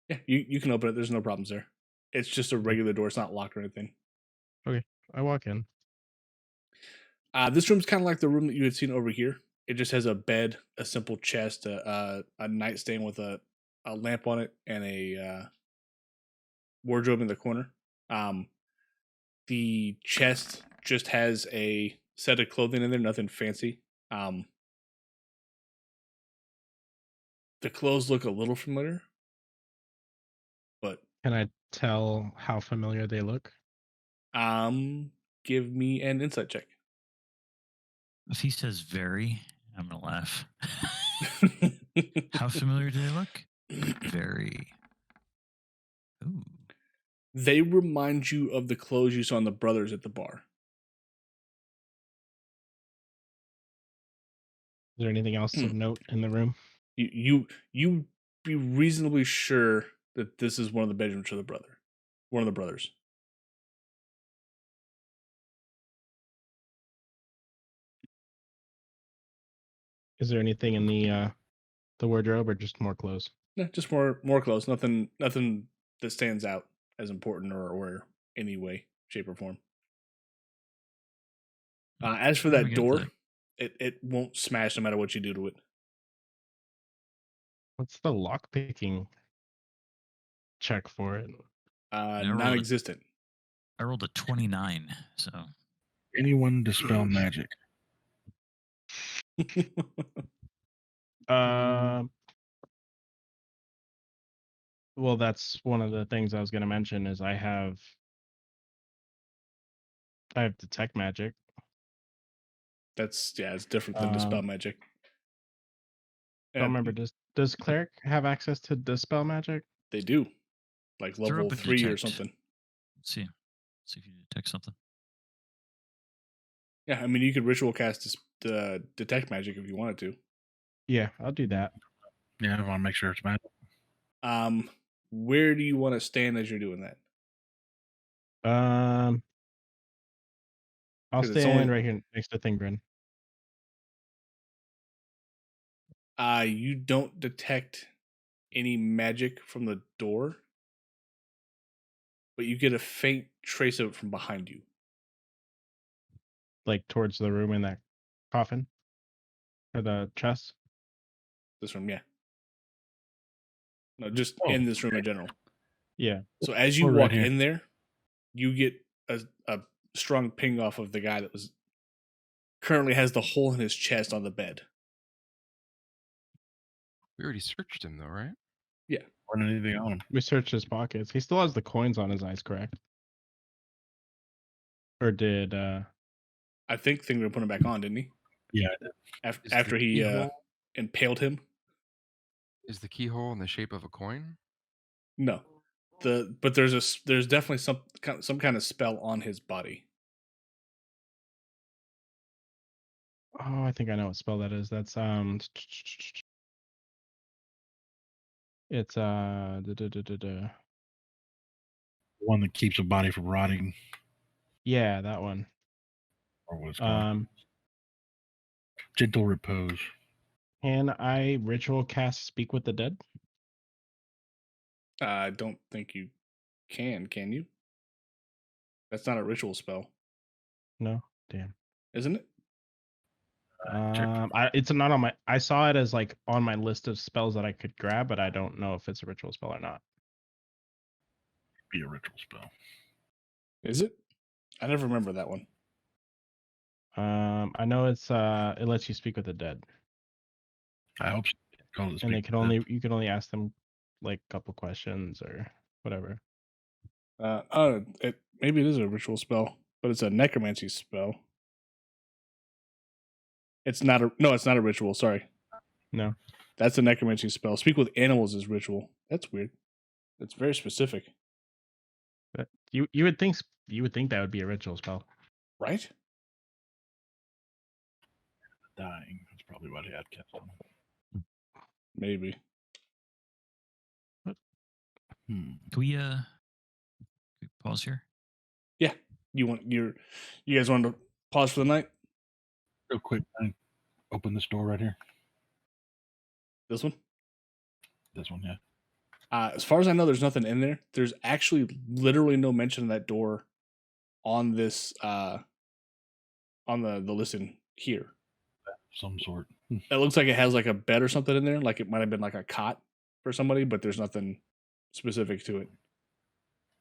Yeah, you can open it. There's no problems there. It's just a regular door. It's not locked or anything. I walk in. This room's kind of like the room that you had seen over here. It just has a bed, a simple chest, a nightstand with a lamp on it, and a wardrobe in the corner. The chest just has a set of clothing in there, nothing fancy. The clothes look a little familiar, but Can I tell how familiar they look? give me an insight check. If he says very, I'm gonna laugh. How familiar do they look? Very. Ooh. They remind you of the clothes you saw on the brothers at the bar. Is there anything else of note in the room? You be reasonably sure that this is one of the bedrooms of one of the brothers. Is there anything in the wardrobe or just more clothes? Yeah, just more clothes. Nothing that stands out as important or any way, shape, or form. As for How do we that get door, to it won't smash no matter what you do to it. What's the lock picking check for it? rolled it. Non-existent. I rolled a 29, so Anyone dispel magic? Well, that's one of the things I was going to mention is I have detect magic. That's it's different than dispel magic. Don't remember. Does cleric have access to dispel magic? They do, like throw level up a 3 or detect. something. Let's see. See if you detect something. Yeah, I mean you could ritual cast detect magic if you wanted to. Yeah, I'll do that. Yeah, I want to make sure it's magic. Where do you want to stand as you're doing that? I'll 'Cause it's stand only- right here next to Thingren. You don't detect any magic from the door, but you get a faint trace of it from behind you. Like towards the room in that coffin or the chest. This room, yeah. No, just Oh, in this room in general. Yeah. So as you We're right walk here. in there, you get a strong ping off of the guy that was currently has the hole in his chest on the bed. We already searched him, though, right? Wasn't anything on him. We searched his pockets. He still has the coins on his eyes, correct? Or did I think Thingren put him back on, didn't he? Yeah. Is After the he keyhole- impaled him. Is the keyhole in the shape of a coin? No, but there's definitely some kind of spell on his body. Oh, I think I know what spell that is. That's it's One that keeps a body from rotting, yeah, that one. or what it's called. Um, Gentle repose. can I ritual cast Speak with the Dead? I don't think you can you? That's not a ritual spell, No, damn. isn't it? It's not on my. I saw it as like on my list of spells that I could grab, but I don't know if it's a ritual spell or not. Be a ritual spell. Is it? I never remember that one. I know it's it lets you speak with the dead, I hope so. Call it and they speak can to the- only you can only ask them like a couple questions or whatever. Maybe it is a ritual spell, but it's a necromancy spell. It's not a no. It's not a ritual. Sorry, No, that's a necromancy spell. Speak with animals is ritual. That's weird. It's very specific, but you would think that would be a ritual spell. right? dying. That's probably what he had kept on. Maybe. Hmm. Can we pause here? Yeah. You guys want to pause for the night? Real quick, man. Open this door right here. This one. This one, yeah. As far as I know, there's nothing in there. There's actually literally no mention of that door on this on the listen here. Some sort. It looks like it has like a bed or something in there, like it might have been like a cot for somebody, but there's nothing specific to it.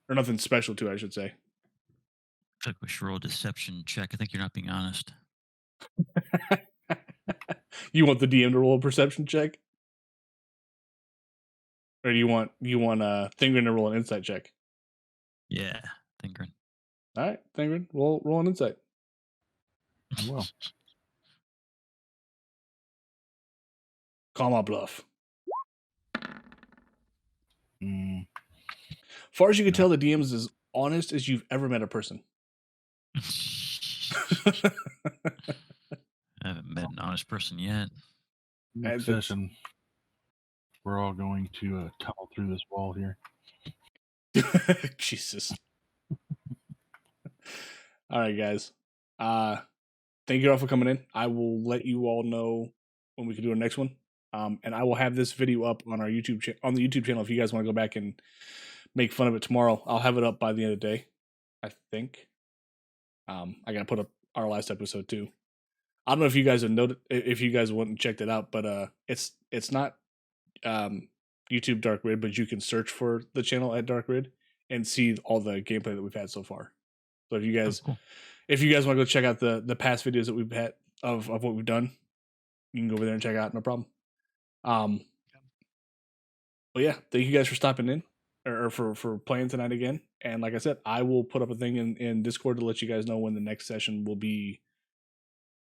Or nothing special to it, I should say. I feel like we should roll a deception check. I think you're not being honest. You want the DM to roll a perception check? Or do you want Thingren to roll an insight check? Yeah, Thingren. All right, Thingren, roll an insight. Well, Call my bluff. mm, Far as you can tell, the DM is as honest as you've ever met a person. I haven't met an honest person yet. next that's- session, we're all going to tunnel through this wall here. Jesus. All right, guys. Thank you all for coming in. I will let you all know when we can do our next one. And I will have this video up on our YouTube on the YouTube channel if you guys want to go back and make fun of it tomorrow. I'll have it up by the end of the day, I think. I gotta put up our last episode too. I don't know if you guys have noted, if you guys went and checked it out, but it's not YouTube DarkRidd, but you can search for the channel at DarkRidd and see all the gameplay that we've had so far. So if you guys cool. if you guys want to go check out the past videos that we've had of what we've done, you can go over there and check out, no problem. But yeah, thank you guys for stopping in or for playing tonight again. And like I said, I will put up a thing in Discord to let you guys know when the next session will be,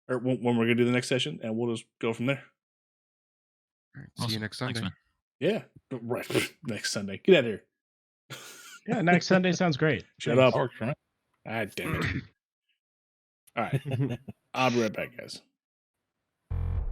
or when we're gonna do the next session, and we'll just go from there. All right, see you Awesome. next Thanks, Sunday. Yeah, right. Next Sunday, get out of here. Yeah, next Sunday sounds great. Shut up. Works for me. Ah, damn it. All right, I'll be right back, guys.